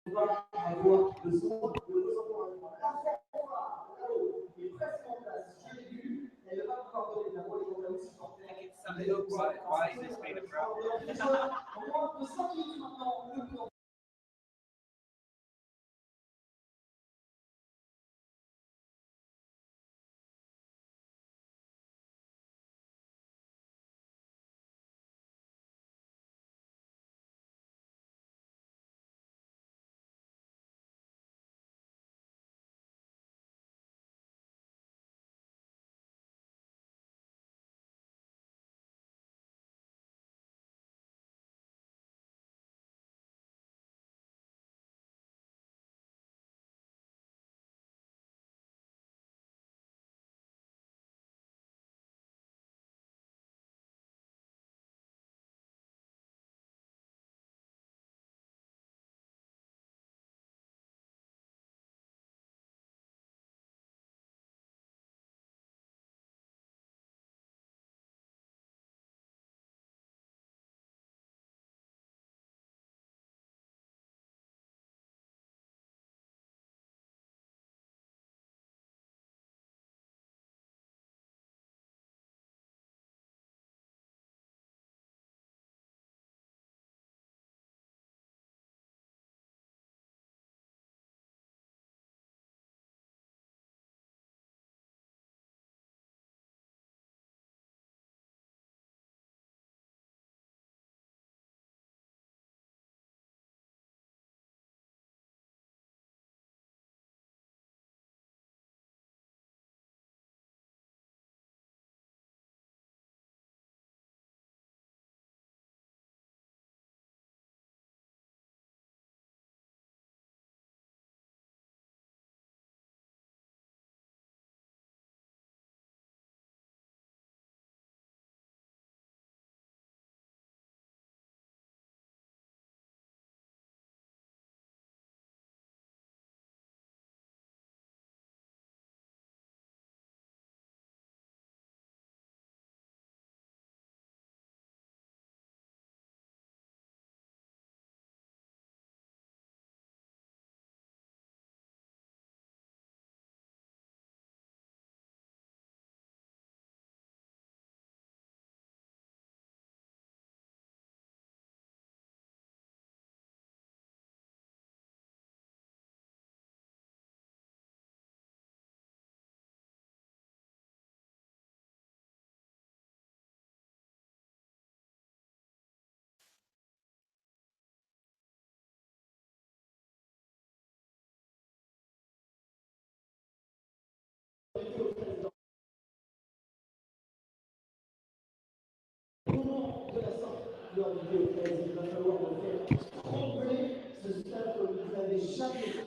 va avoir besoin de elle va pouvoir donner la voix aux supporters. It looks like, why is this being a problem?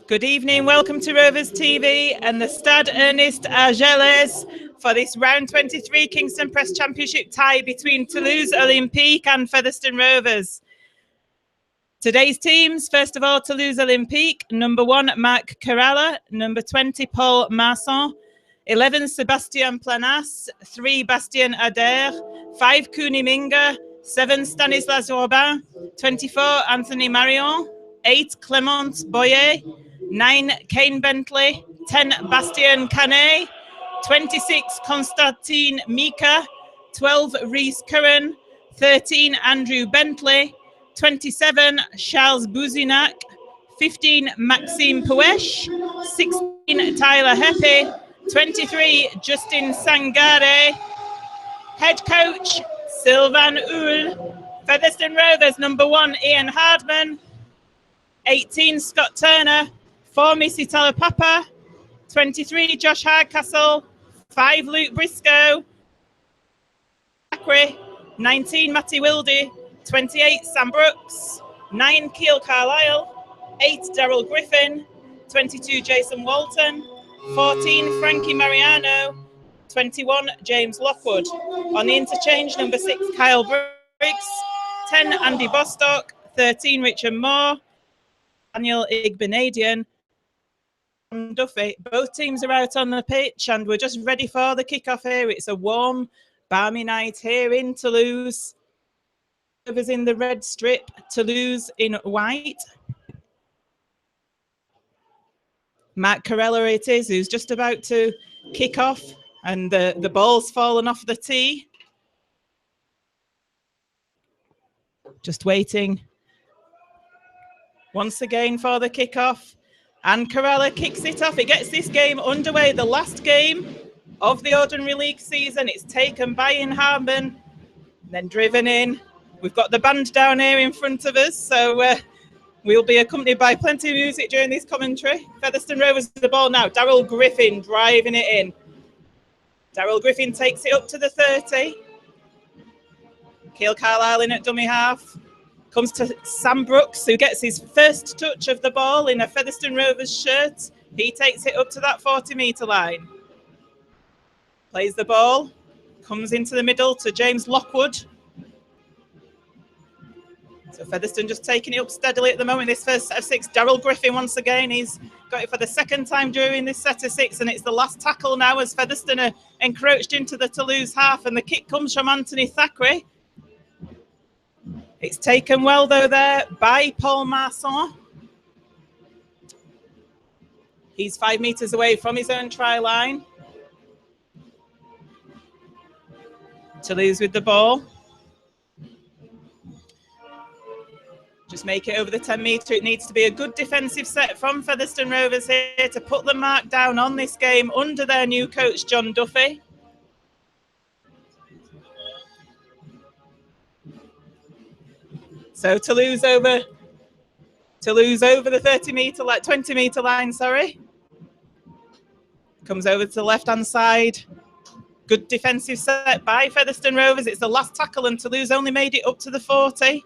Good evening, welcome to Rovers TV and the Stade Ernest-Argeles for this round 23 Kingstone Press Championship tie between Toulouse Olympique and Featherstone Rovers. Today's teams, first of all, Toulouse Olympique, number 1, Marc Kerala, number 20, Paul Masson, 11, Sébastien Planas, 3, Bastien Adair, 5, Kouni Minga, 7, Stanislas Robin, 24, Anthony Marion, 8, Clément Boyer, 9, Kane Bentley, 10, Bastien Canet, 26, Constantine Mika, 12, Reese Curran, 13, Andrew Bentley, 27, Charles Bouzinac, 15, Maxime Pouesh, 16, Tyler Hepe, 23, Justin Sangare, head coach, Sylvain Houle, Featherstone Rovers, number 1, Ian Hardman, 18, Scott Turner, 4, Missy Talapapa, 23, Josh Hardcastle, 5, Luke Briscoe, 19, Matty Wildy, 28, Sam Brooks, 9, Keel Carlisle, 8, Daryl Griffin, 22, Jason Walton, 14, Frankie Mariano, 21, James Lockwood. On the interchange, number 6, Kyle Briggs, 10, Andy Bostock, 13, Richard Moore, Daniel Igbenadian, and Duffy. Both teams are out on the pitch and we're just ready for the kickoff here. It's a warm, balmy night here in Toulouse. Rovers in the red strip, Toulouse in white. Matt Carella it is, who's just about to kick off, and the ball's fallen off the tee. Just waiting once again for the kickoff. And Carella kicks it off. It gets this game underway, the last game of the Ordinary League season. It's taken by In Harman, then driven in. We've got the band down here in front of us, so we'll be accompanied by plenty of music during this commentary. Featherstone Rovers the ball now. Daryl Griffin driving it in. Daryl Griffin takes it up to the 30. Keil Carlisle in at dummy half. Comes to Sam Brooks, who gets his first touch of the ball in a Featherstone Rovers shirt. He takes it up to that 40-metre line. Plays the ball. Comes into the middle to James Lockwood. So Featherstone just taking it up steadily at the moment. This first set of 6. Daryl Griffin once again. He's got it for the second time during this set of 6. And it's the last tackle now as Featherstone are encroached into the Toulouse half. And the kick comes from Anthony Thackeray. It's taken well, though, there by Paul Masson. He's 5 metres away from his own try line. Toulouse with the ball. Just make it over the 10-metre. It needs to be a good defensive set from Featherstone Rovers here to put the mark down on this game under their new coach, John Duffy. So Toulouse over the 30-metre, 20-metre line, sorry. Comes over to the left-hand side. Good defensive set by Featherstone Rovers. It's the last tackle and Toulouse only made it up to the 40.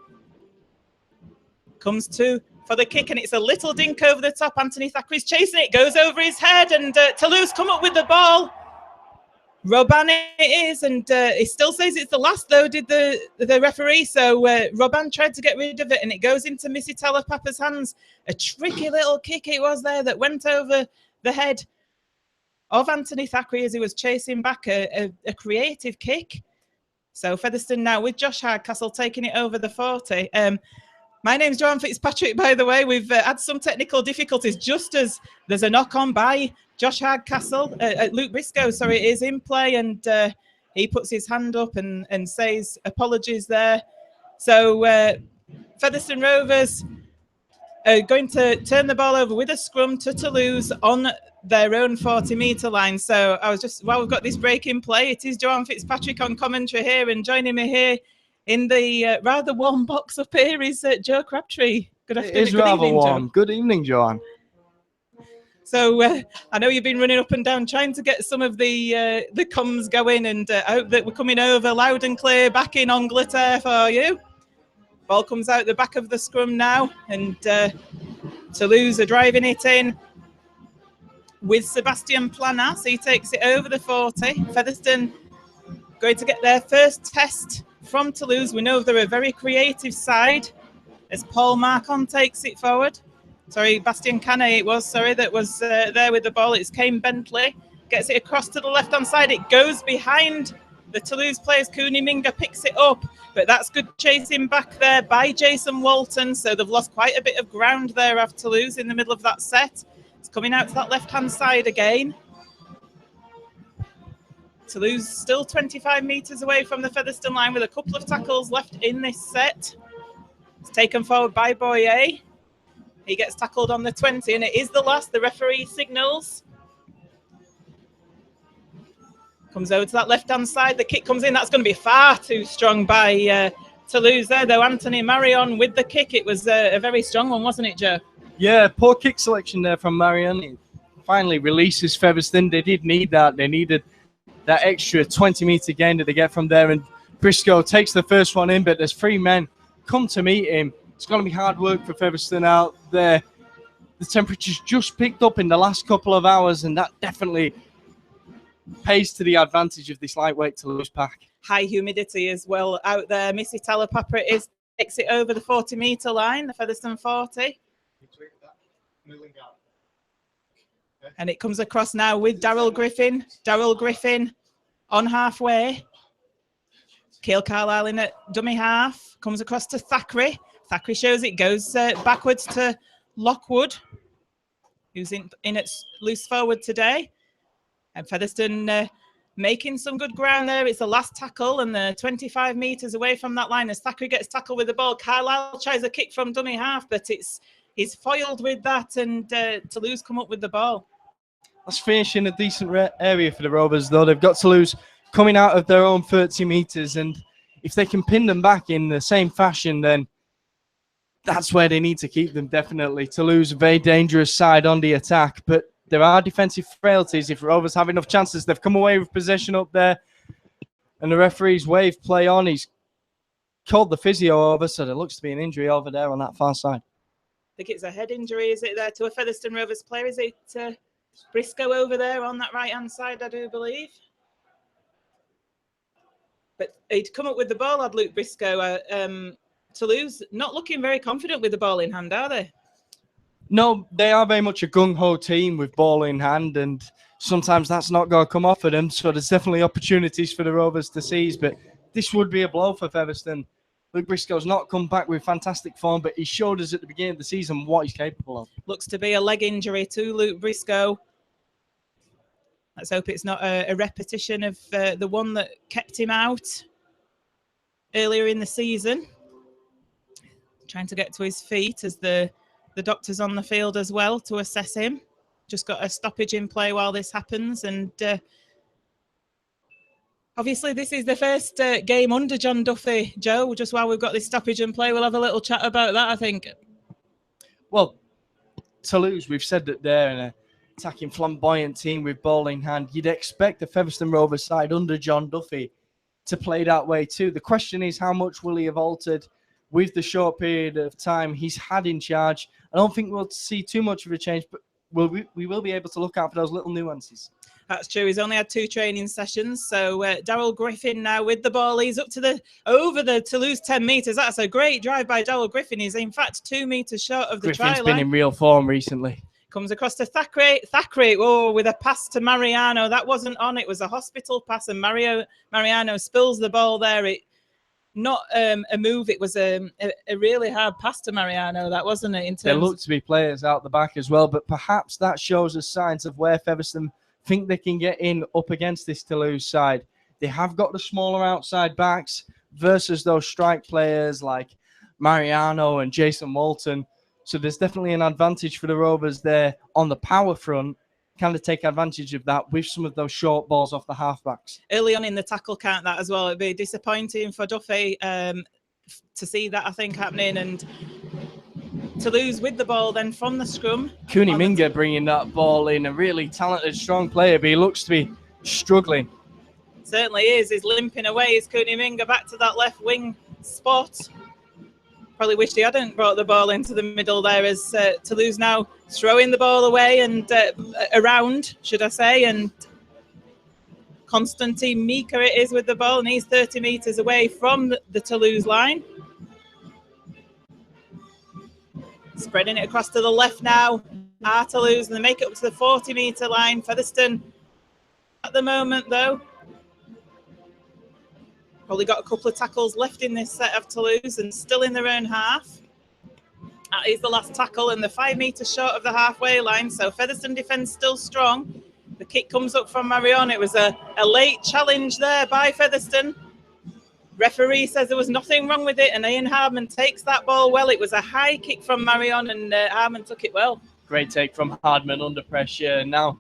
Comes to for the kick and it's a little dink over the top. Anthony Thackeray's chasing it, goes over his head and Toulouse come up with the ball. Robin it is, and it still says it's the last, though, did the referee. So Robin tried to get rid of it, and it goes into Missy Talapapa's hands. A tricky little kick it was there that went over the head of Anthony Thackeray as he was chasing back a creative kick. So Featherstone now with Josh Hardcastle taking it over the 40. My name's Joanne Fitzpatrick, by the way. We've had some technical difficulties just as there's a knock-on by Josh Hardcastle. Luke Briscoe, sorry, is in play, and he puts his hand up and says apologies there. So Featherstone Rovers are going to turn the ball over with a scrum to Toulouse on their own 40-metre line. So I was just, while we've got this break in play, it is Joanne Fitzpatrick on commentary here, and joining me here in the rather warm box up here is Joe Crabtree. Good afternoon. It is rather warm. Joe. Good evening, Joanne. So I know you've been running up and down trying to get some of the comms going, and I hope that we're coming over loud and clear back in Angleterre for you. Ball comes out the back of the scrum now, and Toulouse are driving it in with Sebastian Planas. He takes it over the 40. Featherstone going to get their first test from Toulouse. We know they're a very creative side as Paul Marcon takes it forward. Sorry, Bastien Canet it was, sorry, that was there with the ball. It's Kane Bentley. Gets it across to the left-hand side. It goes behind the Toulouse players. Cooney Minga picks it up, but that's good chasing back there by Jason Walton. So they've lost quite a bit of ground there after Toulouse in the middle of that set. It's coming out to that left-hand side again. Toulouse still 25 metres away from the Featherstone line with a couple of tackles left in this set. It's taken forward by Boyer. He gets tackled on the 20, and it is the last. The referee signals. Comes over to that left-hand side. The kick comes in. That's going to be far too strong by Toulouse there, though. Anthony Marion with the kick. It was a very strong one, wasn't it, Joe? Yeah, poor kick selection there from Marion. It finally releases Featherstone. They did need that. They needed that extra 20-metre gain that they get from there. And Briscoe takes the first one in, but there's 3 men come to meet him. It's going to be hard work for Featherstone out there. The temperature's just picked up in the last couple of hours, and that definitely pays to the advantage of this lightweight Toulouse pack. High humidity as well out there. Missy Talapapa takes it over the 40-metre line, the Featherstone 40. And it comes across now with Daryl Griffin. Daryl Griffin on halfway. Keil Carlisle in at dummy half. Comes across to Thackeray. Thackeray shows it, goes backwards to Lockwood, who's in at loose forward today. And Featherstone making some good ground there. It's the last tackle, and they're 25 metres away from that line as Thackeray gets tackled with the ball. Carlisle tries a kick from dummy half, but he's foiled with that, and Toulouse come up with the ball. That's finishing a decent area for the Rovers, though. They've got Toulouse coming out of their own 30 metres, and if they can pin them back in the same fashion, then that's where they need to keep them, definitely. Toulouse, a very dangerous side on the attack, but there are defensive frailties. If Rovers have enough chances, they've come away with possession up there, and the referee's wave play on. He's called the physio over, so there looks to be an injury over there on that far side. I think it's a head injury, is it, there to a Featherstone Rovers player? Is it Briscoe over there on that right-hand side, I do believe? But he'd come up with the ball, had Luke Briscoe. Toulouse not looking very confident with the ball in hand, are they? No, they are very much a gung-ho team with ball in hand, and sometimes that's not going to come off of them. So there's definitely opportunities for the Rovers to seize, but this would be a blow for Featherstone. Luke Briscoe's not come back with fantastic form, but he showed us at the beginning of the season what he's capable of. Looks to be a leg injury to Luke Briscoe. Let's hope it's not a repetition of the one that kept him out earlier in the season. Trying to get to his feet as the doctor's on the field as well to assess him. Just got a stoppage in play while this happens, and obviously this is the first game under John Duffy. Joe, just while we've got this stoppage in play, we'll have a little chat about that, I think. Well, Toulouse, we've said that they're an attacking flamboyant team with ball in hand. You'd expect the Featherstone Rovers side under John Duffy to play that way too. The question is, how much will he have altered with the short period of time he's had in charge? I don't think we'll see too much of a change, but we will be able to look out for those little nuances. That's true. He's only had 2 training sessions. So Darryl Griffin now with the ball. He's up to over the Toulouse 10 metres. That's a great drive by Darryl Griffin. He's in fact 2 metres short of the try line. Griffin's been in real form recently. Comes across to Thackeray. Thackeray, oh, with a pass to Mariano. That wasn't on. It was a hospital pass, and Mariano spills the ball there. Not a move. It was a really hard pass to Mariano. That wasn't it. There look to be players out the back as well, but perhaps that shows us signs of where Featherstone think they can get in up against this Toulouse side. They have got the smaller outside backs versus those strike players like Mariano and Jason Walton. So there's definitely an advantage for the Rovers there on the power front. Kind of take advantage of that with some of those short balls off the halfbacks. Early on in the tackle count, that as well. It'd be disappointing for Duffy to see that, I think, happening. And Toulouse with the ball then from the scrum. Cooney Minga bringing that ball in, a really talented, strong player, but he looks to be struggling. Certainly is. He's limping away. Is Cooney Minga back to that left wing spot? Probably wished he hadn't brought the ball into the middle there, as Toulouse now throwing the ball away and around, should I say, and Constantine Mika it is with the ball, and he's 30 metres away from the Toulouse line. Spreading it across to the left now, Toulouse, and they make it up to the 40-metre line. Featherstone at the moment, though. Probably got a couple of tackles left in this set of Toulouse and still in their own half. That is the last tackle, and the 5 metres short of the halfway line. So Featherstone defence still strong. The kick comes up from Marion. It was a late challenge there by Featherstone. Referee says there was nothing wrong with it, and Ian Hardman takes that ball well. It was a high kick from Marion, and Hardman took it well. Great take from Hardman under pressure. Now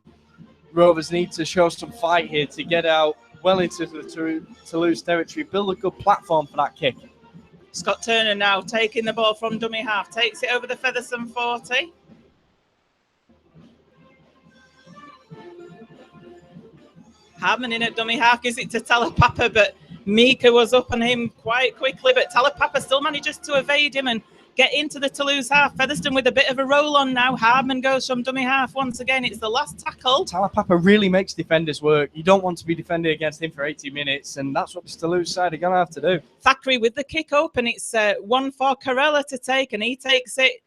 Rovers need to show some fight here to get out well into the Toulouse territory, build a good platform for that kick. Scott Turner now taking the ball from dummy half, takes it over the Featherstone 40. Hardman in at dummy half, gives it to Talapapa, but Mika was up on him quite quickly, but Talapapa still manages to evade him and get into the Toulouse half. Featherstone with a bit of a roll on now. Hardman goes from dummy half once again. It's the last tackle. Talapapa really makes defenders work. You don't want to be defending against him for 80 minutes, and that's what the Toulouse side are going to have to do. Thackeray with the kick open. It's one for Carella to take, and he takes it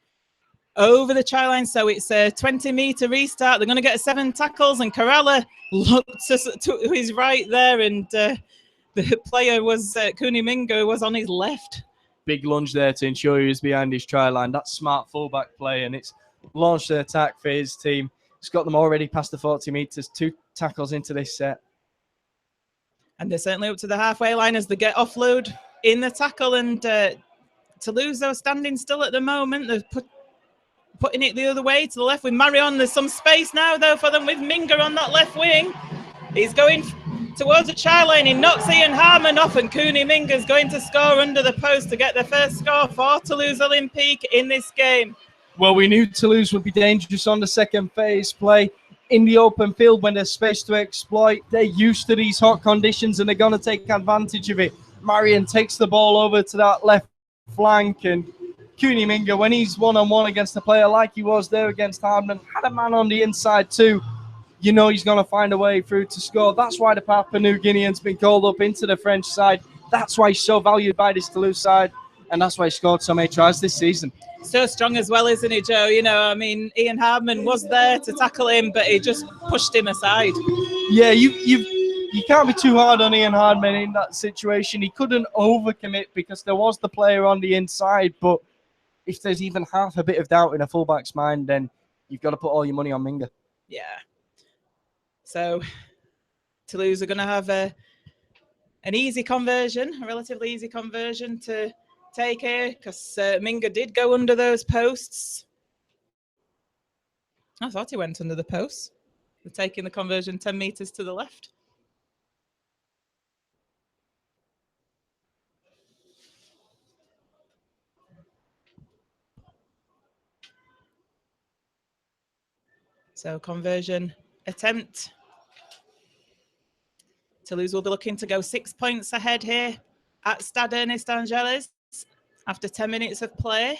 over the try line. So it's a 20-metre restart. They're going to get 7 tackles, and Carella looked to his right there, and the player was Cooney Mingo, was on his left. Big lunge there to ensure he was behind his try line. That's smart fullback play, and it's launch the attack for his team. He's got them already past the 40 metres, 2 tackles into this set. And they're certainly up to the halfway line as they get offload in the tackle. And Toulouse, though, standing still at the moment. They're putting it the other way to the left with Marion. There's some space now, though, for them with Minga on that left wing. He's going towards the try line. He knocks Ian Harmon off, and Cooney Minga's going to score under the post to get the first score for Toulouse Olympique in this game. Well, we knew Toulouse would be dangerous on the second phase play. In the open field, when there's space to exploit, they're used to these hot conditions and they're going to take advantage of it. Marion takes the ball over to that left flank, and Cooney Minga, when he's one-on-one against a player like he was there against Hardman, had a man on the inside too. You know he's going to find a way through to score. That's why the Papua New Guinean's been called up into the French side. That's why he's so valued by this Toulouse side, and that's why he scored so many tries this season. So strong as well, isn't he, Joe? You know, I mean, Ian Hardman was there to tackle him, but he just pushed him aside. Yeah, you can't be too hard on Ian Hardman in that situation. He couldn't overcommit because there was the player on the inside, but if there's even half a bit of doubt in a fullback's mind, then you've got to put all your money on Minga. Yeah. So Toulouse are going to have an easy conversion, a relatively easy conversion to take here, because Minga did go under those posts. I thought he went under the posts. They're taking the conversion 10 metres to the left. So conversion attempt. Toulouse will be looking to go 6 points ahead here at Stade Ernest-Argeles after 10 minutes of play.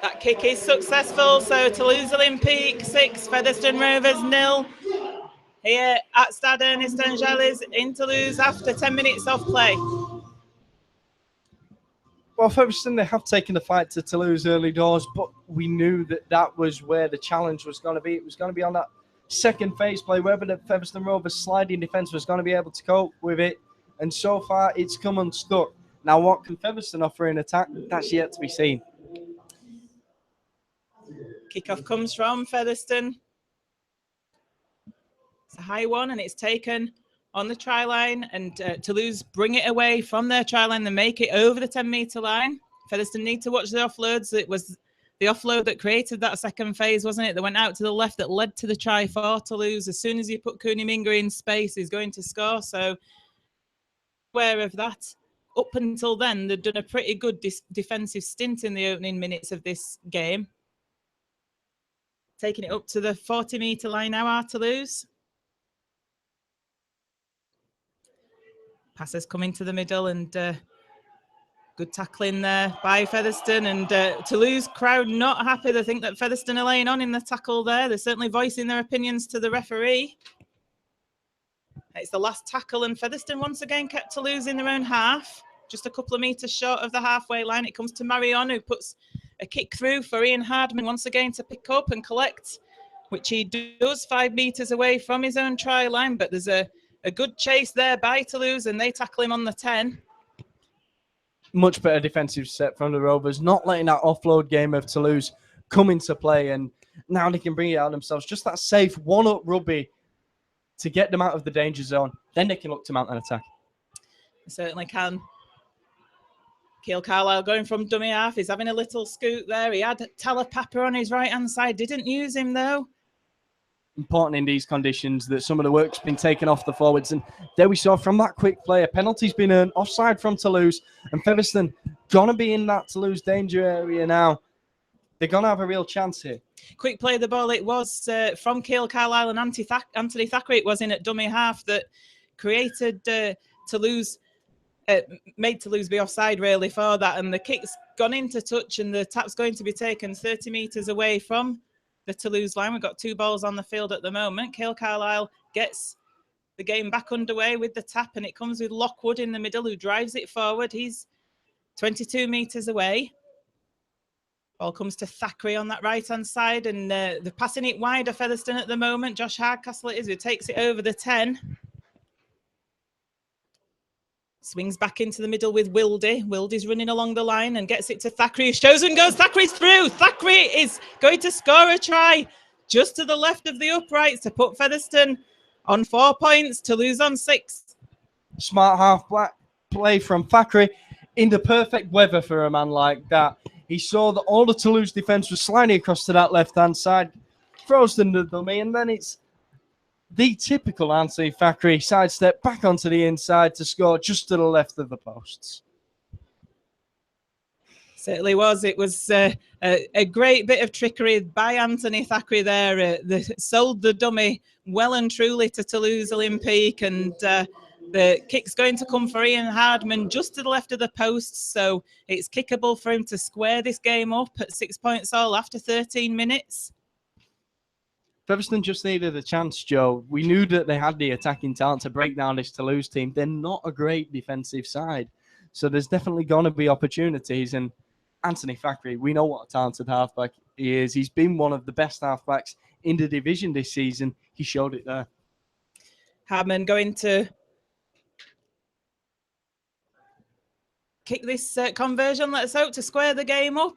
That kick is successful, so Toulouse Olympique 6, Featherstone Rovers 0. Here at Stade Ernest-Argeles in Toulouse after 10 minutes of play. Well, Featherstone, they have taken the fight to Toulouse early doors, but we knew that that was where the challenge was going to be. It was going to be on that second phase play, whether the Featherstone Rovers sliding defence was going to be able to cope with it. And so far, it's come unstuck. Now, what can Featherstone offer in attack? That's yet to be seen. Kickoff comes from Featherstone. It's a high one, and it's taken on the try line, and Toulouse bring it away from their try line and make it over the 10-metre line. Featherstone need to watch the offloads. It was the offload that created that second phase, wasn't it? That went out to the left that led to the try for Toulouse. As soon as you put Cooney Minga in space, he's going to score. So aware of that. Up until then, they'd done a pretty good defensive stint in the opening minutes of this game. Taking it up to the 40-metre line now are Toulouse. Passes come into the middle, and good tackling there by Featherstone. And Toulouse crowd not happy. They think that Featherstone are laying on in the tackle there. They're certainly voicing their opinions to the referee. It's the last tackle, and Featherstone once again kept Toulouse in their own half, just a couple of metres short of the halfway line. It comes to Marion, who puts a kick through for Ian Hardman once again to pick up and collect, which he does 5 metres away from his own try line. But there's a good chase there by Toulouse, and they tackle him on the 10. Much better defensive set from the Rovers, not letting that offload game of Toulouse come into play, and now they can bring it out themselves. Just that safe one-up rugby to get them out of the danger zone. Then they can look to mount an attack. They certainly can. Keil Carlisle going from dummy half. He's having a little scoot there. He had Talapapa on his right-hand side. Didn't use him, though. Important in these conditions that some of the work's been taken off the forwards. And there we saw from that quick play, a penalty's been earned offside from Toulouse. And Featherstone going to be in that Toulouse danger area now. They're going to have a real chance here. Quick play of the ball. It was from Keil Carlisle and Anthony Thackeray. It was in at dummy half that created Toulouse, made Toulouse be offside really for that. And the kick's gone into touch, and the tap's going to be taken 30 metres away from the Toulouse line. We've got 2 balls on the field at the moment. Keil Carlisle gets the game back underway with the tap, and it comes with Lockwood in the middle, who drives it forward. He's 22 metres away. Ball comes to Thackeray on that right-hand side, and they're passing it wide of Featherstone at the moment. Josh Hardcastle it is, who takes it over the 10. Swings back into the middle with Wildy. Wildy's running along the line and gets it to Thackeray, who shows and goes. Thackeray's through. Thackeray is going to score a try just to the left of the uprights to put Featherstone on 4 points, Toulouse on 6. Smart half play from Thackeray in the perfect weather for a man like that. He saw that all the Toulouse defence was sliding across to that left-hand side, throws them the dummy, and then it's the typical Anthony Thackeray sidestep back onto the inside to score just to the left of the posts. Certainly was. It was a great bit of trickery by Anthony Thackeray there. Sold the dummy well and truly to Toulouse Olympique, and the kick's going to come for Ian Hardman just to the left of the post, so it's kickable for him to square this game up at 6 points all after 13 minutes. Featherstone just needed a chance, Joe. We knew that they had the attacking talent to break down this Toulouse team. They're not a great defensive side, so there's definitely going to be opportunities. And Anthony Thackeray, we know what a talented halfback he is. He's been one of the best halfbacks in the division this season. He showed it there. Hardman going to kick this conversion, let's hope, to square the game up.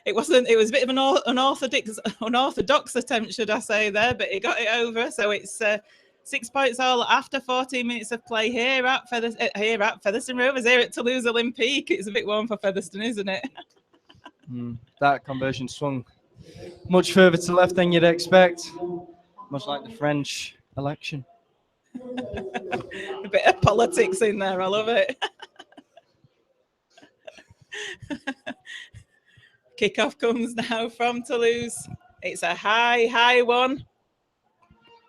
It was a bit of an unorthodox attempt, should I say, there, but he got it over. So it's 6 points all after 14 minutes of play here at Featherstone Rovers, here at Toulouse Olympique. It's a bit warm for Featherstone, isn't it? That conversion swung much further to the left than you'd expect, much like the French election. A bit of politics in there, I love it. Kickoff comes now from Toulouse. It's a high one.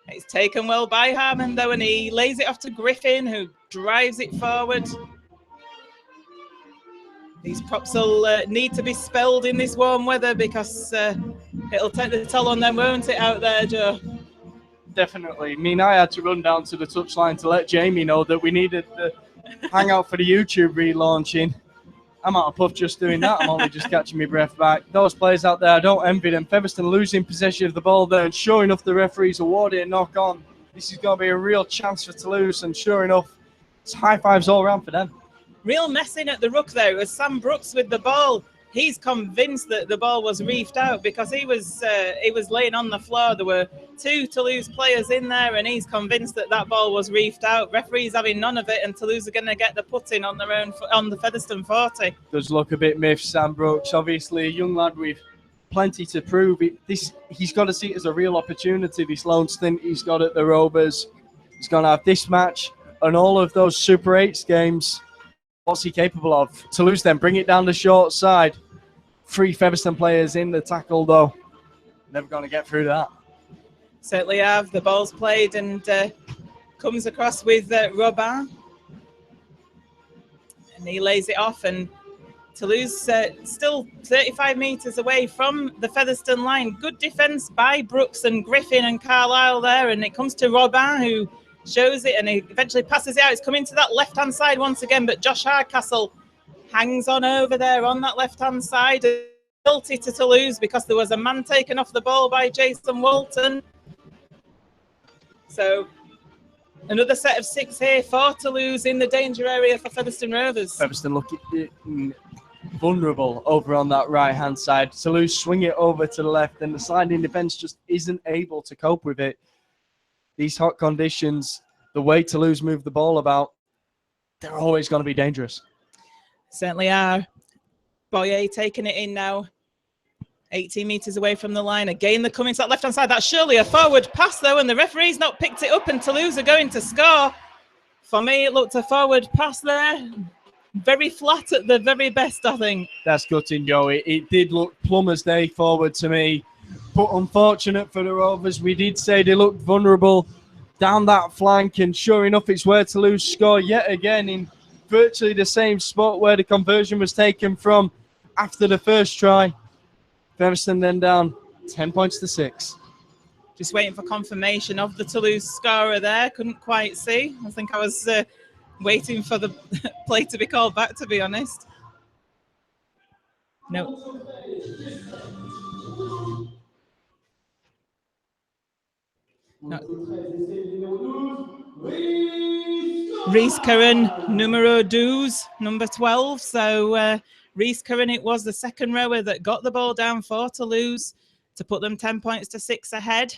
It's taken well by Harmon, though, and he lays it off to Griffin, who drives it forward. These props will need to be spelled in this warm weather, because it'll take the toll on them, won't it, out there, Joe? Definitely. I mean, I had to run down to the touchline to let Jamie know that we needed the hangout for the YouTube relaunching. I'm out of puff just doing that. I'm only just catching my breath back. Those players out there, I don't envy them. Featherstone losing possession of the ball there, and sure enough, the referees awarded a knock on. This is going to be a real chance for Toulouse, and sure enough, it's high fives all around for them. Real messing at the ruck there. It was Sam Brooks with the ball. He's convinced that the ball was reefed out, because he was laying on the floor. There were 2 Toulouse players in there, and he's convinced that that ball was reefed out. Referees having none of it, and Toulouse are going to get the put-in on their own on the Featherstone 40. Does look a bit miffed, Sam Brooks. Obviously, a young lad with plenty to prove. He's got to see it as a real opportunity, this lone stint he's got at the Rovers. He's going to have this match and all of those Super 8s games. What's he capable of? Toulouse then bring it down the short side. 3 Featherstone players in the tackle, though. Never going to get through that. Certainly have. The ball's played and comes across with Robin. And he lays it off, and Toulouse still 35 metres away from the Featherstone line. Good defence by Brooks and Griffin and Carlisle there, and it comes to Robin, who shows it, and he eventually passes it out. It's coming to that left-hand side once again, but Josh Hardcastle hangs on over there on that left-hand side. Guilty to Toulouse, because there was a man taken off the ball by Jason Walton. So another set of 6 here for Toulouse in the danger area for Featherstone Rovers. Featherstone looking vulnerable over on that right-hand side. Toulouse swing it over to the left, and the sliding defence just isn't able to cope with it. These hot conditions, the way Toulouse move the ball about, they're always going to be dangerous. Certainly are. Boyer taking it in now. 18 metres away from the line. Again, they're coming to that left-hand side. That's surely a forward pass, though, and the referee's not picked it up, and Toulouse are going to score. For me, it looked a forward pass there. Very flat at the very best, I think. That's gutting, Joe. It did look plumber's day forward to me. But unfortunate for the Rovers, we did say they looked vulnerable down that flank, and sure enough, it's where Toulouse score yet again in virtually the same spot where the conversion was taken from after the first try. Featherstone then down 10 points to 6. Just waiting for confirmation of the Toulouse scorer there. Couldn't quite see. I think I was waiting for the play to be called back, to be honest. No. No. Reese Curran, numero 12, number 12. So Reese Curran, it was the second rower that got the ball down for Toulouse to put them 10 points to 6 ahead.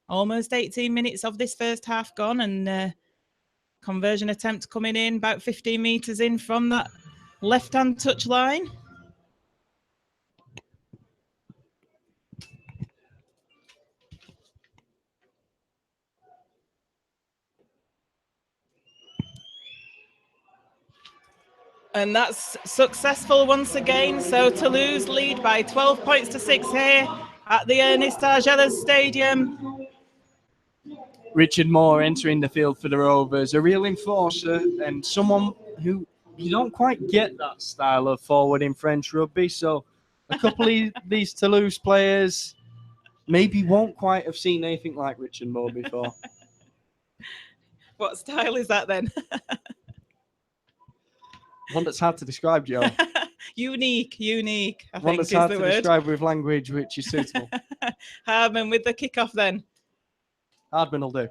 Almost 18 minutes of this first half gone, and conversion attempt coming in about 15 metres in from that left-hand touch line. And that's successful once again. So Toulouse lead by 12 points to 6 here at the Ernest-Argeles Stadium. Richard Moore entering the field for the Rovers, a real enforcer and someone who you don't quite get that style of forward in French rugby. So a couple of these Toulouse players maybe won't quite have seen anything like Richard Moore before. What style is that then? One that's hard to describe, Joe. Unique, I One think that's is hard the to word. describe with language which is suitable. Hardman with the kickoff then. Hardman will do.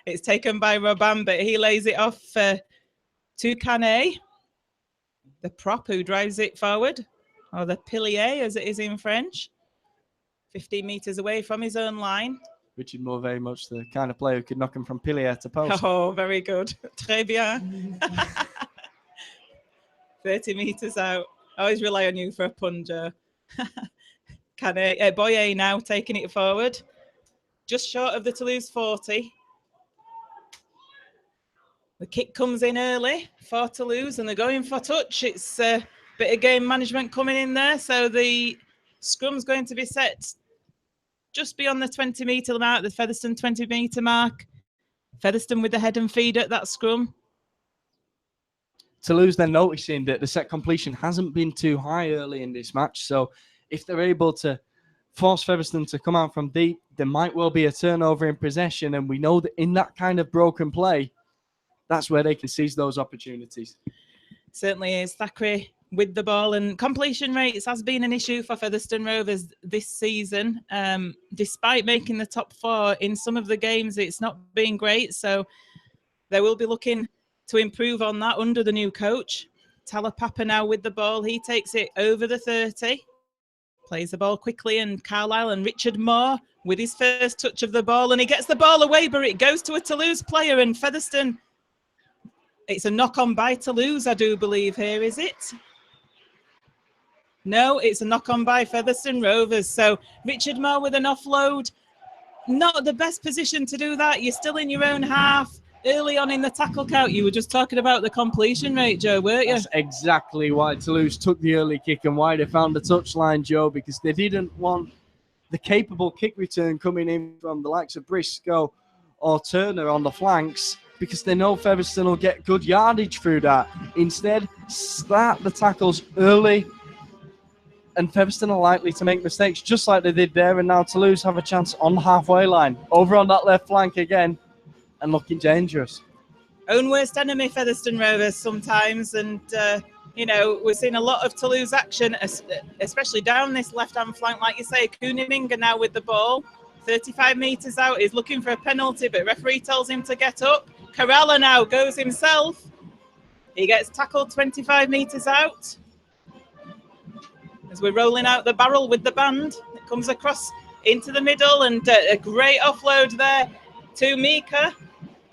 It's taken by Robin, but he lays it off to Canet, the prop who drives it forward, or the pilier as it is in French. 15 metres away from his own line. Richard Moore, very much the kind of player who could knock him from pilier to post. Oh, very good. Très bien. 30 metres out. I always rely on you for a pun, Joe. Boyer now taking it forward. Just short of the Toulouse 40. The kick comes in early for Toulouse and they're going for touch. It's a bit of game management coming in there. So the scrum's going to be set just beyond the 20-metre mark, the Featherstone 20-metre mark. Featherstone with the head and feed at that scrum. Toulouse then noticing that the set completion hasn't been too high early in this match. So if they're able to force Featherstone to come out from deep, there might well be a turnover in possession. And we know that in that kind of broken play, that's where they can seize those opportunities. Certainly is. Thackeray with the ball, and completion rates has been an issue for Featherstone Rovers this season. Despite making the top 4 in some of the games, it's not been great. So they will be looking to improve on that under the new coach. Talapapa now with the ball. He takes it over the 30. Plays the ball quickly, and Carlisle and Richard Moore with his first touch of the ball, and he gets the ball away, but it goes to a Toulouse player, and Featherstone, it's a knock-on by Toulouse, I do believe here, is it? No, it's a knock-on by Featherstone Rovers. So Richard Moore with an offload. Not the best position to do that. You're still in your own half. Early on in the tackle count, you were just talking about the completion rate, Joe, weren't you? That's exactly why Toulouse took the early kick and why they found the touchline, Joe, because they didn't want the capable kick return coming in from the likes of Briscoe or Turner on the flanks, because they know Featherstone will get good yardage through that. Instead, start the tackles early, and Featherstone are likely to make mistakes just like they did there, and now Toulouse have a chance on the halfway line. Over on that left flank again, and looking dangerous. Own worst enemy, Featherstone Rovers, sometimes. And, you know, we're seeing a lot of Toulouse action, especially down this left-hand flank. Like you say, Kuniminga now with the ball. 35 metres out. He's looking for a penalty, but referee tells him to get up. Caralla now goes himself. He gets tackled 25 metres out. As we're rolling out the barrel with the band, it comes across into the middle, and a great offload there to Mika.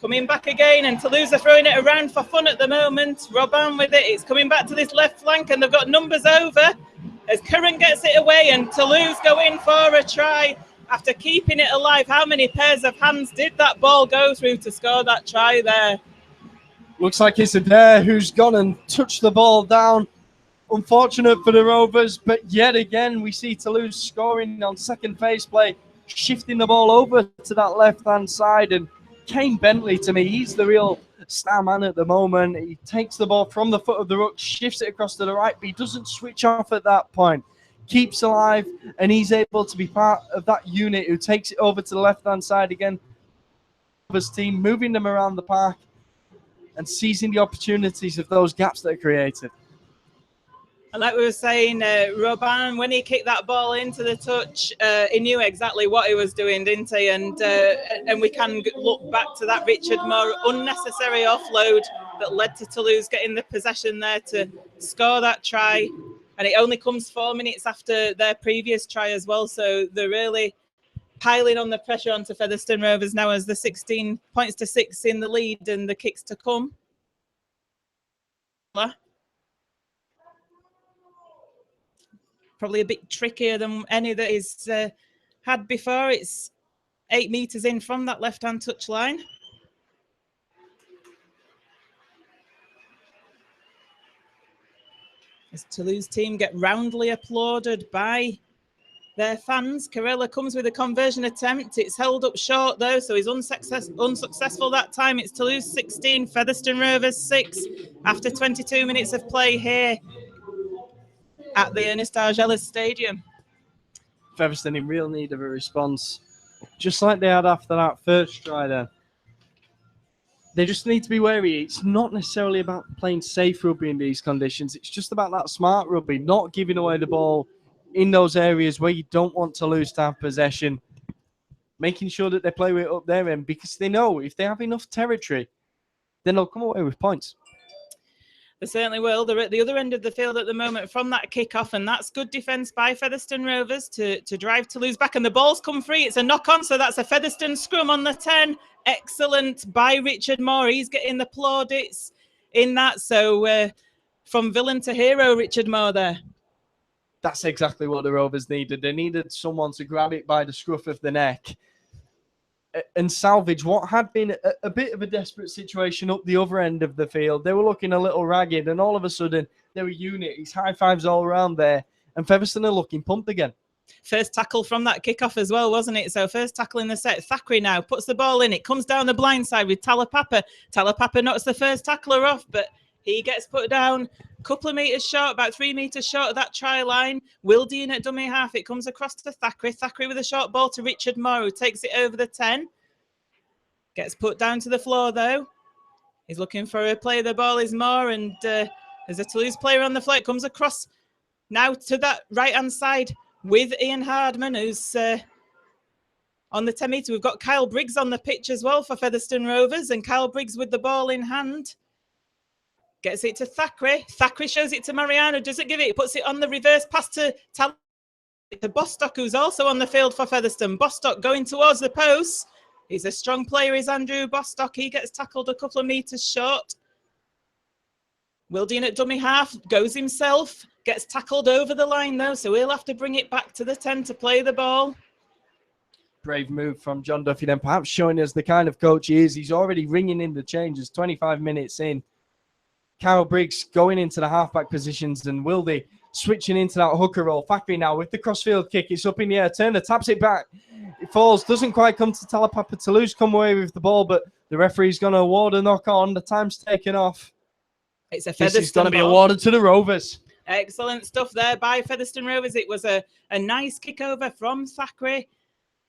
Coming back again, and Toulouse are throwing it around for fun at the moment. Robin with it. It's coming back to this left flank, and they've got numbers over as Curran gets it away, and Toulouse go in for a try after keeping it alive. How many pairs of hands did that ball go through to score that try there? Looks like it's Adair who's gone and touched the ball down. Unfortunate for the Rovers, but yet again we see Toulouse scoring on second phase play, shifting the ball over to that left-hand side. And Kane Bentley, to me, he's the real star man at the moment. He takes the ball from the foot of the ruck, shifts it across to the right, but he doesn't switch off at that point. Keeps alive, and he's able to be part of that unit who takes it over to the left-hand side again. His team moving them around the park and seizing the opportunities of those gaps that are created. And like we were saying, Robin, when he kicked that ball into the touch, he knew exactly what he was doing, didn't he? And we can look back to that Richard Moore unnecessary offload that led to Toulouse getting the possession there to score that try. And it only comes 4 minutes after their previous try as well. So they're really piling on the pressure onto Featherstone Rovers now as the 16 points to 6 in the lead and the kicks to come. Probably a bit trickier than any that he's had before. It's 8 meters in from that left-hand touch line. As Toulouse team get roundly applauded by their fans. Carella comes with a conversion attempt. It's held up short though, so he's unsuccessful that time. It's Toulouse 16, Featherstone Rovers 6 after 22 minutes of play here at the Ernest-Argeles Stadium. Featherstone in real need of a response, just like they had after that first try there. They just need to be wary. It's not necessarily about playing safe rugby in these conditions. It's just about that smart rugby, not giving away the ball in those areas where you don't want to lose to have possession, making sure that they play with it up their end, because they know if they have enough territory, then they'll come away with points. They certainly will. They're at the other end of the field at the moment from that kickoff, and that's good defence by Featherstone Rovers to drive Toulouse back. And the ball's come free. It's a knock-on, so that's a Featherstone scrum on the 10. Excellent by Richard Moore. He's getting the plaudits in that. So from villain to hero, Richard Moore there. That's exactly what the Rovers needed. They needed someone to grab it by the scruff of the neck and salvage what had been a bit of a desperate situation up the other end of the field. They were looking a little ragged, and all of a sudden, they were unit. It's high fives all around there, and Featherstone are looking pumped again. First tackle from that kickoff as well, wasn't it? So first tackle in the set. Thackeray now puts the ball in. It comes down the blind side with Talapapa. Talapapa knocks the first tackler off, but he gets put down a couple of metres short, about 3 metres short of that try line. Wildean at dummy half. It comes across to Thackeray. Thackeray with a short ball to Richard Moore, who takes it over the 10. Gets put down to the floor, though. He's looking for a play. The ball is Moore, and there's a Toulouse player on the flight. Comes across now to that right-hand side with Ian Hardman, who's on the 10 metre. We've got Kyle Briggs on the pitch as well for Featherstone Rovers, and Kyle Briggs with the ball in hand. Gets it to Thackeray. Thackeray shows it to Mariano. Does it give it? He puts it on the reverse pass to Bostock, who's also on the field for Featherstone. Bostock going towards the post. He's a strong player, is Andrew Bostock. He gets tackled a couple of metres short. Wildean at dummy half, goes himself. Gets tackled over the line, though, so he'll have to bring it back to the 10 to play the ball. Brave move from John Duffy then, perhaps showing us the kind of coach he is. He's already ringing in the changes 25 minutes in. Kyle Briggs going into the halfback positions, and Wilde switching into that hooker role. Thackeray now with the crossfield kick. It's up in the air. Turner taps it back. It falls. Doesn't quite come to Talapapa. Toulouse come away with the ball, but the referee's going to award a knock on. The time's taken off. It's a Featherstone. This is going to be awarded to the Rovers. Excellent stuff there by Featherstone Rovers. It was a nice kick over from Thackeray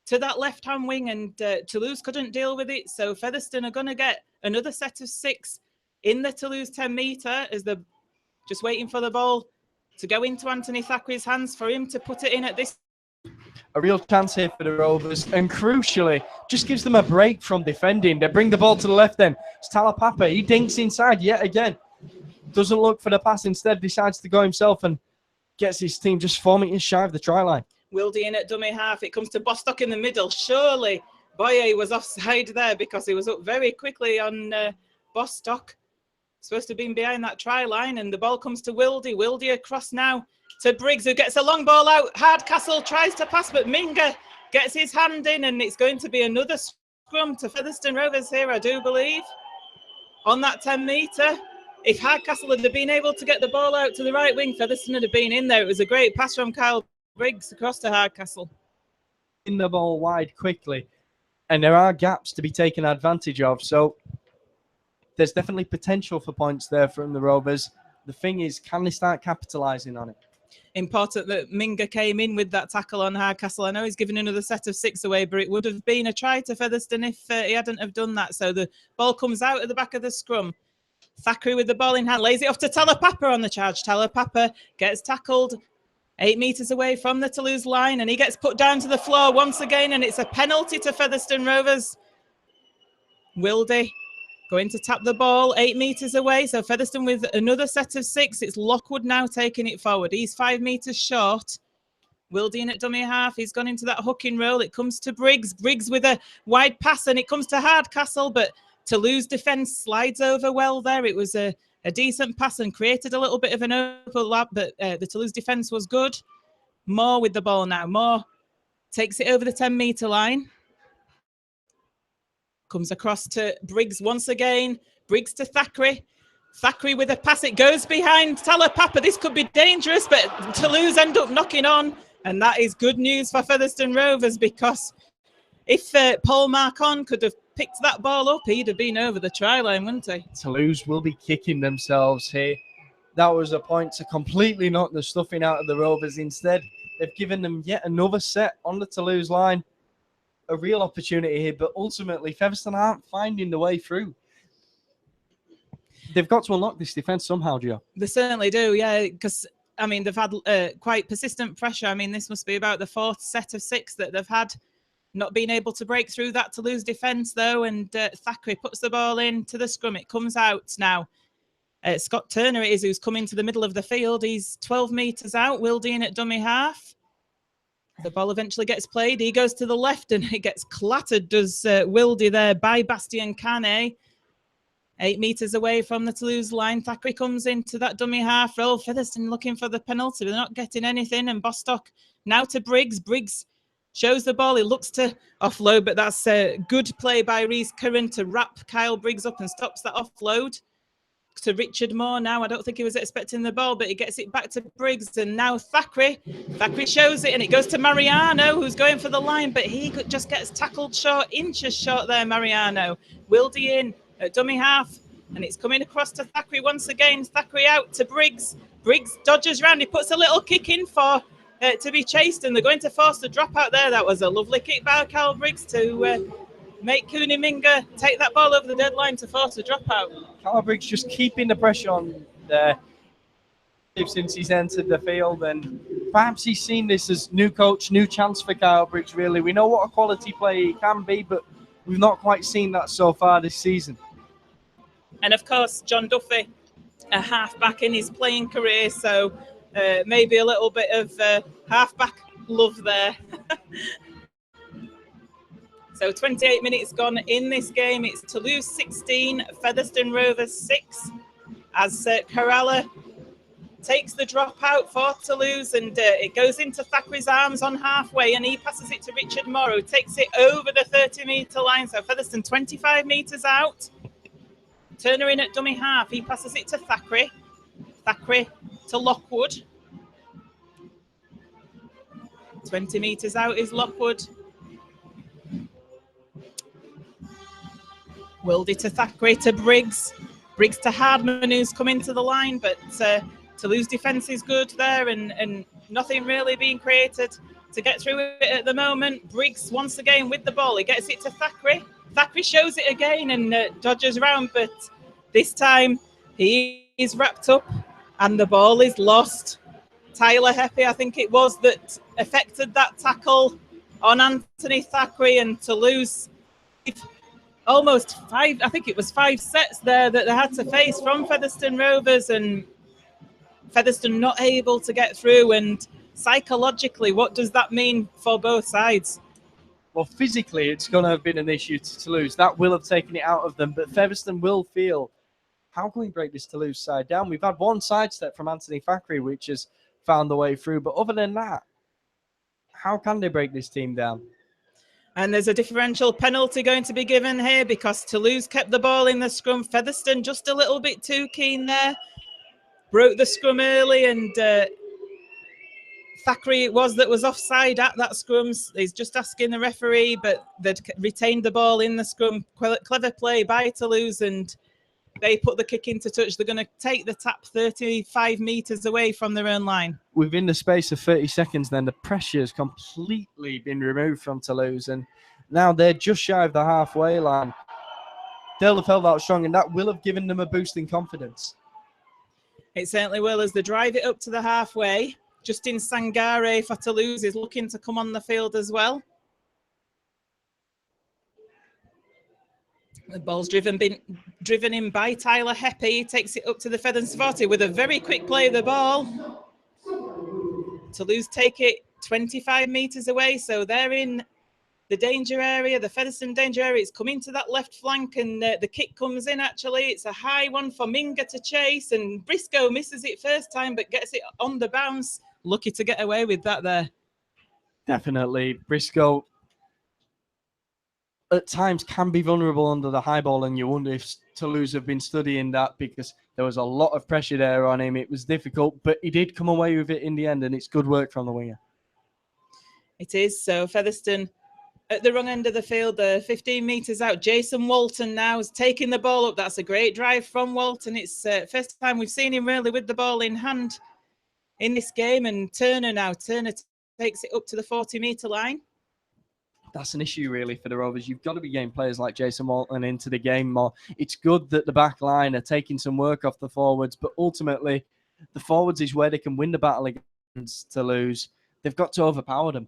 to that left-hand wing, and Toulouse couldn't deal with it. So Featherstone are going to get another set of 6 in the Toulouse 10 metre as they're just waiting for the ball to go into Anthony Thackeray's hands for him to put it in at this. A real chance here for the Rovers, and crucially, just gives them a break from defending. They bring the ball to the left then. It's Talapapa. He dinks inside yet again. Doesn't look for the pass, instead decides to go himself and gets his team just 4 meters shy of the try line. Wildean at dummy half. It comes to Bostock in the middle. Surely Boye was offside there because he was up very quickly on Bostock. Supposed to have been behind that try line, and the ball comes to Wilde. Wilde across now to Briggs, who gets a long ball out. Hardcastle tries to pass, but Minga gets his hand in, and it's going to be another scrum to Featherstone Rovers here, I do believe, on that 10 metre. If Hardcastle had been able to get the ball out to the right wing, Featherstone would have been in there. It was a great pass from Kyle Briggs across to Hardcastle. In the ball wide quickly, and there are gaps to be taken advantage of, so there's definitely potential for points there from the Rovers. The thing is, can they start capitalising on it? Important that Minga came in with that tackle on Hardcastle. I know he's given another set of 6 away, but it would have been a try to Featherstone if he hadn't have done that. So the ball comes out at the back of the scrum. Thackeray with the ball in hand, lays it off to Talapapa on the charge. Talapapa gets tackled 8 meters away from the Toulouse line, and he gets put down to the floor once again, and it's a penalty to Featherstone Rovers. Wildy going to tap the ball 8 meters away. So Featherstone with another set of 6. It's Lockwood now taking it forward. He's 5 meters short. Wildy in at dummy half. He's gone into that hooking roll. It comes to Briggs. Briggs with a wide pass, and it comes to Hardcastle, but Toulouse defence slides over well there. It was a decent pass and created a little bit of an overlap, but the Toulouse defence was good. Moore with the ball now. Moore takes it over the 10-metre line. Comes across to Briggs once again. Briggs to Thackeray. Thackeray with a pass. It goes behind Talapapa. This could be dangerous, but Toulouse end up knocking on. And that is good news for Featherstone Rovers, because if Paul Marcon could have picked that ball up, he'd have been over the try line, wouldn't he? Toulouse will be kicking themselves here. That was a point to completely knock the stuffing out of the Rovers. Instead, they've given them yet another set on the Toulouse line. A real opportunity here, but ultimately Featherstone aren't finding the way through. They've got to unlock this defence somehow, Joe. They certainly do, yeah, because I mean, they've had quite persistent pressure. I mean, this must be about the 4th set of 6 that they've had, not being able to break through that Toulouse defence, though. And Thackeray puts the ball into the scrum. It comes out now. Scott Turner it is who's come into the middle of the field. He's 12 metres out. Wildy in at dummy half. The ball eventually gets played. He goes to the left, and it gets clattered, does Wildy there, by Bastien Canet. 8 meters away from the Toulouse line. Thackeray comes into that dummy half roll. Featherstone looking for the penalty. They're not getting anything. And Bostock now to Briggs. Briggs shows the ball. He looks to offload, but that's a good play by Rhys Curran to wrap Kyle Briggs up and stops that offload. To Richard Moore now. I don't think he was expecting the ball, but he gets it back to Briggs. And now Thackeray. Thackeray shows it, and it goes to Mariano, who's going for the line, but he just gets tackled short, inches short there, Mariano. Wildy in at dummy half, and it's coming across to Thackeray once again. Thackeray out to Briggs. Briggs dodges round. He puts a little kick in for to be chased, and they're going to force the drop out there. That was a lovely kick by Kyle Briggs to make Kuniminga take that ball over the deadline to force a drop out. Kyle Briggs just keeping the pressure on there since he's entered the field, and perhaps he's seen this as new coach, new chance for Kyle Briggs, really. We know what a quality player he can be, but we've not quite seen that so far this season. And of course, John Duffy, a half-back in his playing career, so maybe a little bit of half-back love there. So 28 minutes gone in this game. It's Toulouse 16, Featherstone Rovers 6. As Corella takes the drop out for Toulouse, and it goes into Thackeray's arms on halfway, and he passes it to Richard Moore, who takes it over the 30-metre line. So Featherstone 25 metres out. Turner in at dummy half. He passes it to Thackeray. Thackeray to Lockwood. 20 metres out is Lockwood. Wildy to Thackeray to Briggs. Briggs to Hardman, who's come into the line, but Toulouse defence is good there, and nothing really being created to get through it at the moment. Briggs once again with the ball. He gets it to Thackeray. Thackeray shows it again and dodges around, but this time he is wrapped up and the ball is lost. Tyler Heppy, I think it was, that affected that tackle on Anthony Thackeray, and Toulouse almost 5, I think it was 5 sets there that they had to face from Featherstone Rovers, and Featherstone not able to get through. And psychologically, what does that mean for both sides? Well, physically, it's going to have been an issue to Toulouse. That will have taken it out of them, but Featherstone will feel, how can we break this Toulouse side down? We've had one sidestep from Anthony Thackeray, which has found the way through, but other than that, how can they break this team down? And there's a differential penalty going to be given here because Toulouse kept the ball in the scrum. Featherstone just a little bit too keen there. Broke the scrum early, and Thackeray it was that was offside at that scrum. He's just asking the referee, but they'd retained the ball in the scrum. Clever play by Toulouse, and they put the kick into touch. They're going to take the tap 35 metres away from their own line. Within the space of 30 seconds, then the pressure has completely been removed from Toulouse, and now they're just shy of the halfway line. they'll have felt that strong, and that will have given them a boost in confidence. It certainly will, as they drive it up to the halfway. Justin Sangare for Toulouse is looking to come on the field as well. The ball's driven in by Tyler Heppy. He takes it up to the Featherstone 40 with a very quick play of the ball. Toulouse take it 25 metres away, so they're in the danger area, the Featherstone danger area. It's coming to that left flank, and the kick comes in, actually. It's a high one for Minga to chase, and Briscoe misses it first time, but gets it on the bounce. Lucky to get away with that there. Definitely. Briscoe at times can be vulnerable under the high ball, and you wonder if Toulouse have been studying that, because there was a lot of pressure there on him. It was difficult, but he did come away with it in the end, and it's good work from the winger. It is. So Featherstone at the wrong end of the field, 15 metres out. Jason Walton now is taking the ball up. That's a great drive from Walton. It's first time we've seen him really with the ball in hand in this game. And Turner now. Turner takes it up to the 40-metre line. That's an issue, really, for the Rovers. You've got to be getting players like Jason Walton into the game more. It's good that the back line are taking some work off the forwards, but ultimately, the forwards is where they can win the battle against Toulouse. They've got to overpower them.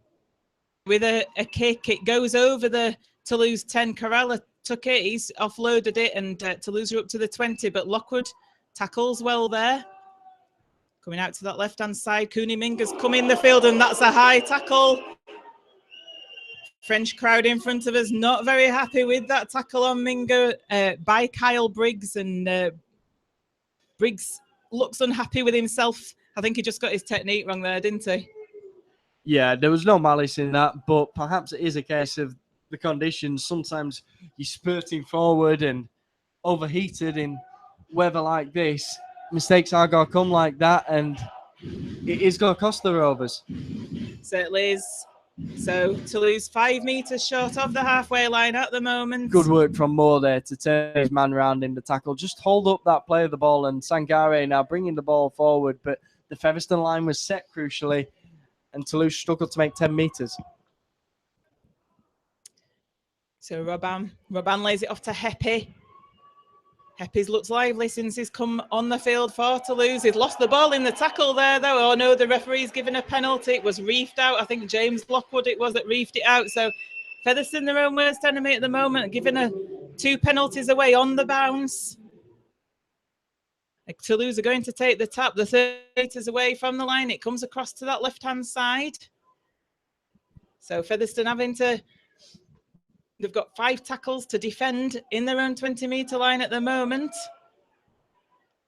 With a kick, it goes over the Toulouse 10. Corella took it, he's offloaded it, and Toulouse are up to the 20, but Lockwood tackles well there. Coming out to that left-hand side, Cooney Minga's come in the field, and that's a high tackle. French crowd in front of us not very happy with that tackle on Minga by Kyle Briggs, and Briggs looks unhappy with himself. I think he just got his technique wrong there, didn't he? Yeah, there was no malice in that, but perhaps it is a case of the conditions. Sometimes you're spurting forward and overheated in weather like this. Mistakes are going to come like that, and it is going to cost the Rovers. Certainly is. So Toulouse 5 metres short of the halfway line at the moment. Good work from Moore there to turn his man round in the tackle. Just hold up that play of the ball, and Sangare now bringing the ball forward, but the Featherstone line was set crucially, and Toulouse struggled to make 10 metres. So Robban lays it off to Heppy. Heppy's looked lively since he's come on the field for Toulouse. He's lost the ball in the tackle there, though. Oh, no, the referee's given a penalty. It was reefed out. I think James Lockwood it was that reefed it out. So Featherstone, their own worst enemy at the moment, giving 2 penalties away on the bounce. Toulouse are going to take the tap. The 30 metres away from the line. It comes across to that left-hand side. So Featherstone having to... They've got 5 tackles to defend in their own 20-metre line at the moment.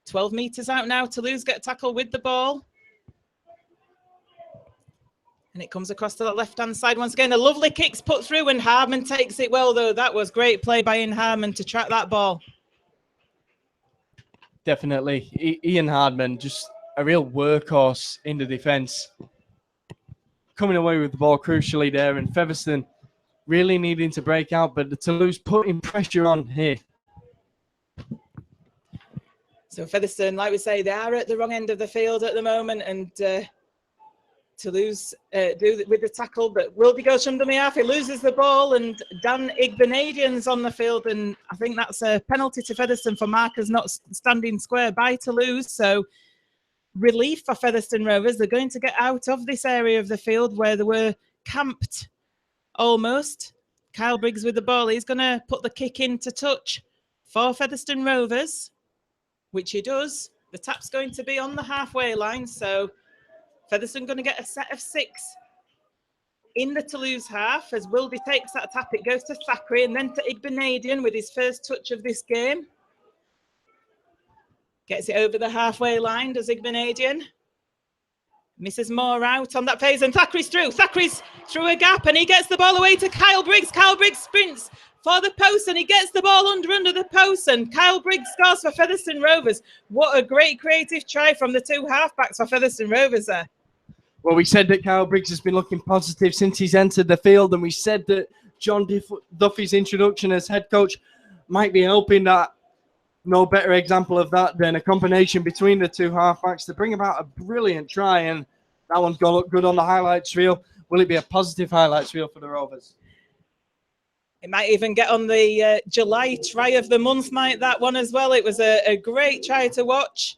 12 metres out now. Toulouse get a tackle with the ball. And it comes across to the left-hand side once again. A lovely kick's put through, and Hardman takes it well, though. That was great play by Ian Hardman to track that ball. Definitely. Ian Hardman, just a real workhorse in the defence. Coming away with the ball crucially there, and Featherstone really needing to break out, but the Toulouse putting pressure on here. So Featherstone, like we say, they are at the wrong end of the field at the moment, and Toulouse do with the tackle, but Wilby goes from dummy half. He loses the ball, and Dan Igbenadian's on the field, and I think that's a penalty to Featherstone for markers not standing square by Toulouse. So relief for Featherstone Rovers. They're going to get out of this area of the field where they were camped almost. Kyle Briggs with the ball. He's going to put the kick into touch for Featherstone Rovers, which he does. The tap's going to be on the halfway line, so Featherstone going to get a set of 6 in the Toulouse half. As Wilby takes that tap, it goes to Thackeray and then to Igbenadian with his first touch of this game. Gets it over the halfway line, does Igbenadian. Misses Moore out on that phase, and Thackeray's through. Thackeray's through a gap, and he gets the ball away to Kyle Briggs. Kyle Briggs sprints for the post, and he gets the ball under the post, and Kyle Briggs scores for Featherstone Rovers. What a great creative try from the 2 halfbacks for Featherstone Rovers there. Well, we said that Kyle Briggs has been looking positive since he's entered the field, and we said that John Duffy's introduction as head coach might be helping that. No better example of that than a combination between the 2 halfbacks to bring about a brilliant try, and that one's going to look good on the highlights reel. Will it be a positive highlights reel for the Rovers? It might even get on the July try of the month, might that one as well. It was a great try to watch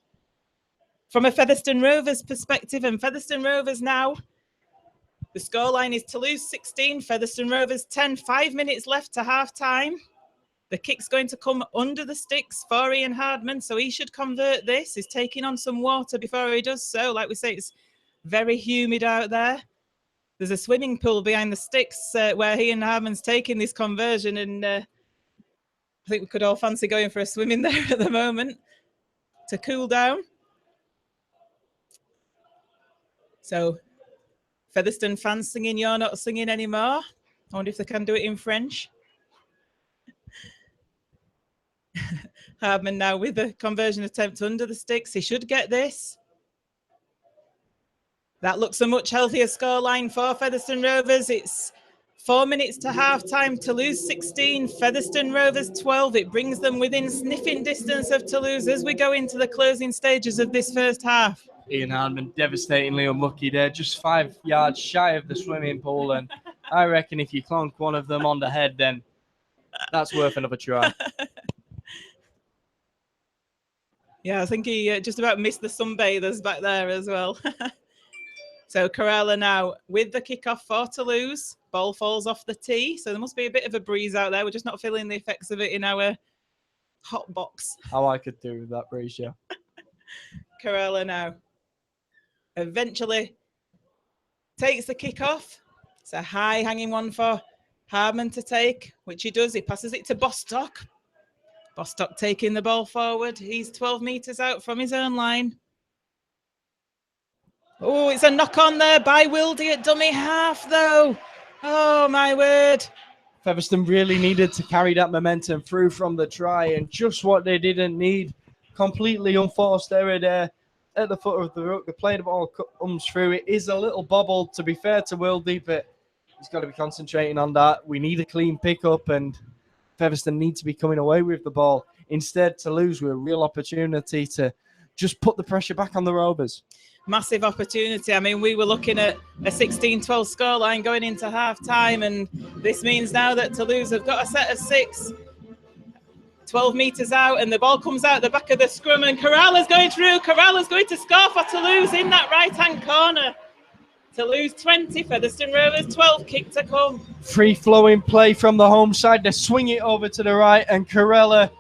from a Featherstone Rovers perspective. And Featherstone Rovers now, the scoreline is Toulouse 16, Featherstone Rovers 10, 5 minutes left to half time. The kick's going to come under the sticks for Ian Hardman, so he should convert this. He's taking on some water before he does so. Like we say, it's very humid out there. There's a swimming pool behind the sticks where Ian Hardman's taking this conversion, and I think we could all fancy going for a swim in there at the moment to cool down. So Featherstone fans singing "You're Not Singing Anymore." I wonder if they can do it in French. Hardman now with the conversion attempt under the sticks. He should get this. That looks a much healthier scoreline for Featherstone Rovers. It's 4 minutes to half time. Toulouse 16, Featherstone Rovers 12. It brings them within sniffing distance of Toulouse as we go into the closing stages of this first half. Ian Hardman devastatingly unlucky there, just 5 yards shy of the swimming pool. And I reckon if you clonk one of them on the head, then that's worth another try. Yeah, I think he just about missed the sunbathers back there as well. So Corella now with the kickoff for Toulouse. Ball falls off the tee, so there must be a bit of a breeze out there. We're just not feeling the effects of it in our hot box. How I could do with that breeze, yeah. Corella now eventually takes the kickoff. It's a high hanging one for Hardman to take, which he does. He passes it to Bostock. Bostock taking the ball forward. He's 12 metres out from his own line. Oh, it's a knock on there by Wildy at dummy half, though. Oh, my word. Featherstone really needed to carry that momentum through from the try, and just what they didn't need. Completely unforced error there at the foot of the rook. The play the ball comes through. It is a little bobbled, to be fair to Wildy, but he's got to be concentrating on that. We need a clean pickup, and Featherstone need to be coming away with the ball. Instead, Toulouse with a real opportunity to just put the pressure back on the Rovers. Massive opportunity. I mean, we were looking at a 16-12 scoreline going into half-time, and this means now that Toulouse have got a set of 6, 12 metres out, and the ball comes out the back of the scrum, and Corrala's going through. Corrala's going to score for Toulouse in that right-hand corner. Toulouse 20, Featherstone Rovers 12, kick to come. Free-flowing play from the home side. They swing it over to the right, and Corella,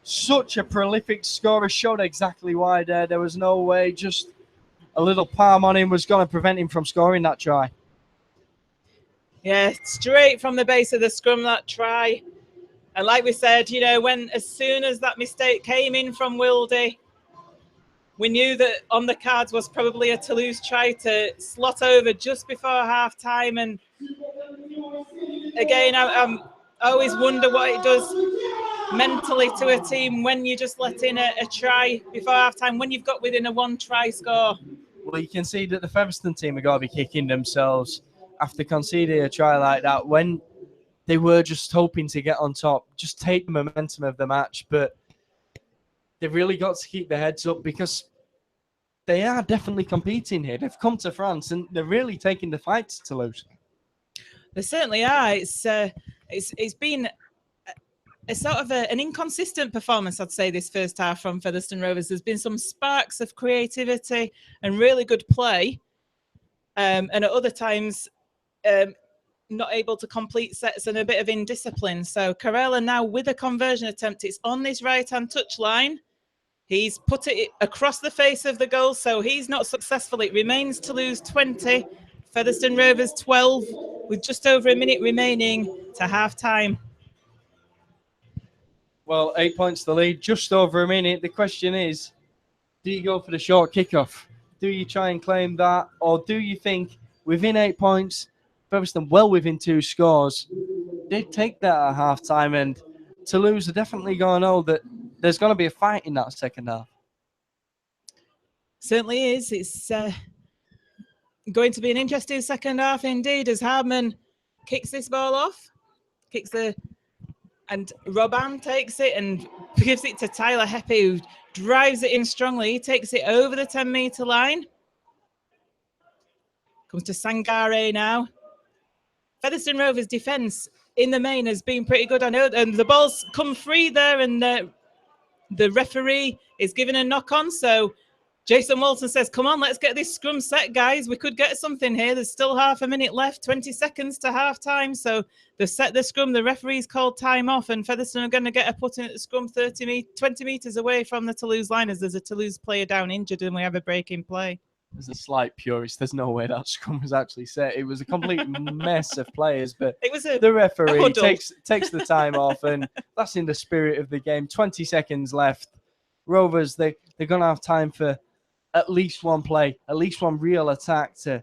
such a prolific scorer, showed exactly why there. There was no way, just a little palm on him was going to prevent him from scoring that try. Yeah, straight from the base of the scrum, that try. And like we said, you know, as soon as that mistake came in from Wildy, we knew that on the cards was probably a Toulouse try to slot over just before half-time. And again, I always wonder what it does mentally to a team when you just let in a try before half-time, when you've got within a 1-try score. Well, you can see that the Featherstone team are going to be kicking themselves after conceding a try like that, when they were just hoping to get on top, just take the momentum of the match. But they've really got to keep their heads up, because they are definitely competing here. They've come to France and they're really taking the fight to Toulouse. They certainly are. It's been a sort of an inconsistent performance, I'd say, this first half from Featherstone Rovers. There's been some sparks of creativity and really good play, and at other times not able to complete sets and a bit of indiscipline. So Corella now with a conversion attempt. It's on this right-hand touch line. He's put it across the face of the goal, so he's not successful. It remains Toulouse 20, Featherstone Rovers 12, with just over a minute remaining to half-time. Well, 8 points to lead, just over a minute. The question is, do you go for the short kickoff? Do you try and claim that? Or do you think within 8 points, Featherstone well within 2 scores, they take that at half-time, and Toulouse are definitely going to know that there's going to be a fight in that second half? Certainly is. It's going to be an interesting second half indeed, as Hardman kicks this ball off, and Robin takes it and gives it to Tyler Heppy, who drives it in strongly. He takes it over the 10-metre line. Comes to Sangare now. Featherstone Rovers' defence in the main has been pretty good. I know, and the ball's come free there, and the referee is giving a knock on. So Jason Walton says, come on, let's get this scrum set, guys. We could get something here. There's still half a minute left, 20 seconds to half time. So they've set the scrum. The referee's called time off, and Featherstone are going to get a put in at the scrum 20 meters away from the Toulouse line, as there's a Toulouse player down injured and we have a break in play. As a slight purist, there's no way that scrum was actually set. It was a complete mess of players, but it was the referee takes the time off, and that's in the spirit of the game. 20 seconds left. Rovers, they're going to have time for at least one play, at least one real attack to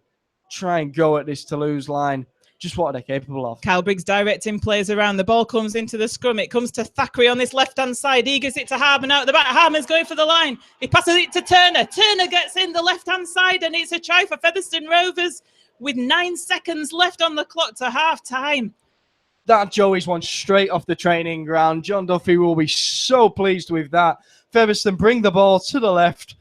try and go at this Toulouse line. Just what are they capable of? Cal Briggs directing players around. The ball comes into the scrum. It comes to Thackeray on this left-hand side. He gives it to Harman out the back. Harman's going for the line. He passes it to Turner. Turner gets in the left-hand side, and it's a try for Featherstone Rovers with 9 seconds left on the clock to half-time. That Joey's one straight off the training ground. John Duffy will be so pleased with that. Featherstone bring the ball to the left.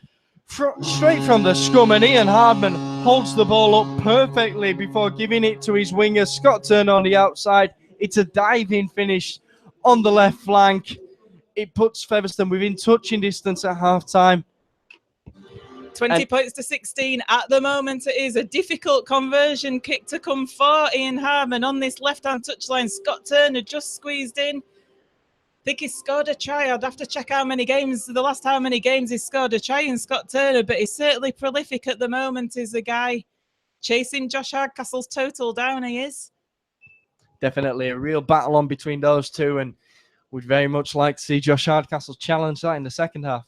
Straight from the scrum, and Ian Hardman holds the ball up perfectly before giving it to his winger, Scott Turner, on the outside. It's a diving finish on the left flank. It puts Featherstone within touching distance at half-time. 20 points to 16 at the moment. It is a difficult conversion kick to come for Ian Hardman on this left-hand touchline. Scott Turner just squeezed in. I think he scored a try. I'd have to check how many games he's scored a try in, Scott Turner, but he's certainly prolific at the moment. Is the guy chasing Josh Hardcastle's total down. He is. Definitely a real battle on between those two, and would very much like to see Josh Hardcastle challenge that in the second half.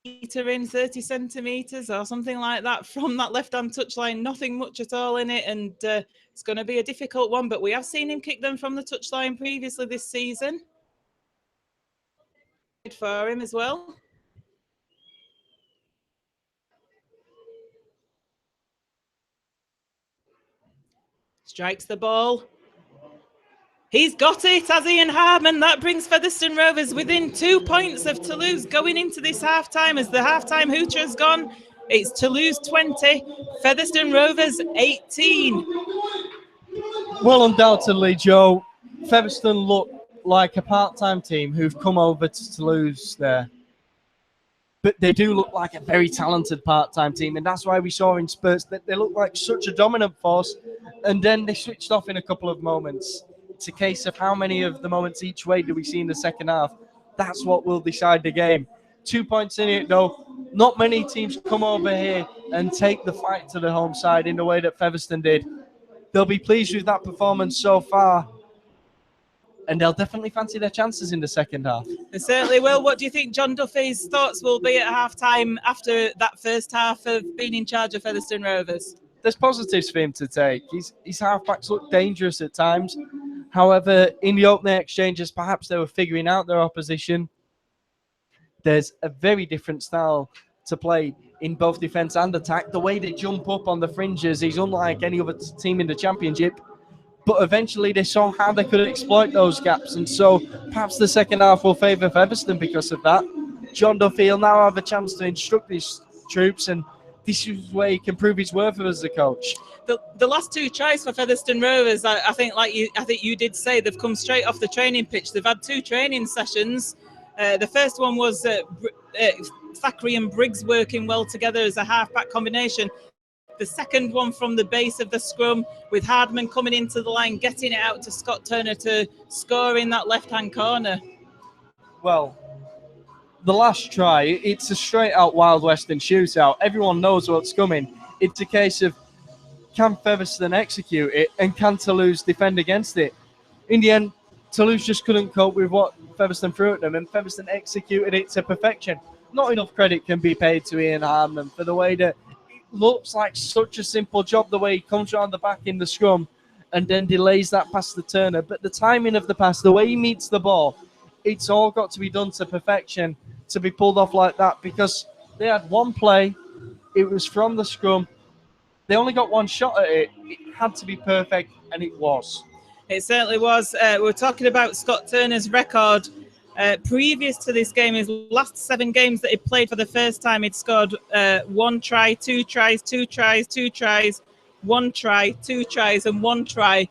In 30 centimetres or something like that from that left-hand touchline. Nothing much at all in it, and it's going to be a difficult one, but we have seen him kick them from the touchline previously this season. Good for him as well. Strikes the ball. He's got it, has Ian Hardman. That brings Featherstone Rovers within 2 points of Toulouse going into this half-time. As the half-time hooter has gone, it's Toulouse 20, Featherstone Rovers 18. Well, undoubtedly, Joe, Featherstone look like a part-time team who've come over to Toulouse there. But they do look like a very talented part-time team, and that's why we saw in spurts that they look like such a dominant force, and then they switched off in a couple of moments. It's a case of how many of the moments each way do we see in the second half. That's what will decide the game. 2 points in it, though. Not many teams come over here and take the fight to the home side in the way that Featherstone did. They'll be pleased with that performance so far, and they'll definitely fancy their chances in the second half. They certainly will. What do you think John Duffy's thoughts will be at half-time after that first half of being in charge of Featherstone Rovers? There's positives for him to take. His half-backs look dangerous at times. However, in the opening exchanges, perhaps they were figuring out their opposition. There's a very different style to play in both defence and attack. The way they jump up on the fringes is unlike any other team in the championship. But eventually they saw how they could exploit those gaps. And so perhaps the second half will favour Featherstone because of that. John Duffy will now have a chance to instruct his troops, and this is where he can prove his worth as a coach. The last two tries for Featherstone Rovers, I think you did say, they've come straight off the training pitch. They've had 2 training sessions. The first one was Thackeray and Briggs working well together as a half-back combination. The second one from the base of the scrum, with Hardman coming into the line, getting it out to Scott Turner to score in that left-hand corner. Well, the last try, it's a straight-out Wild Western shootout. Everyone knows what's coming. It's a case of, can Featherstone execute it, and can Toulouse defend against it? In the end, Toulouse just couldn't cope with what Featherstone threw at them, and Featherstone executed it to perfection. Not enough credit can be paid to Ian Hardman for the way that it looks like such a simple job, the way he comes around the back in the scrum and then delays that pass to Turner. But the timing of the pass, the way he meets the ball, it's all got to be done to perfection to be pulled off like that, because they had one play, it was from the scrum. They only got one shot at it. It had to be perfect, and it was. It certainly was. We're talking about Scott Turner's record Previous to this game, his last 7 games that he played for the first time, he'd scored 1 try, 2 tries, 2 tries, 2 tries, 1 try, 2 tries, and 1 try.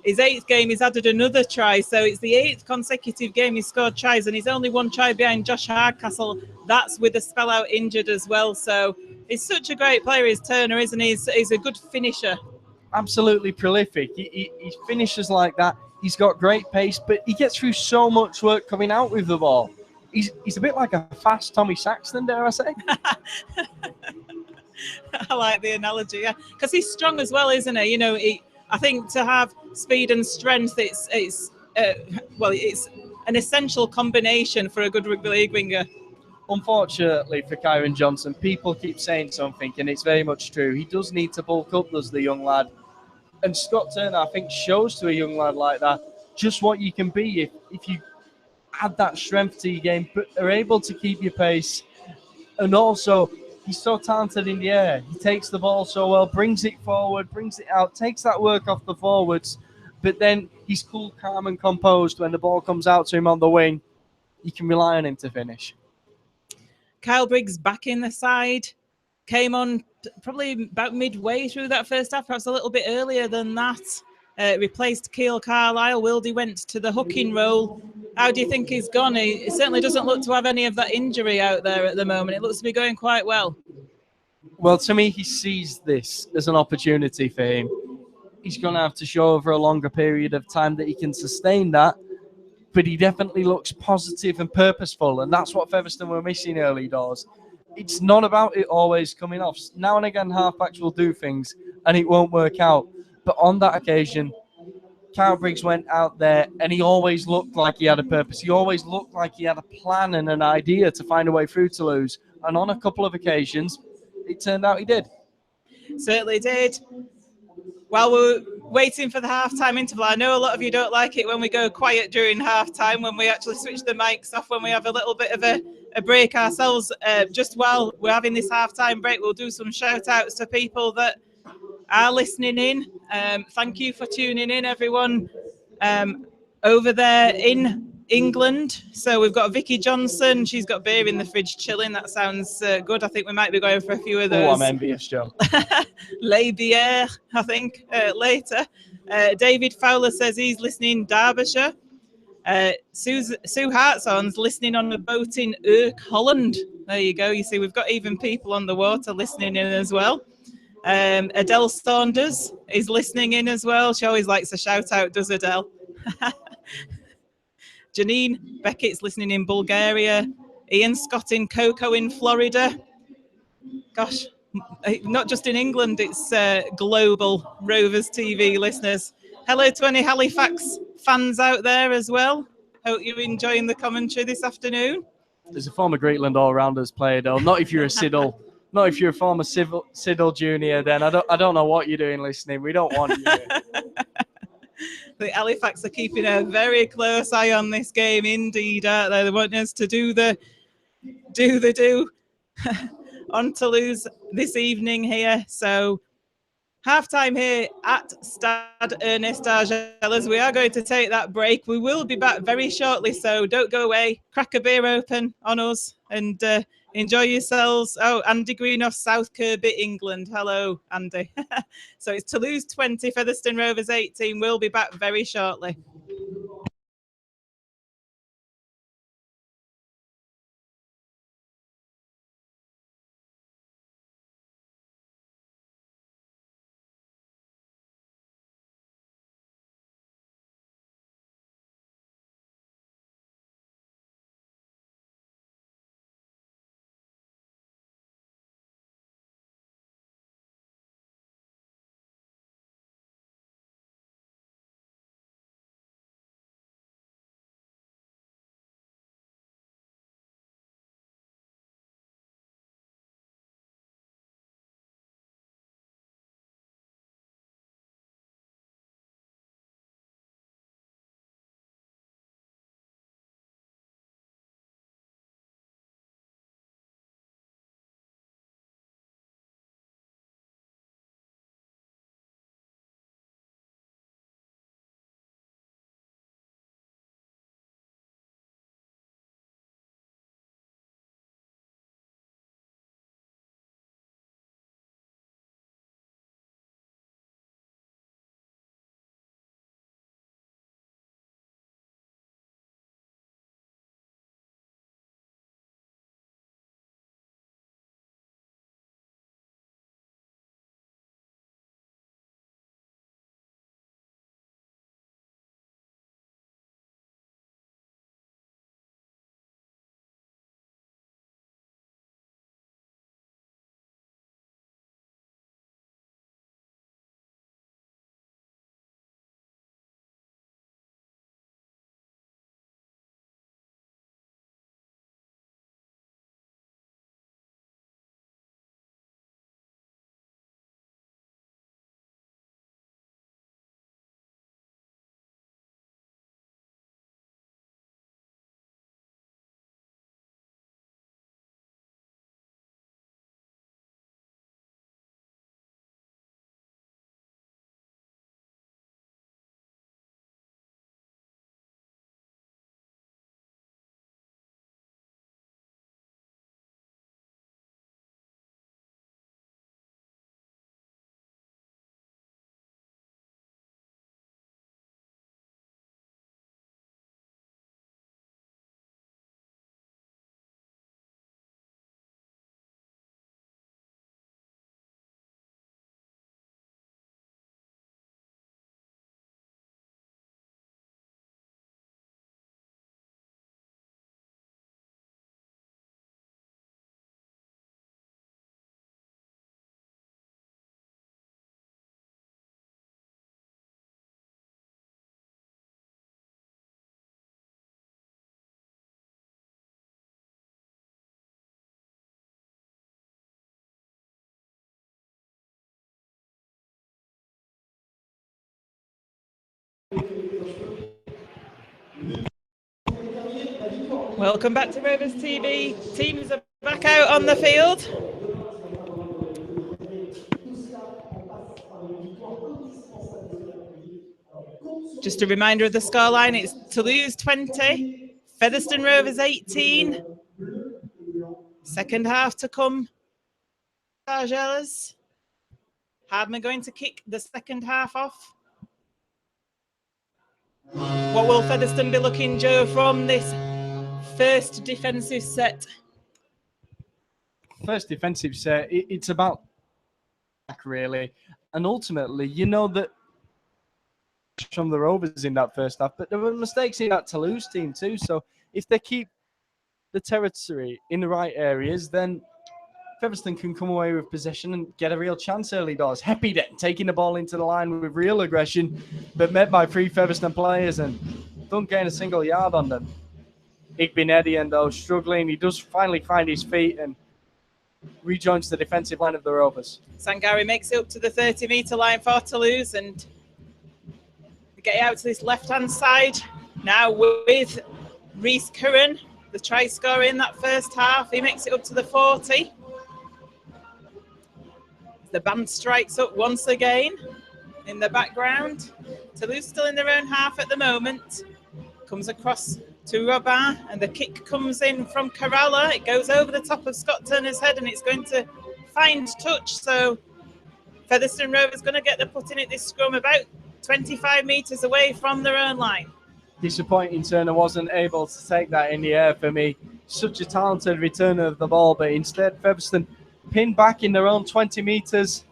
His 8th game, he's added another try, so it's the 8th consecutive game he's scored tries, and he's only 1 try behind Josh Hardcastle. That's with a spell out injured as well. So he's such a great player, is Turner, isn't he? He's a good finisher. Absolutely prolific. He finishes like that. He's got great pace, but he gets through so much work coming out with the ball. He's a bit like a fast Tommy Saxton, dare I say? I like the analogy, yeah, because he's strong as well, isn't he? You know, I think to have speed and strength, it's an essential combination for a good rugby league winger. Unfortunately for Kyron Johnson, people keep saying something, and it's very much true. He does need to bulk up, does the young lad. And Scott Turner, I think, shows to a young lad like that just what you can be if you add that strength to your game, but are able to keep your pace. And also, he's so talented in the air. He takes the ball so well, brings it forward, brings it out, takes that work off the forwards, but then he's cool, calm, and composed when the ball comes out to him on the wing. You can rely on him to finish. Kyle Briggs back in the side. Came on probably about midway through that first half, perhaps a little bit earlier than that. Replaced Keel Carlisle. Wildy went to the hooking role. How do you think he's gone? He certainly doesn't look to have any of that injury out there at the moment. It looks to be going quite well. Well, to me, he sees this as an opportunity for him. He's going to have to show over a longer period of time that he can sustain that, but he definitely looks positive and purposeful, and that's what Featherstone were missing early doors. It's not about it always coming off. Now and again, halfbacks will do things, and it won't work out. But on that occasion, Kyle Briggs went out there, and he always looked like he had a purpose. He always looked like he had a plan and an idea to find a way through Toulouse. And on a couple of occasions, it turned out he did. Certainly did. While we're waiting for the halftime interval, I know a lot of you don't like it when we go quiet during halftime, when we actually switch the mics off, when we have a little bit of a break ourselves. Just while we're having this halftime break, we'll do some shout outs to people that are listening in. Thank you for tuning in, everyone over there in England. So we've got Vicky Johnson. She's got beer in the fridge chilling. That sounds good. I think we might be going for a few of those. Oh, I'm envious, Joe. Les Bières, I think, later. David Fowler says he's listening Derbyshire. Sue Hartson's listening on a boat in Urk, Holland. There you go. You see, we've got even people on the water listening in as well. Adele Saunders is listening in as well. She always likes a shout out, does Adele? Janine Beckett's listening in Bulgaria. Ian Scott in Cocoa in Florida. Gosh, not just in England, it's global Rovers TV listeners. Hello to any Halifax fans out there as well. Hope you're enjoying the commentary this afternoon. There's a former Greatland all-rounders player, though. Not if you're a Siddle. Not if you're a former Siddle junior, then I don't know what you're doing listening. We don't want you here. The Halifax are keeping a very close eye on this game indeed, aren't they? They want us to do on Toulouse this evening here. So halftime here at Stade Ernest-Argeles. We are going to take that break. We will be back very shortly, so don't go away. Crack a beer open on us and enjoy yourselves. Oh, Andy Greenough, South Kirby, England. Hello, Andy. So it's Toulouse 20, Featherstone Rovers 18. We'll be back very shortly. Welcome back to Rovers TV. Teams are back out on the field. Just a reminder of the scoreline, it's Toulouse 20, Featherstone Rovers 18. Second half to come. Argeles. Hardman going to kick the second half off. What will Featherstone be looking, Joe, from this first defensive set? First defensive set, it's about really, and ultimately, you know that from the Rovers in that first half, but there were mistakes in that Toulouse team too. So if they keep the territory in the right areas, then Featherstone can come away with possession and get a real chance early doors. Happy then taking the ball into the line with real aggression, but met by 3 Featherstone players and don't gain a single yard on them. Igbenedian, though, struggling. He does finally find his feet and rejoins the defensive line of the Rovers. Sangari makes it up to the 30-metre line for Toulouse and get out to this left-hand side. Now with Rhys Curran, the try scorer in that first half. He makes it up to the 40. The band strikes up once again in the background. Toulouse still in their own half at the moment. Comes across to Robin and the kick comes in from Kerala. It goes over the top of Scott Turner's head and it's going to find touch. So Featherstone Rovers going to get the put in at this scrum about 25 metres away from their own line. Disappointing Turner wasn't able to take that in the air for me. Such a talented returner of the ball, but instead Featherstone pinned back in their own 20 metres.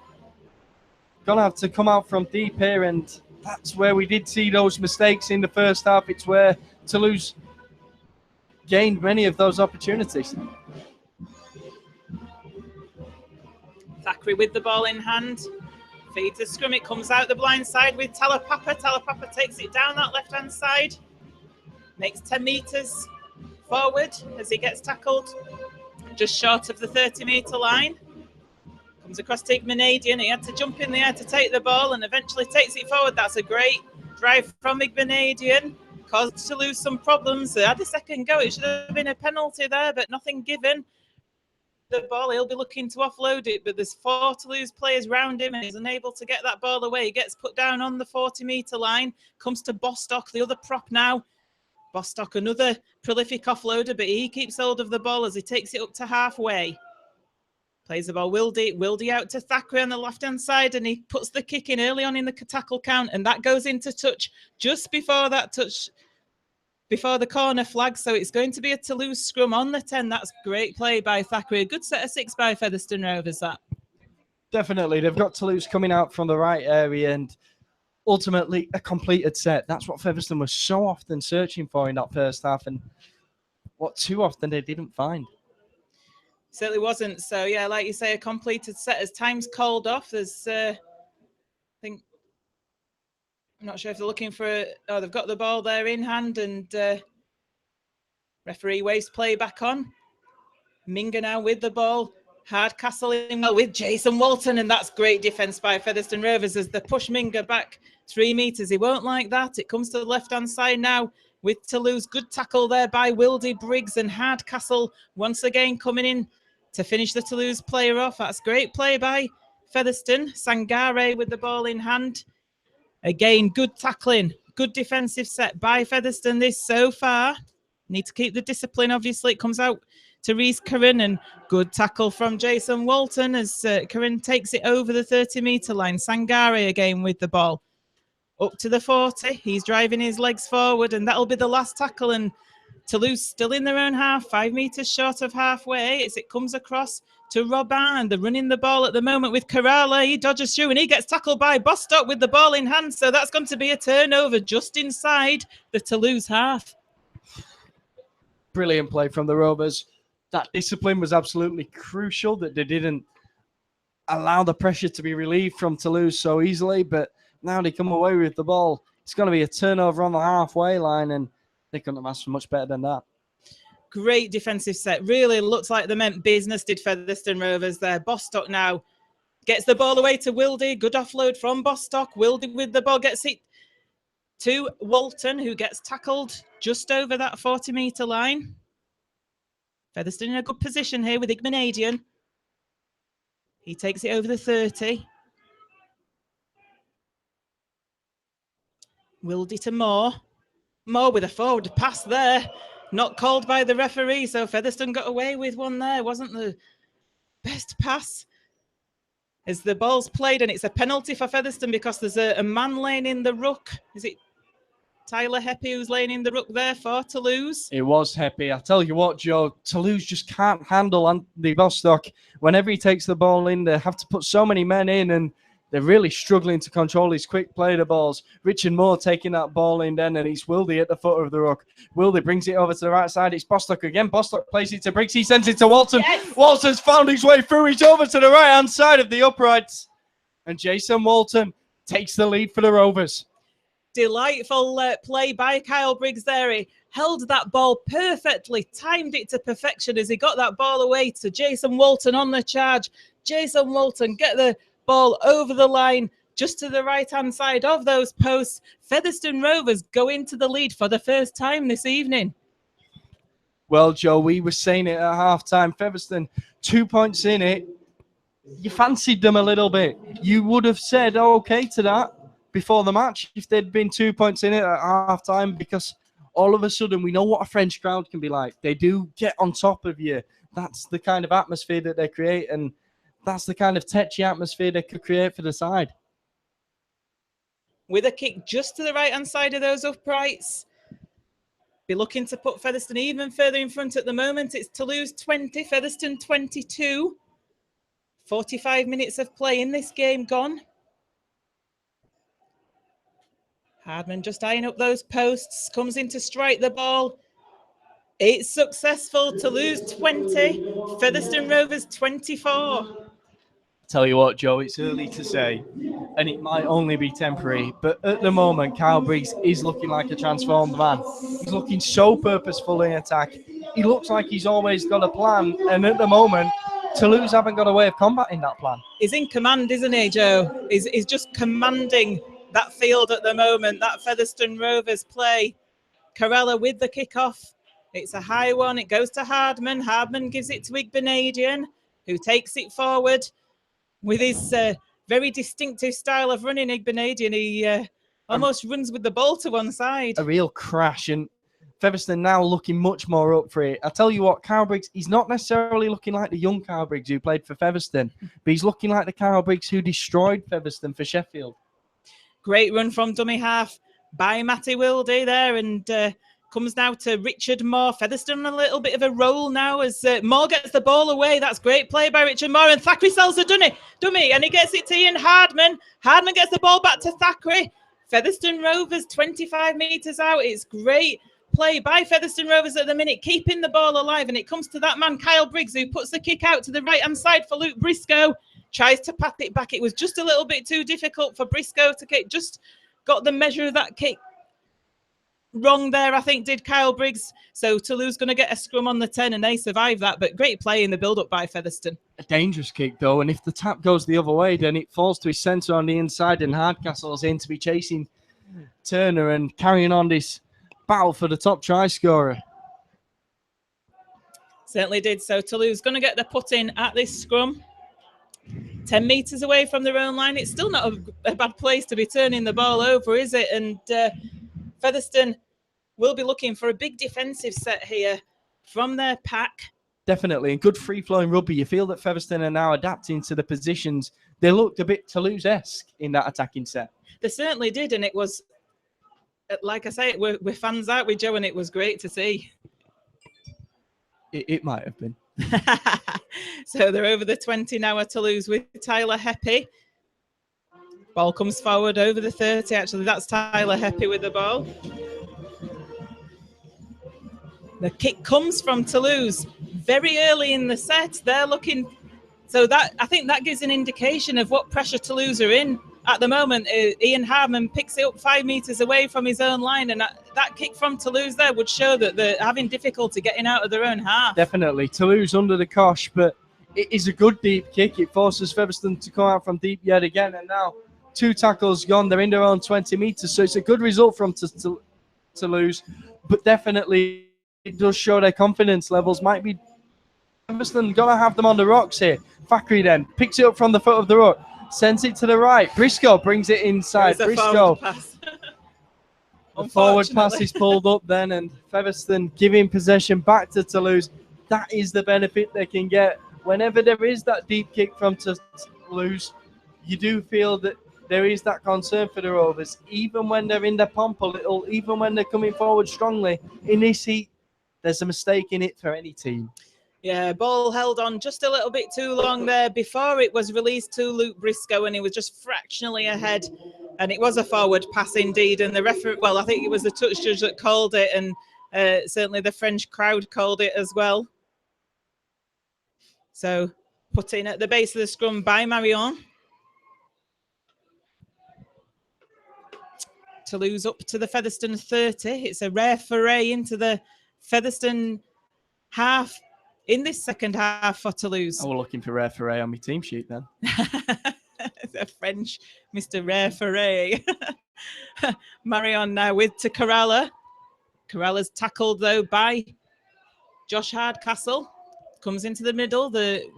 Gonna have to come out from deep here, and that's where we did see those mistakes in the first half. It's where Toulouse gained many of those opportunities. Thackeray with the ball in hand. Feeds the scrum, it comes out the blind side with Talapapa. Talapapa takes it down that left-hand side. Makes 10 metres forward as he gets tackled just short of the 30-metre line. Comes across to Igbenedian. He had to jump in the air to take the ball and eventually takes it forward. That's a great drive from Igbenedian. Caused Toulouse some problems. They had a second go. It should have been a penalty there, but nothing given. The ball, he'll be looking to offload it, but there's 4 Toulouse players round him and he's unable to get that ball away. He gets put down on the 40-metre line, comes to Bostock, the other prop now. Bostock, another prolific offloader, but he keeps hold of the ball as he takes it up to halfway. Plays the ball, Wildy out to Thackeray on the left-hand side, and he puts the kick in early on in the tackle count, and that goes into touch just before that touch, before the corner flag. So it's going to be a Toulouse scrum on the 10. That's great play by Thackeray. A good set of 6 by Featherstone Rovers, that. Definitely. They've got Toulouse coming out from the right area and ultimately a completed set. That's what Featherstone was so often searching for in that first half, and what too often they didn't find. Certainly wasn't. So, yeah, like you say, a completed set as time's called off. There's, I think, I'm not sure if they're looking for, oh, they've got the ball there in hand, and referee waves play back on. Minga now with the ball. Hardcastle in well with Jason Walton, and that's great defence by Featherstone Rovers as they push Minga back 3 metres. He won't like that. It comes to the left-hand side now with Toulouse. Good tackle there by Wildy Briggs, and Hardcastle once again coming in to finish the Toulouse player off. That's great play by Featherstone. Sangare with the ball in hand. Again, good tackling, good defensive set by Featherstone this so far. Need to keep the discipline, obviously. It comes out to Rhys Curran, and good tackle from Jason Walton as Curran takes it over the 30-metre line. Sangare again with the ball. Up to the 40. He's driving his legs forward, and that'll be the last tackle. And Toulouse still in their own half, 5 metres short of halfway as it comes across to Robin. They're running the ball at the moment with Kerala. He dodges through and he gets tackled by Bostock with the ball in hand. So that's going to be a turnover just inside the Toulouse half. Brilliant play from the Rovers. That discipline was absolutely crucial, that they didn't allow the pressure to be relieved from Toulouse so easily. But now they come away with the ball. It's going to be a turnover on the halfway line, and they couldn't have asked for much better than that. Great defensive set. Really looks like they meant business, did Featherstone Rovers there. Bostock now gets the ball away to Wildy. Good offload from Bostock. Wildy with the ball gets it to Walton, who gets tackled just over that 40-metre line. Featherstone in a good position here with Igbenadian. He takes it over the 30. Wildy to Moore. Moore with a forward pass there. Not called by the referee, so Featherstone got away with one there. Wasn't the best pass. As the ball's played, and it's a penalty for Featherstone because there's a man laying in the ruck. Is it Tyler Heppy who's laying in the ruck there for Toulouse? It was Heppy. I tell you what, Joe, Toulouse just can't handle Andy Bostock. Whenever he takes the ball in, they have to put so many men in, and they're really struggling to control his quick play the balls. Richard Moore taking that ball in then, and it's Wildy at the foot of the ruck. Wildy brings it over to the right side. It's Bostock again. Bostock plays it to Briggs. He sends it to Walton. Yes. Walton's found his way through. He's over to the right-hand side of the uprights. And Jason Walton takes the lead for the Rovers. Delightful play by Kyle Briggs there. He held that ball perfectly, timed it to perfection as he got that ball away to Jason Walton on the charge. Jason Walton get the ball over the line just to the right-hand side of those posts. Featherstone Rovers go into the lead for the first time this evening. Well, Joe, we were saying it at half-time. Featherstone, 2 points in it. You fancied them a little bit. You would have said okay to that before the match if there'd been 2 points in it at half-time, because all of a sudden we know what a French crowd can be like. They do get on top of you. That's the kind of atmosphere that they create, and that's the kind of tetchy atmosphere they could create for the side. With a kick just to the right-hand side of those uprights. Be looking to put Featherstone even further in front at the moment. It's Toulouse 20, Featherstone 22. 45 minutes of play in this game gone. Hardman just eyeing up those posts. Comes in to strike the ball. It's successful. Toulouse 20, Featherstone Rovers 24. Tell you what, Joe, it's early to say, and it might only be temporary, but at the moment, Kyle Briggs is looking like a transformed man. He's looking so purposeful in attack. He looks like he's always got a plan, and at the moment, Toulouse haven't got a way of combating that plan. He's in command, isn't he, Joe? He's just commanding that field at the moment, that Featherstone Rovers play. Corella with the kickoff. It's a high one. It goes to Hardman. Hardman gives it to Igbenadian, who takes it forward. With his very distinctive style of running, Igbenadian, he almost runs with the ball to one side. A real crash, and Featherstone now looking much more up for it. I tell you what, Kyle Briggs, he's not necessarily looking like the young Kyle Briggs who played for Featherstone, but he's looking like the Kyle Briggs who destroyed Featherstone for Sheffield. Great run from dummy half by Matty Wildy there, and comes now to Richard Moore. Featherstone on a little bit of a roll now as Moore gets the ball away. That's great play by Richard Moore, and Thackeray sells the dummy, and he gets it to Ian Hardman. Hardman gets the ball back to Thackeray. Featherstone Rovers 25 metres out. It's great play by Featherstone Rovers at the minute, keeping the ball alive, and it comes to that man, Kyle Briggs, who puts the kick out to the right-hand side for Luke Briscoe. Tries to pat it back. It was just a little bit too difficult for Briscoe to kick. Just got the measure of that kick wrong there, I think, did Kyle Briggs. So Toulouse going to get a scrum on the 10, and they survive that. But great play in the build-up by Featherstone. A dangerous kick, though. And if the tap goes the other way, then it falls to his centre on the inside, and Hardcastle's in to be chasing Turner and carrying on this battle for the top try scorer. Certainly did. So Toulouse going to get the put in at this scrum. 10 metres away from their own line. It's still not a bad place to be turning the ball over, is it? And Featherstone will be looking for a big defensive set here from their pack. Definitely, and good free-flowing rugby. You feel that Featherstone are now adapting to the positions. They looked a bit Toulouse-esque in that attacking set. They certainly did, and it was, like I say, we're fans, aren't we, Joe? And it was great to see. It might have been. So they're over the 20 now at Toulouse with Tyler Heppy. Ball comes forward over the 30. Actually, that's Tyler Heppy with the ball. The kick comes from Toulouse very early in the set. They're looking, so that I think that gives an indication of what pressure Toulouse are in at the moment. Ian Hardman picks it up 5 metres away from his own line, and that kick from Toulouse there would show that they're having difficulty getting out of their own half. Definitely. Toulouse under the cosh, but it is a good deep kick. It forces Featherstone to come out from deep yet again, and now 2 tackles gone. They're in their own 20 meters, so it's a good result from Toulouse, but definitely it does show their confidence levels might be. Featherstone gonna have them on the rocks here. Fakri then picks it up from the foot of the ruck, sends it to the right. Briscoe brings it inside. Briscoe. The forward pass is pulled up then, and Featherstone giving possession back to Toulouse. That is the benefit they can get. Whenever there is that deep kick from Toulouse, you do feel that there is that concern for the Rovers, even when they're in their pomp a little, even when they're coming forward strongly. In this heat, there's a mistake in it for any team. Yeah, ball held on just a little bit too long there before it was released to Luke Briscoe, and he was just fractionally ahead. And it was a forward pass indeed. And the referee, well, I think it was the touch judge that called it, and certainly the French crowd called it as well. So put in at the base of the scrum by Marion. Toulouse up to the Featherstone 30. It's a rare foray into the Featherstone half in this second half for Toulouse. I was looking for rare foray on my team sheet then. The French Mr. Rare Foray. Marion now with to Corella. Corella's tackled though by Josh Hardcastle. Comes into the middle,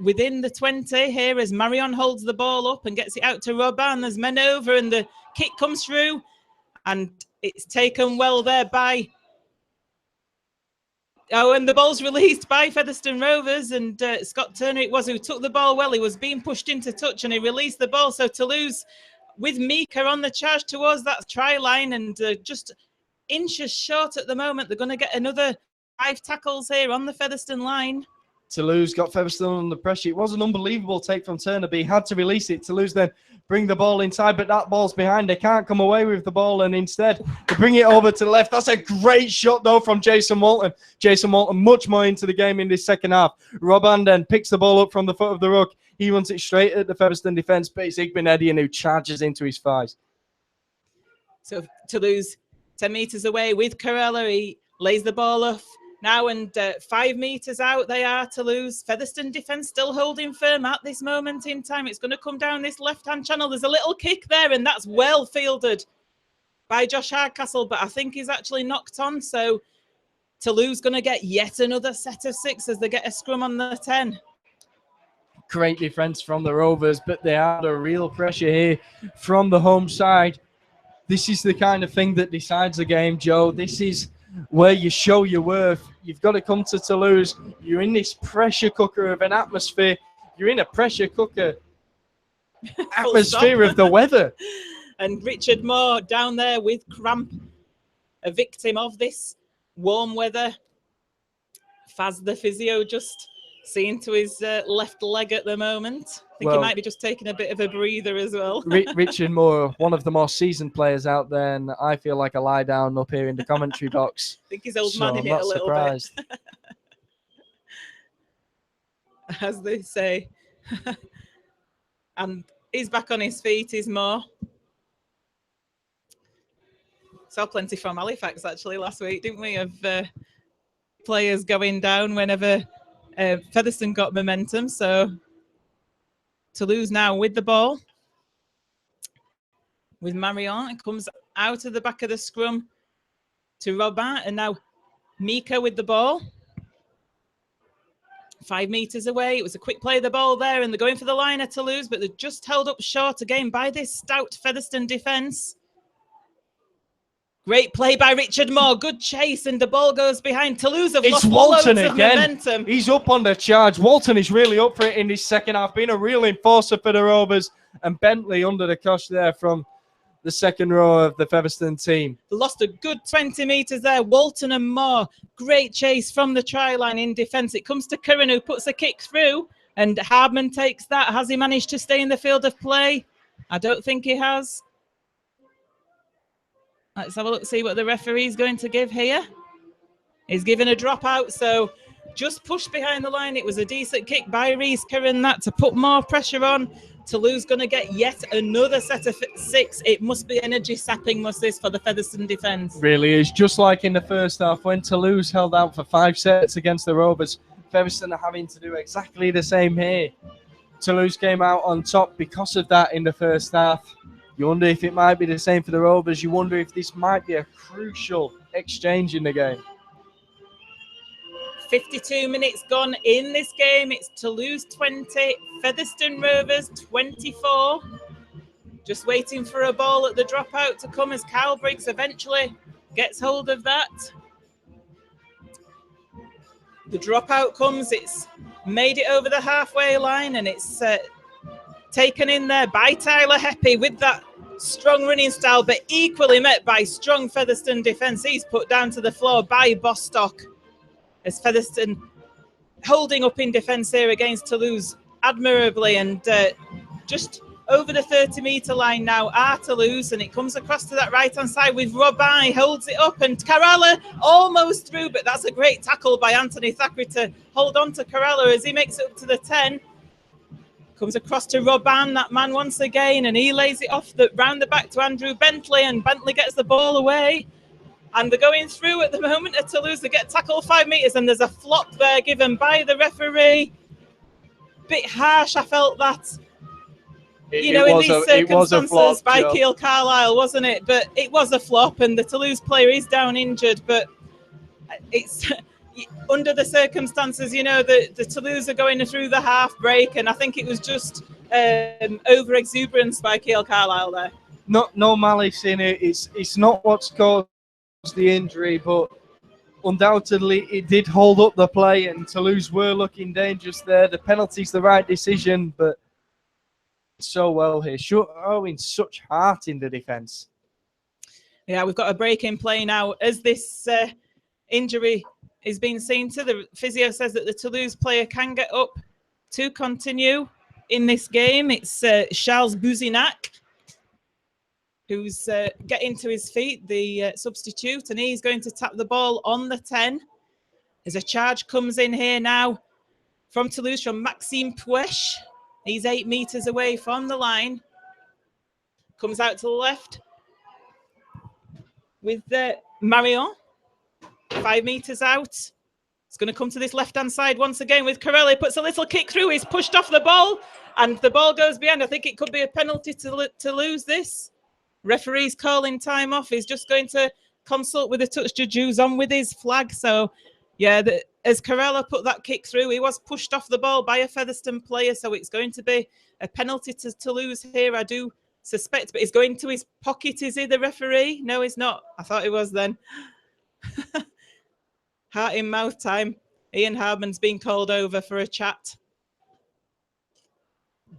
within the 20 here as Marion holds the ball up and gets it out to Robin. There's men over and the kick comes through, and it's taken well there by... Oh, and the ball's released by Featherstone Rovers, and Scott Turner it was who took the ball well. He was being pushed into touch and he released the ball. So Toulouse with Mika on the charge towards that try line, and just inches short at the moment. They're going to get another 5 tackles here on the Featherstone line. Toulouse got Featherstone under pressure. It was an unbelievable take from Turner, but he had to release it. Toulouse then bring the ball inside, but that ball's behind. They can't come away with the ball, and instead they bring it over to the left. That's a great shot, though, from Jason Walton. Jason Walton much more into the game in this second half. Robin then picks the ball up from the foot of the ruck. He runs it straight at the Featherstone defence, but it's Igbenedian who charges into his thighs. So Toulouse 10 metres away with Corella. He lays the ball off. Now, and 5 metres out they are, Toulouse. Featherstone defence still holding firm at this moment in time. It's going to come down this left-hand channel. There's a little kick there, and that's well fielded by Josh Hardcastle, but I think he's actually knocked on. So Toulouse going to get yet another set of 6 as they get a scrum on the 10. Great defence from the Rovers, but they are under real pressure here from the home side. This is the kind of thing that decides the game, Joe. This is where you show your worth. You've got to come to Toulouse. You're in this pressure cooker of an atmosphere. You're in a pressure cooker atmosphere of the weather. And Richard Moore down there with cramp, a victim of this warm weather. Faz the physio just seeing to his left leg at the moment. I think he might be just taking a bit of a breather as well. Richard Moore, one of the more seasoned players out there, and I feel like I lie down up here in the commentary box. I think he's old man in it a little bit. As they say. And he's back on his feet, he's Moore. Saw plenty from Halifax actually last week, didn't we, of players going down whenever Featherstone got momentum. So Toulouse now with the ball. With Marion, it comes out of the back of the scrum to Robin, and now Mika with the ball. 5 metres away. It was a quick play of the ball there, and they're going for the line at Toulouse, but they're just held up short again by this stout Featherstone defence. Great play by Richard Moore. Good chase, and the ball goes behind. Toulouse have lost Walton loads of again. momentum. He's up on the charge. Walton is really up for it in this second half, being a real enforcer for the Rovers. And Bentley under the cosh there from the second row of the Featherstone team. Lost a good 20 metres there. Walton and Moore. Great chase from the try line in defence. It comes to Curran, who puts a kick through, and Hardman takes that. Has he managed to stay in the field of play? I don't think he has. Let's have a look, see what the referee's going to give here. He's given a dropout, so just pushed behind the line. It was a decent kick by Reese Curran, that to put more pressure on. Toulouse going to get yet another set of 6. It must be energy sapping, must this, for the Featherstone defence. Really is. Just like in the first half, when Toulouse held out for 5 sets against the Rovers, Featherstone are having to do exactly the same here. Toulouse came out on top because of that in the first half. You wonder if it might be the same for the Rovers. You wonder if this might be a crucial exchange in the game. 52 minutes gone in this game. It's Toulouse 20, Featherstone Rovers 24. Just waiting for a ball at the dropout to come as Kyle Briggs eventually gets hold of that. The dropout comes. It's made it over the halfway line, and it's taken in there by Tyler Heppy with that strong running style, but equally met by strong Featherstone defence. He's put down to the floor by Bostock, as Featherstone holding up in defence here against Toulouse admirably, and just over the 30-metre line now are Toulouse, and it comes across to that right-hand side with Robin, holds it up, and Caralla almost through, but that's a great tackle by Anthony Thackeray to hold on to Caralla as he makes it up to the 10. Comes across to Robin, that man once again, and he lays it off round the back to Andrew Bentley, and Bentley gets the ball away. And they're going through at the moment at Toulouse. They get tackled 5 metres, and there's a flop there given by the referee. Bit harsh, I felt that. In these circumstances by Keil Carlisle, wasn't it? But it was a flop, and the Toulouse player is down injured. But it's under the circumstances, the Toulouse are going through the half break, and I think it was just over exuberance by Keil Carlisle there. No malice in it. It's not what's caused the injury, but undoubtedly it did hold up the play, and Toulouse were looking dangerous there. The penalty's the right decision, but so well here, showing such heart in the defence. Yeah, we've got a break in play now as this injury is being seen to. The physio says that the Toulouse player can get up to continue in this game. It's Charles Bouzinac who's getting to his feet, the substitute, and he's going to tap the ball on the 10. As a charge comes in here now from Toulouse, from Maxime Puech. He's 8 metres away from the line. Comes out to the left with Marion, 5 metres out. It's going to come to this left-hand side once again with Corelli. Puts a little kick through. He's pushed off the ball, and the ball goes behind. I think it could be a penalty to lose this. Referee's calling time off. He's just going to consult with the touch judge who's on with his flag. So, yeah, as Carella put that kick through, he was pushed off the ball by a Featherstone player. So it's going to be a penalty to Toulouse here, I do suspect. But he's going to his pocket, is he, the referee? No, he's not. I thought he was then. Heart in mouth time. Ian Hardman's been called over for a chat.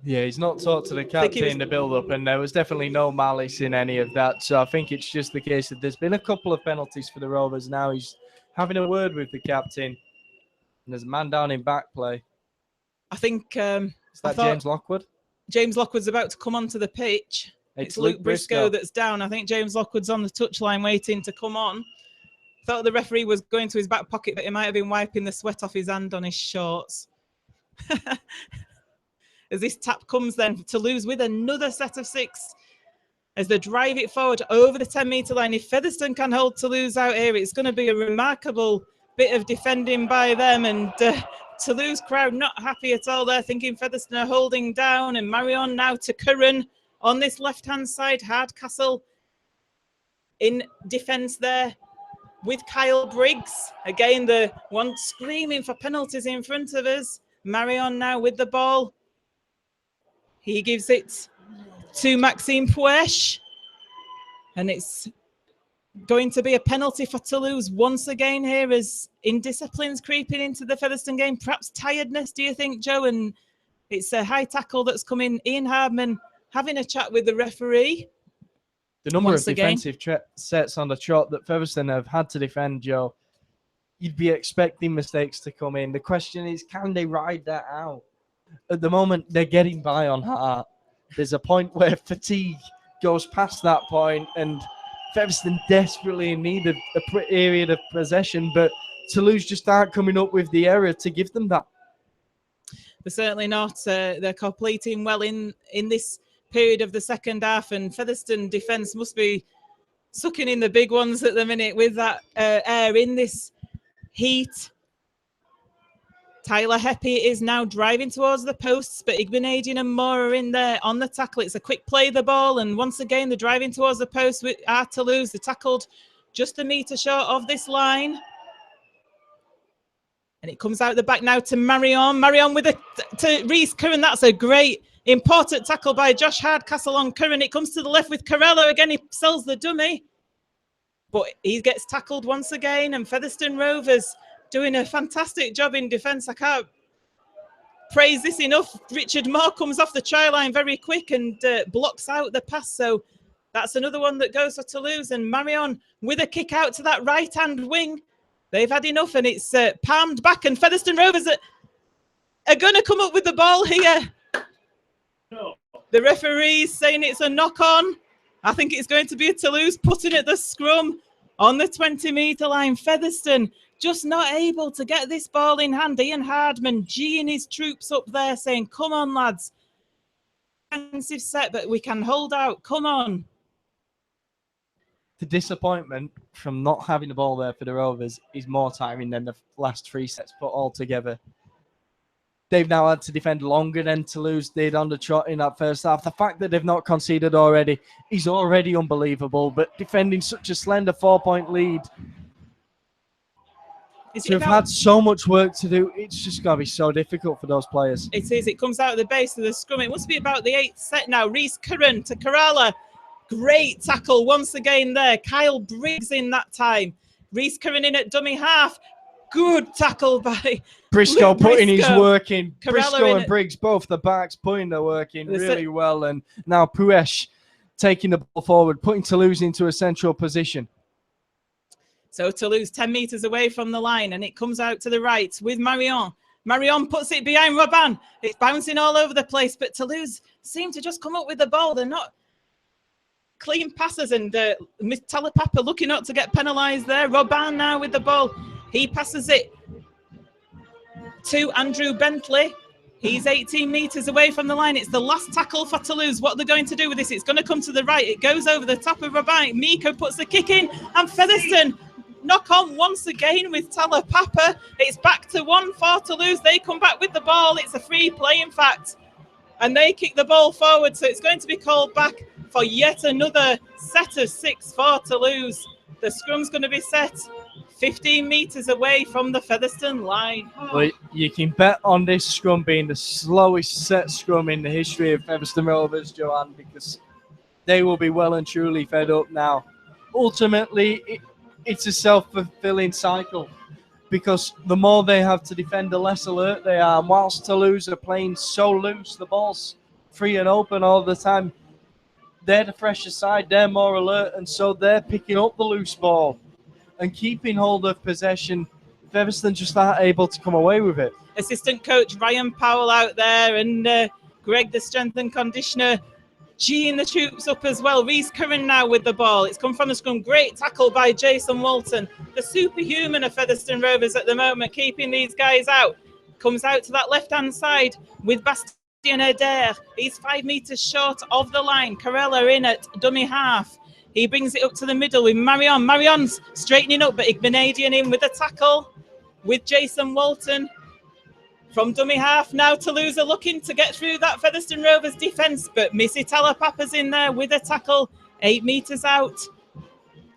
Yeah, he's not talked to the captain in the build-up, and there was definitely no malice in any of that. So I think it's just the case that there's been a couple of penalties for the Rovers. Now he's having a word with the captain, and there's a man down in back play. I think... Is that James Lockwood? James Lockwood's about to come onto the pitch. It's Luke Briscoe that's down. I think James Lockwood's on the touchline waiting to come on. Thought the referee was going to his back pocket, but he might have been wiping the sweat off his hand on his shorts. As this tap comes then, Toulouse with another set of 6 as they drive it forward over the 10-metre line. If Featherstone can hold Toulouse out here, it's going to be a remarkable bit of defending by them. And Toulouse crowd not happy at all. They're thinking Featherstone are holding down. And Marion now to Curran on this left-hand side. Hardcastle in defence there with Kyle Briggs. Again, the one screaming for penalties in front of us. Marion now with the ball. He gives it to Maxime Puech. And it's going to be a penalty for Toulouse once again here as indiscipline's creeping into the Featherstone game. Perhaps tiredness, do you think, Joe? And it's a high tackle that's coming. Ian Hardman having a chat with the referee. The number of defensive sets on the trot that Featherstone have had to defend, Joe, you'd be expecting mistakes to come in. The question is, can they ride that out? At the moment, they're getting by on heart. There's a point where fatigue goes past that point, and Featherstone desperately in need of a period of possession, but Toulouse just aren't coming up with the error to give them that. They're certainly not. They're completing well in this period of the second half, and Featherstone defence must be sucking in the big ones at the minute with that air in this heat. Tyler Heppy is now driving towards the posts, but Igbenadian and Moore are in there on the tackle. It's a quick play the ball, and once again, they're driving towards the post with Toulouse. They tackled just a metre short of this line. And it comes out the back now to Marion. Marion with to Reese Curran. That's a great, important tackle by Josh Hardcastle on Curran. It comes to the left with Corello. Again, he sells the dummy. But he gets tackled once again, and Featherstone Rovers doing a fantastic job in defence. I can't praise this enough. Richard Moore comes off the try line very quick and blocks out the pass. So that's another one that goes for Toulouse. And Marion with a kick out to that right-hand wing. They've had enough, and it's palmed back. And Featherstone Rovers are going to come up with the ball here. No. The referee's saying it's a knock-on. I think it's going to be a Toulouse putting at the scrum on the 20-metre line. Featherstone just not able to get this ball in hand. Ian Hardman geeing his troops up there saying, come on, lads. Defensive set, but we can hold out. Come on. The disappointment from not having the ball there for the Rovers is more tiring than the last 3 sets put all together. They've now had to defend longer than Toulouse did on the trot in that first half. The fact that they've not conceded already is already unbelievable, but defending such a slender 4-point lead, to have had so much work to do, it's just going to be so difficult for those players. It is. It comes out of the base of the scrum. It must be about the 8th set now. Reese Curran to Kerala. Great tackle once again there. Kyle Briggs in that time. Reese Curran in at dummy half. Good tackle by Briscoe putting his work in. Kerala Briscoe in and Briggs, both the backs, putting their work in really well. And now Puesh taking the ball forward, putting Toulouse into a central position. So Toulouse 10 metres away from the line, and it comes out to the right with Marion. Marion puts it behind Robin. It's bouncing all over the place, but Toulouse seem to just come up with the ball. They're not clean passes, and Miss Talapapa looking up to get penalised there. Robin now with the ball. He passes it to Andrew Bentley. He's 18 metres away from the line. It's the last tackle for Toulouse. What they're going to do with this, it's going to come to the right. It goes over the top of Robin. Miko puts the kick in, and Featherstone knock on once again with Talapapa. It's back to 1 for Toulouse. They come back with the ball. It's a free play, in fact. And they kick the ball forward. So it's going to be called back for yet another set of 6 for Toulouse. The scrum's going to be set 15 metres away from the Featherstone line. Well, you can bet on this scrum being the slowest set scrum in the history of Featherstone Rovers, Joanne, because they will be well and truly fed up now. Ultimately, it's a self-fulfilling cycle, because the more they have to defend, the less alert they are. And whilst Toulouse are playing so loose, the ball's free and open all the time, they're the fresher side, they're more alert, and so they're picking up the loose ball and keeping hold of possession. Featherstone just aren't able to come away with it. Assistant coach Ryan Powell out there, and Greg, the strength and conditioner, geeing the troops up as well. Reese Curran now with the ball. It's come from the scrum. Great tackle by Jason Walton. The superhuman of Featherstone Rovers at the moment, keeping these guys out. Comes out to that left-hand side with Bastien Adair. He's 5 metres short of the line. Corella in at dummy half. He brings it up to the middle with Marion. Marion's straightening up, but Igbenadian in with a tackle with Jason Walton. From dummy half now, Toulouse are looking to get through that Featherstone Rovers defence, but Missy Talapapa's in there with a tackle 8 metres out.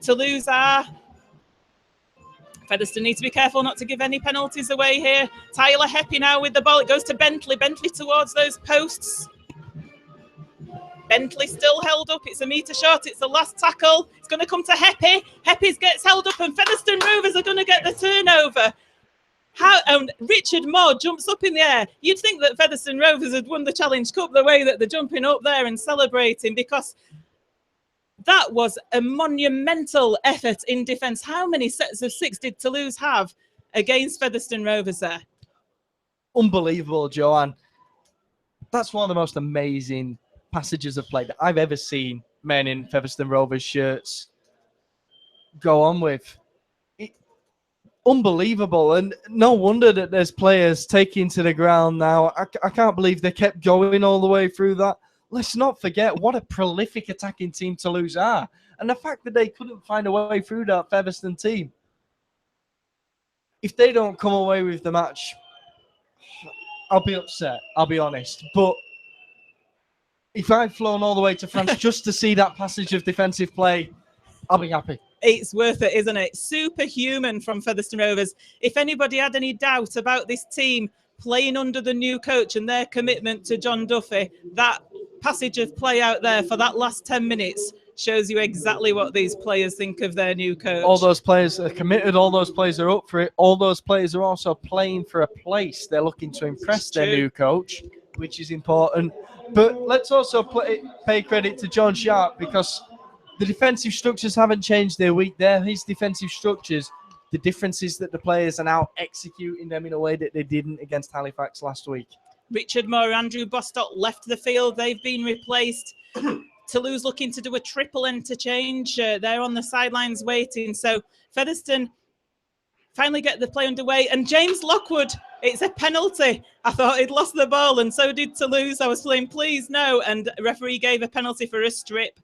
Toulouse are. Featherstone needs to be careful not to give any penalties away here. Tyler Heppy now with the ball. It goes to Bentley. Bentley towards those posts. Bentley still held up. It's a metre short. It's the last tackle. It's going to come to Heppy. Heppy gets held up, and Featherstone Rovers are going to get the turnover. Richard Moore jumps up in the air. You'd think that Featherstone Rovers had won the Challenge Cup the way that they're jumping up there and celebrating, because that was a monumental effort in defence. How many sets of 6 did Toulouse have against Featherstone Rovers there? Unbelievable, Joanne. That's one of the most amazing passages of play that I've ever seen men in Featherstone Rovers shirts go on with. Unbelievable, and no wonder that there's players taking to the ground now. I can't believe they kept going all the way through that. Let's not forget what a prolific attacking team Toulouse are, and the fact that they couldn't find a way through that Featherstone team. If they don't come away with the match, I'll be upset. I'll be honest. But if I've flown all the way to France just to see that passage of defensive play, I'll be happy. It's worth it, isn't it? Superhuman from Featherstone Rovers. If anybody had any doubt about this team playing under the new coach and their commitment to John Duffy, that passage of play out there for that last 10 minutes shows you exactly what these players think of their new coach. All those players are committed. All those players are up for it. All those players are also playing for a place. They're looking to impress their new coach, which is important. But let's also pay credit to John Sharp, because the defensive structures haven't changed their week. They're his defensive structures. The difference is that the players are now executing them in a way that they didn't against Halifax last week. Richard Moore, Andrew Bostock left the field. They've been replaced. Toulouse looking to do a triple interchange. They're on the sidelines waiting. So Featherstone finally get the play underway. And James Lockwood, it's a penalty. I thought he'd lost the ball, and so did Toulouse. I was playing, please no. And referee gave a penalty for a strip.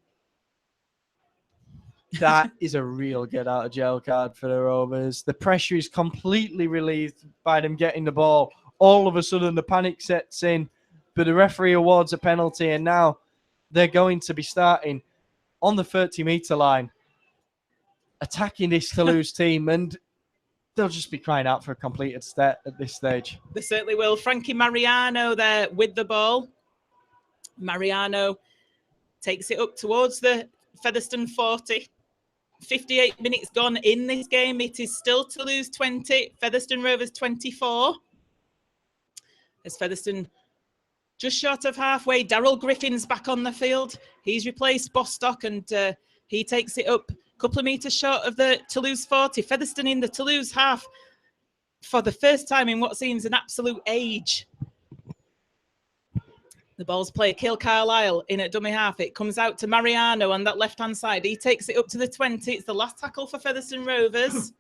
That is a real get out of jail card for the Rovers. The pressure is completely relieved by them getting the ball. All of a sudden, the panic sets in, but the referee awards a penalty, and now they're going to be starting on the 30-meter line, attacking this Toulouse team, and they'll just be crying out for a completed set at this stage. They certainly will. Frankie Mariano there with the ball. Mariano takes it up towards the Featherstone 40. 58 minutes gone in this game. It is still Toulouse 20, Featherstone Rovers 24. As Featherstone just short of halfway, Daryl Griffin's back on the field. He's replaced Bostock, and he takes it up a couple of metres short of the Toulouse 40. Featherstone in the Toulouse half for the first time in what seems an absolute age. The ball's played. Kiel Carlisle in at dummy half. It comes out to Mariano on that left-hand side. He takes it up to the 20. It's the last tackle for Featherstone Rovers.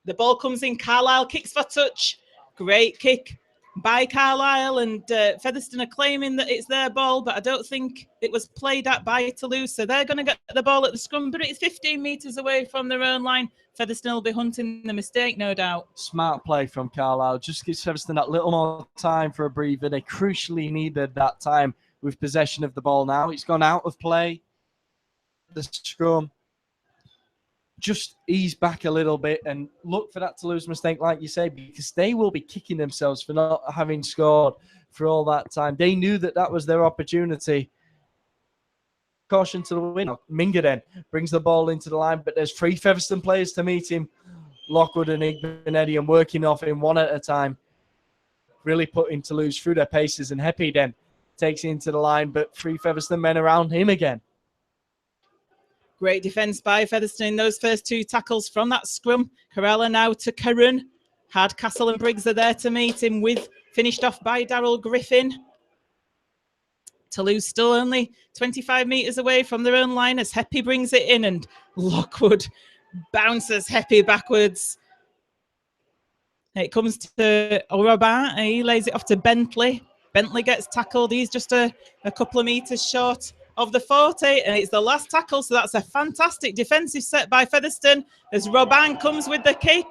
The ball comes in. Carlisle kicks for touch. Great kick by Carlisle, and Featherstone are claiming that it's their ball, but I don't think it was played at by Toulouse, so they're going to get the ball at the scrum, but it's 15 metres away from their own line. Featherstone will be hunting the mistake, no doubt. Smart play from Carlisle. Just gives Featherstone that little more time for a breather. They crucially needed that time with possession of the ball now. It's gone out of play. The scrum. Just ease back a little bit and look for that Toulouse mistake, like you say, because they will be kicking themselves for not having scored for all that time. They knew that that was their opportunity. Caution to the wind. Minga then brings the ball into the line, but there's 3 Featherstone players to meet him. Lockwood and Igbenetti, and working off him one at a time. Really putting Toulouse through their paces, and Heppy then takes it into the line, but 3 Featherstone men around him again. Great defence by Featherstone in those first 2 tackles from that scrum. Corella now to Curran. Hardcastle and Briggs are there to meet him, with finished off by Daryl Griffin. Toulouse still only 25 metres away from their own line as Heppy brings it in, and Lockwood bounces Heppy backwards. It comes to Robin, and he lays it off to Bentley. Bentley gets tackled. He's just a couple of metres short of the 40, and it's the last tackle, so that's a fantastic defensive set by Featherstone as Robin comes with the kick.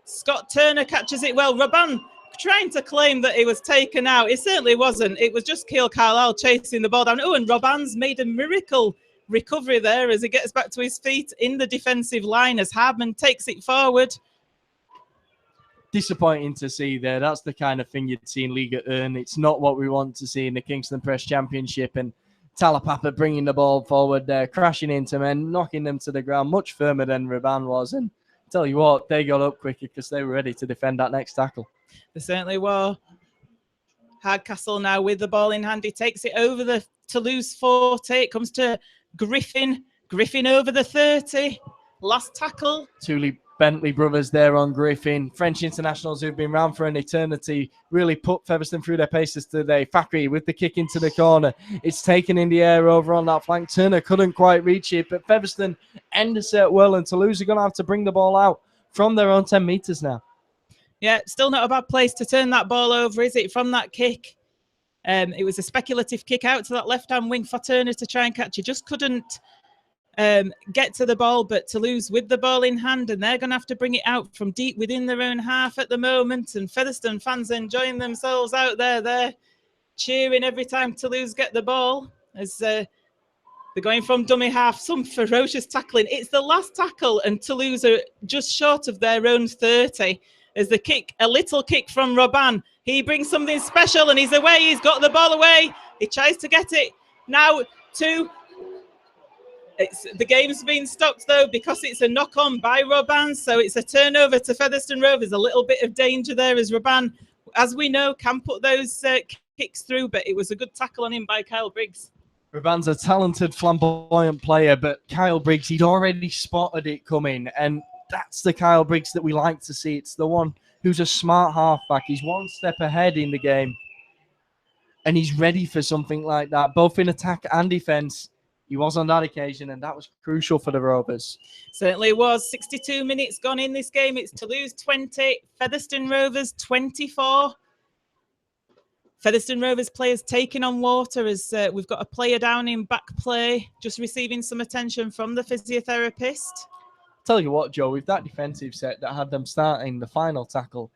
Scott Turner catches it well. Robin trying to claim that he was taken out. It certainly wasn't. It was just Kiel Carlisle chasing the ball down. Oh, and Robin's made a miracle recovery there as he gets back to his feet in the defensive line as Hardman takes it forward. Disappointing to see there. That's the kind of thing you'd see in Liga Earn. It's not what we want to see in the Kingstone Press Championship, and Talapapa bringing the ball forward there, crashing into men, knocking them to the ground, much firmer than Raban was. And tell you what, they got up quicker because they were ready to defend that next tackle. They certainly were. Hardcastle now with the ball in hand. He takes it over the Toulouse 40. It comes to Griffin. Griffin over the 30. Last tackle. Tully Bentley brothers there on Griffin. French internationals who've been around for an eternity really put Featherstone through their paces today. Fakri with the kick into the corner. It's taken in the air over on that flank. Turner couldn't quite reach it, but Featherstone end the set well, and Toulouse are going to have to bring the ball out from their own 10 metres now. Yeah, still not a bad place to turn that ball over, is it, from that kick? It was a speculative kick out to that left-hand wing for Turner to try and catch. He just couldn't get to the ball, but Toulouse with the ball in hand, and they're going to have to bring it out from deep within their own half at the moment. And Featherstone fans enjoying themselves out there. They're cheering every time Toulouse get the ball as they're going from dummy half. Some ferocious tackling. It's the last tackle, and Toulouse are just short of their own 30. As the kick, a little kick from Robin. He brings something special, and he's away. He's got the ball away. He tries to get it now to. The game's been stopped, though, because it's a knock-on by Robin. So it's a turnover to Featherstone Rovers. A little bit of danger there as Robin, as we know, can put those kicks through. But it was a good tackle on him by Kyle Briggs. Robin's a talented, flamboyant player, but Kyle Briggs, he'd already spotted it coming. And that's the Kyle Briggs that we like to see. It's the one who's a smart halfback. He's one step ahead in the game. And he's ready for something like that, both in attack and defence. He was on that occasion, and that was crucial for the Rovers. Certainly was. 62 minutes gone in this game. It's Toulouse 20, Featherstone Rovers 24. Featherstone Rovers players taking on water as we've got a player down in back play, just receiving some attention from the physiotherapist. Tell you what, Joe, with that defensive set that had them starting the final tackle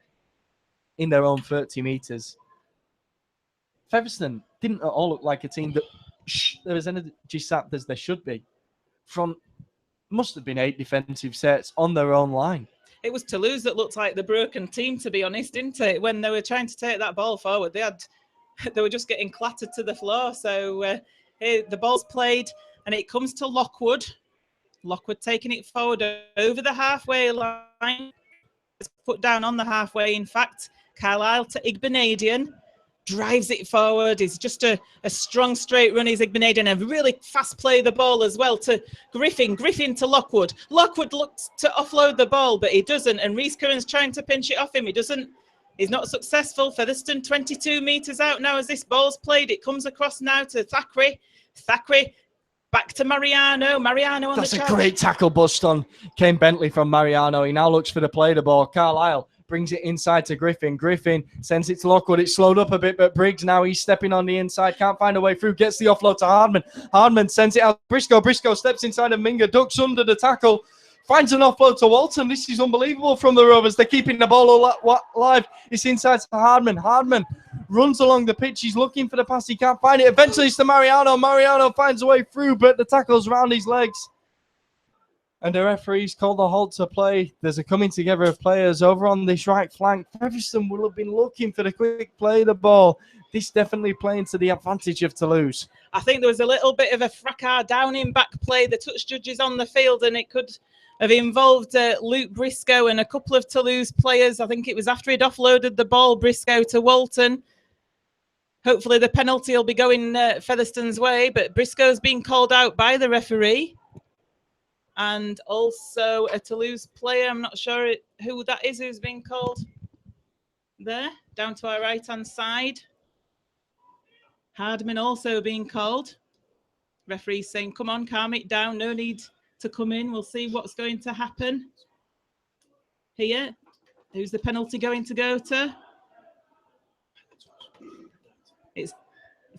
in their own 30 metres, Featherstone didn't at all look like a team that there was energy sapped as there should be. From must have been 8 defensive sets on their own line. It was Toulouse that looked like the broken team, to be honest, didn't it? When they were trying to take that ball forward, they were just getting clattered to the floor. So the ball's played, and it comes to Lockwood. Lockwood taking it forward over the halfway line. It's put down on the halfway, in fact. Carlisle to Igbenadian. Drives it forward. It's just a strong straight run. Is Igbenadian, and really fast play the ball as well to Griffin. Griffin to Lockwood. Lockwood looks to offload the ball, but he doesn't. And Rhys Curran's trying to pinch it off him. He doesn't. He's not successful. Featherstone 22 metres out now as this ball's played. It comes across now to Thackeray. Thackeray back to Mariano. Mariano on the charge. That's a great tackle bust on Kane Bentley from Mariano. He now looks for the play the ball. Carlisle brings it inside to Griffin. Griffin sends it to Lockwood. It's slowed up a bit, but Briggs now he's stepping on the inside. Can't find a way through. Gets the offload to Hardman. Hardman sends it out. Briscoe. Briscoe steps inside of Minga. Ducks under the tackle. Finds an offload to Walton. This is unbelievable from the Rovers. They're keeping the ball alive. It's inside to Hardman. Hardman runs along the pitch. He's looking for the pass. He can't find it. Eventually it's to Mariano. Mariano finds a way through, but the tackle's around his legs. And the referees call the halt to play. There's a coming together of players over on this right flank. Featherstone will have been looking for the quick play the ball. This definitely playing to the advantage of Toulouse. I think there was a little bit of a fracas down in back play. The touch judges on the field, and it could have involved Luke Briscoe and a couple of Toulouse players. I think it was after he'd offloaded the ball, Briscoe to Walton. Hopefully the penalty will be going Featherstone's way, but Briscoe's been called out by the referee. And also a Toulouse player, I'm not sure who that is who's been called. There, down to our right-hand side. Hardman also being called. Referee saying, come on, calm it down. No need to come in. We'll see what's going to happen here. Who's the penalty going to go to? It's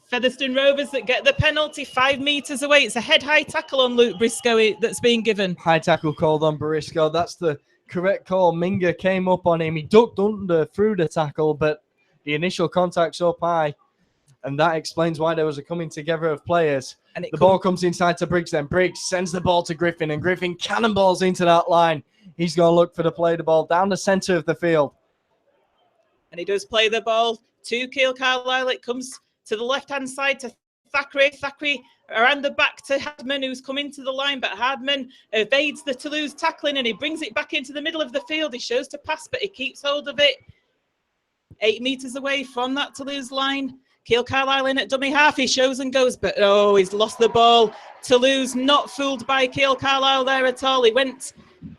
Featherstone Rovers that get the penalty 5 metres away. It's a head-high tackle on Luke Briscoe that's being given. High tackle called on Briscoe. That's the correct call. Minga came up on him. He ducked under through the tackle, but the initial contact's up high. And that explains why there was a coming together of players. And the ball comes inside to Briggs then. Briggs sends the ball to Griffin, and Griffin cannonballs into that line. He's going to look for the play the ball down the centre of the field. And he does play the ball to Keil Carlisle. It comes to the left-hand side to Thackeray. Thackeray around the back to Hardman, who's come into the line, but Hardman evades the Toulouse tackling, and he brings it back into the middle of the field. He shows to pass, but he keeps hold of it. 8 metres away from that Toulouse line. Keil Carlisle in at dummy half. He shows and goes, but oh, he's lost the ball. Toulouse not fooled by Keil Carlisle there at all. He went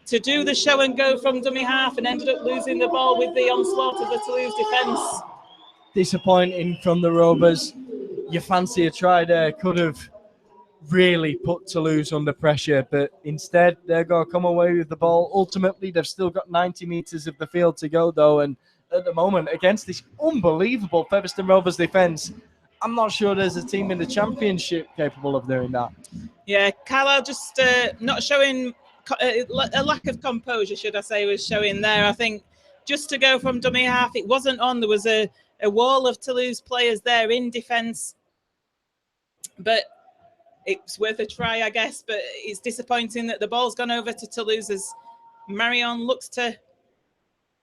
to do the show and go from dummy half and ended up losing the ball with the onslaught of the Toulouse defence. Disappointing from the Rovers. Your fancy a try there could have really put Toulouse under pressure, but instead they're going to come away with the ball. Ultimately, they've still got 90 metres of the field to go, though, and at the moment, against this unbelievable Featherstone Rovers defence, I'm not sure there's a team in the championship capable of doing that. Yeah, Carlisle just not showing a lack of composure, should I say, was showing there. I think just to go from dummy half, it wasn't on. There was a wall of Toulouse players there in defence. But it's worth a try, I guess. But it's disappointing that the ball's gone over to Toulouse as Marion looks to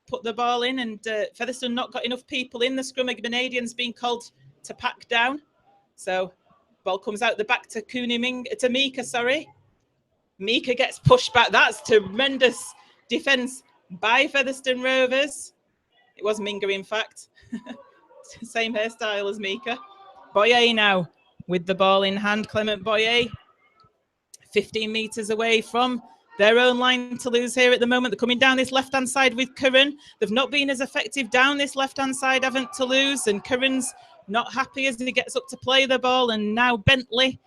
put the ball in, and Featherstone not got enough people in the scrum. Grenadians being called to pack down. So ball comes out the back to Mika, sorry. Mika gets pushed back. That's tremendous defence by Featherstone Rovers. It was Minga, in fact. Same hairstyle as Mika. Boyer now with the ball in hand. Clement Boyer, 15 metres away from their own line. Toulouse here at the moment. They're coming down this left-hand side with Curran. They've not been as effective down this left-hand side, haven't Toulouse? And Curran's not happy as he gets up to play the ball. And now Bentley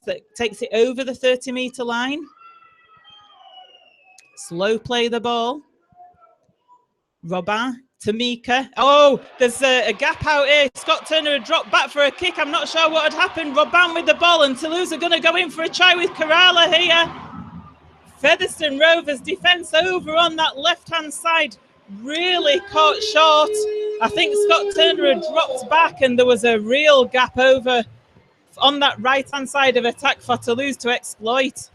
that takes it over the 30-metre line. Slow play the ball. Robin to Mika. Oh, there's a gap out here. Scott Turner had dropped back for a kick. I'm not sure what had happened. Robin with the ball, and Toulouse are going to go in for a try with Kerala here. Featherstone Rovers defence over on that left-hand side really caught short. I think Scott Turner had dropped back, and there was a real gap over on that right-hand side of attack for Toulouse to exploit.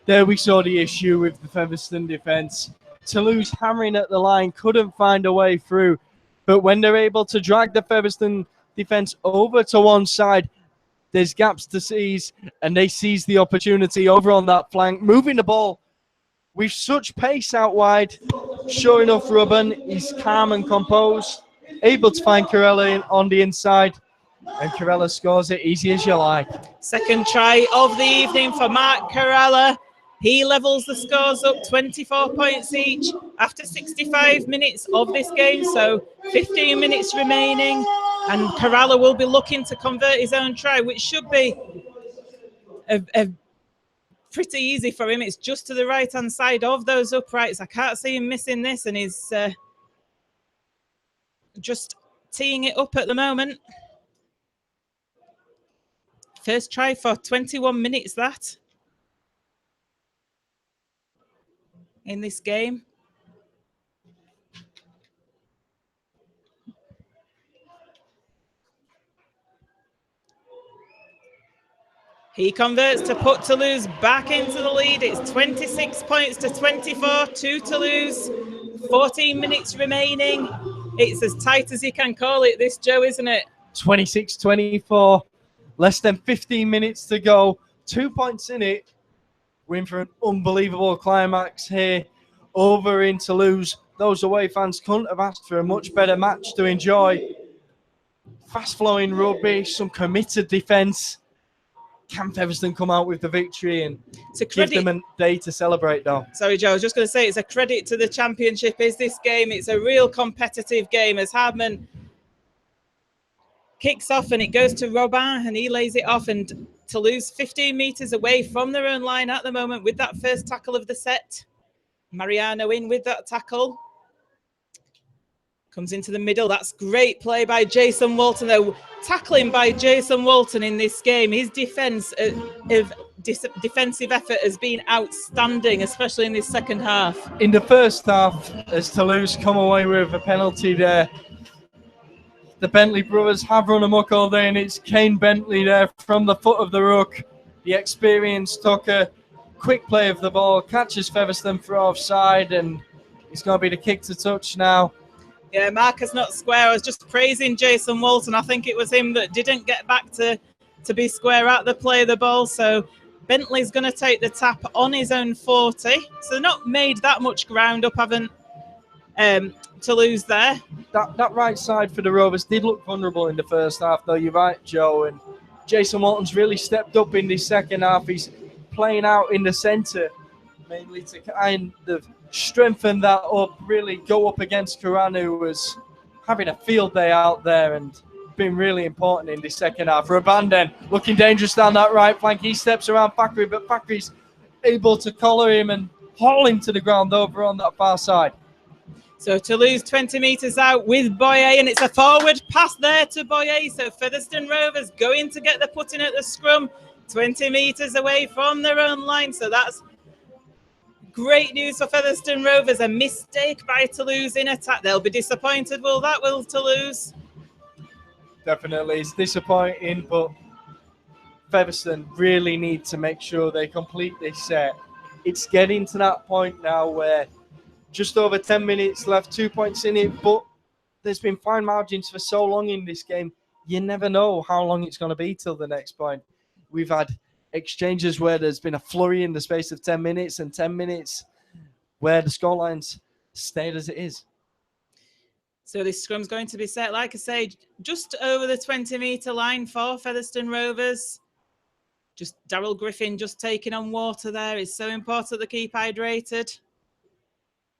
There we saw the issue with the Featherstone defence. Toulouse hammering at the line, couldn't find a way through. But when they're able to drag the Featherstone defence over to one side, there's gaps to seize, and they seize the opportunity over on that flank, moving the ball with such pace out wide. Sure enough, Ruben is calm and composed, able to find Corella on the inside, and Corella scores it easy as you like. Second try of the evening for Mark Corella. He levels the scores up, 24 points each after 65 minutes of this game, so 15 minutes remaining, and Corella will be looking to convert his own try, which should be a pretty easy for him. It's just to the right-hand side of those uprights. I can't see him missing this, and he's just teeing it up at the moment. First try for 21 minutes, that, in this game. He converts to put Toulouse back into the lead. It's 26 points to 24 to Toulouse. 14 minutes remaining. It's as tight as you can call it, this, Joe, isn't it? 26-24. Less than 15 minutes to go. 2 points in it. We're in for an unbelievable climax here over in Toulouse. Those away fans couldn't have asked for a much better match to enjoy. Fast-flowing rugby, some committed defence. Can Featherstone come out with the victory and give them a day to celebrate, though? Sorry, Joe, I was just going to say it's a credit to the championship, is this game. It's a real competitive game as Hardman kicks off and it goes to Robin and he lays it off, and Toulouse 15 metres away from their own line at the moment with that first tackle of the set. Mariano in with that tackle. Comes into the middle. That's great play by Jason Walton, though. Tackling by Jason Walton in this game. His defensive effort has been outstanding, especially in this second half. In the first half, as Toulouse come away with a penalty there, the Bentley brothers have run amok all day, and it's Kane Bentley there from the foot of the ruck. The experienced Tucker, quick play of the ball, catches Featherstone for offside, and it's going to be the kick to touch now. Yeah, marker's not square. I was just praising Jason Walton. I think it was him that didn't get back to be square at the play of the ball. So Bentley's going to take the tap on his own 40. So not made that much ground up, haven't Toulouse there. That right side for the Rovers did look vulnerable in the first half, though. You're right, Joe. And Jason Walton's really stepped up in the second half. He's playing out in the centre, mainly to kind of strengthen that up, really go up against Karan, who was having a field day out there and been really important in the second half. Rabanden looking dangerous down that right flank. He steps around Fakri, but Fakri's able to collar him and haul him to the ground over on that far side. So Toulouse 20 metres out with Boyer, and it's a forward pass there to Boyer. So Featherstone Rovers going to get the put in at the scrum, 20 metres away from their own line. So that's great news for Featherstone Rovers. A mistake by Toulouse in attack. They'll be disappointed, will Toulouse? Definitely, it's disappointing, but Featherstone really need to make sure they complete this set. It's getting to that point now where just over 10 minutes left, 2 points in it, but there's been fine margins for so long in this game. You never know how long it's going to be till the next point. We've had exchanges where there's been a flurry in the space of 10 minutes and 10 minutes where the scorelines stayed as it is. So this scrum's going to be set, like I say, just over the 20-metre line for Featherstone Rovers. Just Daryl Griffin just taking on water there. It's so important to keep hydrated.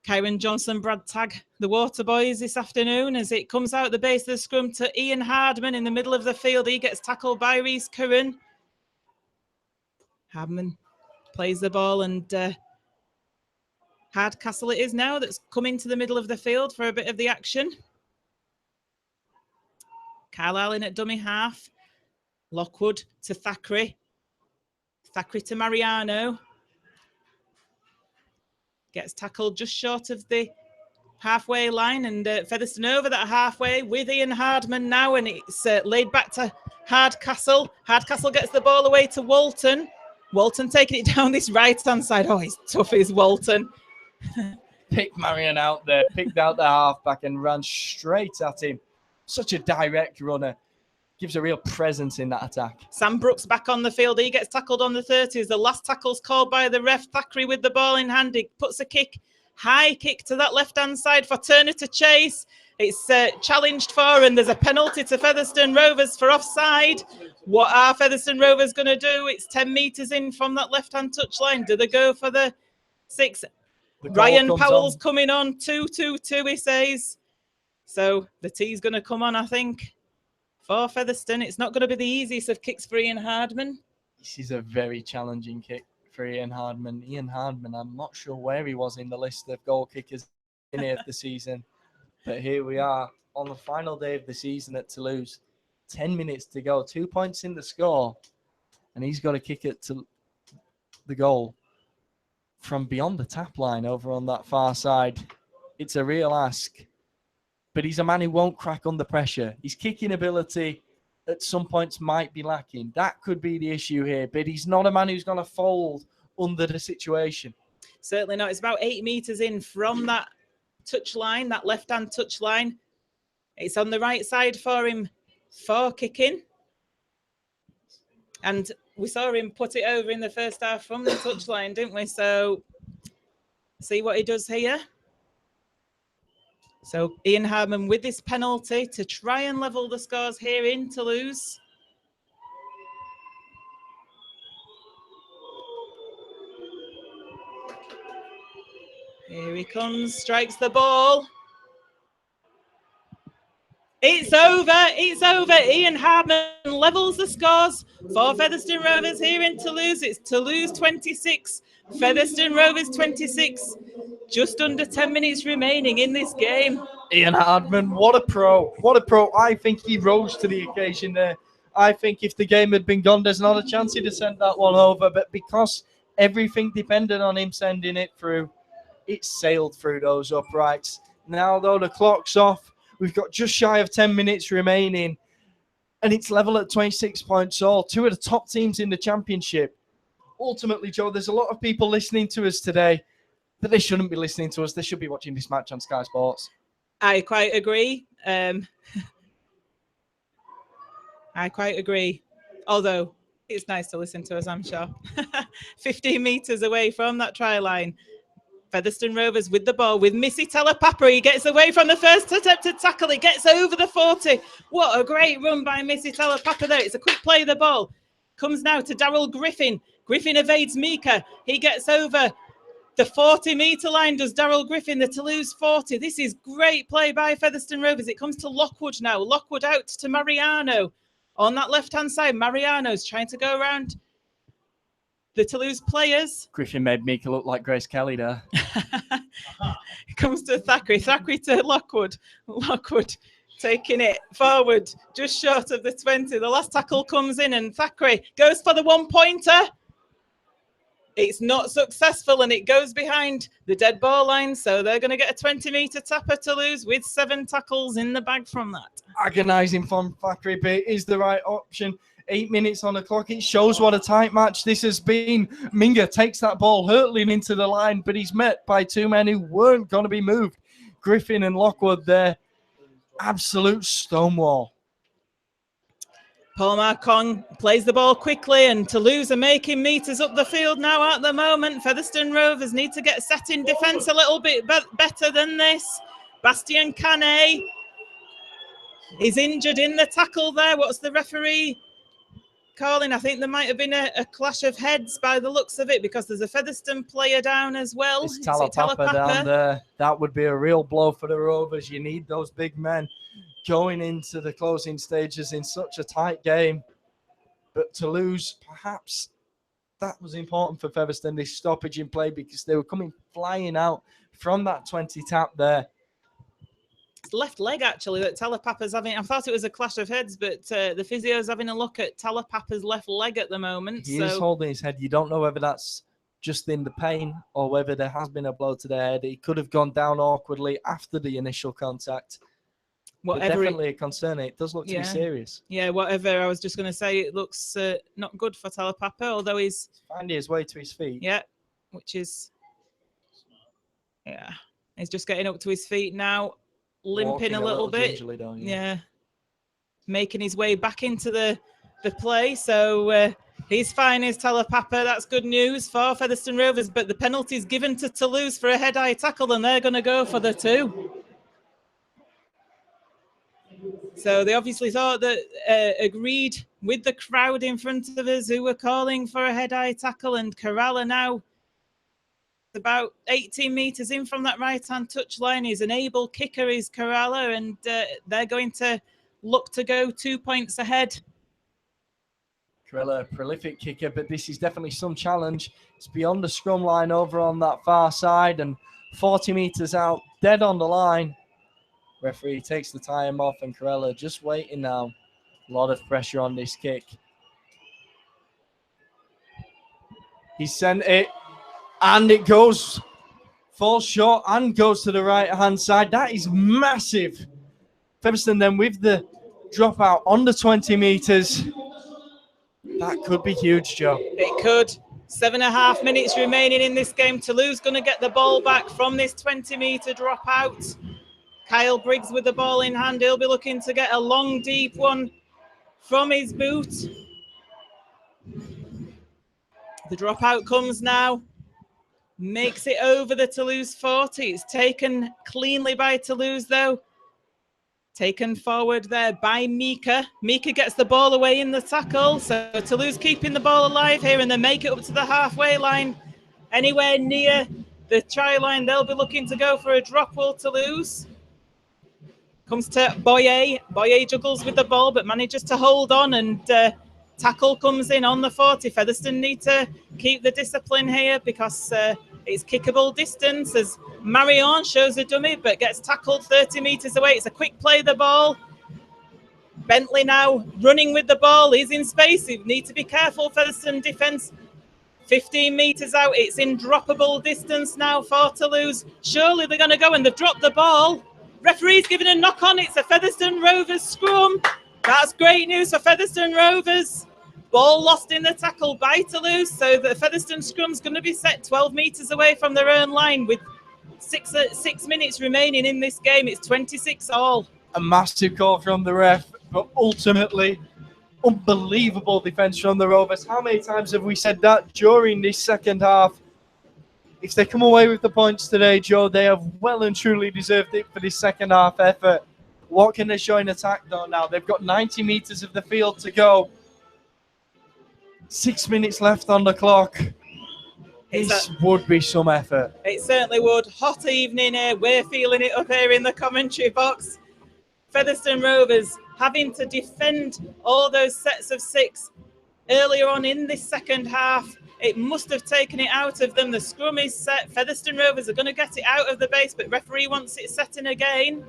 Kyron Johnson, Brad Tagg, the water boys this afternoon as it comes out the base of the scrum to Ian Hardman in the middle of the field. He gets tackled by Rhys Curran. Hardman plays the ball and Hardcastle it is now that's come into the middle of the field for a bit of the action. Carlisle in at dummy half. Lockwood to Thackeray. Thackeray to Mariano. Gets tackled just short of the halfway line, and Featherstone over that halfway with Ian Hardman now, and it's laid back to Hardcastle. Hardcastle gets the ball away to Walton. Walton taking it down this right-hand side. Oh, he's tough, is Walton. Picked Marion out there, picked out the halfback and ran straight at him. Such a direct runner. Gives a real presence in that attack. Sam Brooks back on the field. He gets tackled on the 30s. The last tackle's called by the ref. Thackeray with the ball in hand. He puts a kick, high kick to that left-hand side for Turner to chase. It's challenged for, and there's a penalty to Featherstone Rovers for offside. What are Featherstone Rovers going to do? It's 10 metres in from that left-hand touchline. Do they go for the 6? Ryan Powell's coming on. 2-2-2, he says. So the T's going to come on, I think. For Featherstone, it's not going to be the easiest of kicks for Ian Hardman. This is a very challenging kick for Ian Hardman. Ian Hardman, I'm not sure where he was in the list of goal kickers in here of the season. But here we are on the final day of the season at Toulouse. 10 minutes to go, 2 points in the score. And he's got to kick it to the goal from beyond the tap line over on that far side. It's a real ask. But he's a man who won't crack under pressure. His kicking ability at some points might be lacking. That could be the issue here. But he's not a man who's going to fold under the situation. Certainly not. It's about 8 metres in from that touch line, that left-hand touch line. It's on the right side for him for kicking. And we saw him put it over in the first half from the touch line, didn't we? So see what he does here. So Ian Hardman with this penalty to try and level the scores here in Toulouse. Here he comes, strikes the ball. It's over, it's over. Ian Hardman levels the scores for Featherstone Rovers here in Toulouse. It's Toulouse 26, Featherstone Rovers 26. Just under 10 minutes remaining in this game. Ian Hardman, what a pro. What a pro. I think he rose to the occasion there. I think if the game had been gone, there's not a chance he'd have sent that one over. But because everything depended on him sending it through, it sailed through those uprights. Now, though, the clock's off. We've got just shy of 10 minutes remaining. And it's level at 26 points all. Two of the top teams in the championship. Ultimately, Joe, there's a lot of people listening to us today. But they shouldn't be listening to us. They should be watching this match on Sky Sports. I quite agree. I quite agree. Although it's nice to listen to us, I'm sure. 15 metres away from that try line. Featherstone Rovers with the ball with Missy Telapapa. He gets away from the first attempted tackle. He gets over the 40. What a great run by Missy Telapapa there. It's a quick play of the ball. Comes now to Daryl Griffin. Griffin evades Mika. He gets over the 40-metre line, does Daryl Griffin, the Toulouse 40. This is great play by Featherstone Rovers. It comes to Lockwood now. Lockwood out to Mariano. On that left-hand side, Mariano's trying to go around the Toulouse players. Griffin made Mika look like Grace Kelly there. Comes to Thackeray. Thackeray to Lockwood. Lockwood taking it forward just short of the 20. The last tackle comes in and Thackeray goes for the 1-pointer. It's not successful and it goes behind the dead ball line. So they're going to get a 20-meter tapper to lose with 7 tackles in the bag from that. Agonising from Thackeray, but it is the right option. 8 minutes on the clock. It shows what a tight match this has been. Minga takes that ball hurtling into the line, but he's met by 2 men who weren't going to be moved. Griffin and Lockwood there. Absolute stonewall. Paul Marcon plays the ball quickly and Toulouse are making meters up the field now at the moment. Featherstone Rovers need to get set in defence a little bit better than this. Bastien Canet is injured in the tackle there. What's the referee calling? I think there might have been a clash of heads by the looks of it because there's a Featherstone player down as well. It's Talapapa down there. That would be a real blow for the Rovers. You need those big men going into the closing stages in such a tight game. But Toulouse, perhaps that was important for Featherstone, this stoppage in play, because they were coming flying out from that 20 tap there. It's left leg actually that Talapapa's having. I thought it was a clash of heads, but the physio's having a look at Talapapa's left leg at the moment. He is holding his head. You don't know whether that's just in the pain or whether there has been a blow to the head. He could have gone down awkwardly after the initial contact. Whatever, definitely a concern. It does look to be serious. Yeah, whatever. I was just going to say it looks not good for Talapapa, although he's finding his way to his feet. Yeah, which is, he's just getting up to his feet now, limping a little bit. Down, yeah, making his way back into the play. So he's fine as Talapapa. That's good news for Featherstone Rovers. But the penalty is given to Toulouse for a head-eye tackle, and they're going to go for the 2. So they obviously thought that, agreed with the crowd in front of us who were calling for a head-eye tackle, and Kerala now about 18 metres in from that right-hand touchline. He's an able kicker, is Kerala, and they're going to look to go 2 points ahead. Kerala, a prolific kicker, but this is definitely some challenge. It's beyond the scrum line over on that far side and 40 metres out, dead on the line. Referee takes the time off and Kerala just waiting now. A lot of pressure on this kick. He sent it and it falls short and goes to the right-hand side. That is massive. Featherstone then with the dropout on the 20 metres. That could be huge, Joe. It could. 7.5 minutes remaining in this game. Toulouse going to get the ball back from this 20-metre dropout. Kyle Briggs with the ball in hand. He'll be looking to get a long, deep one from his boot. The dropout comes now. Makes it over the Toulouse 40. It's taken cleanly by Toulouse, though. Taken forward there by Mika. Mika gets the ball away in the tackle. So Toulouse keeping the ball alive here, and they make it up to the halfway line. Anywhere near the try line, they'll be looking to go for a drop, will Toulouse. Comes to Boyer. Boyer juggles with the ball, but manages to hold on, and tackle comes in on the 40. Featherstone need to keep the discipline here because it's kickable distance as Marion shows a dummy, but gets tackled 30 metres away. It's a quick play, the ball. Bentley now running with the ball. He's in space. You need to be careful, Featherstone defence. 15 metres out. It's in droppable distance now for Toulouse. Surely they're going to go, and they've dropped the ball. Referee's giving a knock on. It's a Featherstone Rovers scrum. That's great news for Featherstone Rovers. Ball lost in the tackle by Toulouse. So the Featherstone scrum's going to be set 12 metres away from their own line with 6 minutes remaining in this game. It's 26 all. A massive call from the ref, but ultimately unbelievable defence from the Rovers. How many times have we said that during this second half? If they come away with the points today, Joe, they have well and truly deserved it for this second half effort. What can they show in attack though now? They've got 90 metres of the field to go. 6 minutes left on the clock. This would be some effort. It certainly would. Hot evening here. We're feeling it up here in the commentary box. Featherstone Rovers having to defend all those sets of 6 earlier on in this second half. It must have taken it out of them. The scrum is set. Featherstone Rovers are going to get it out of the base, but referee wants it setting again.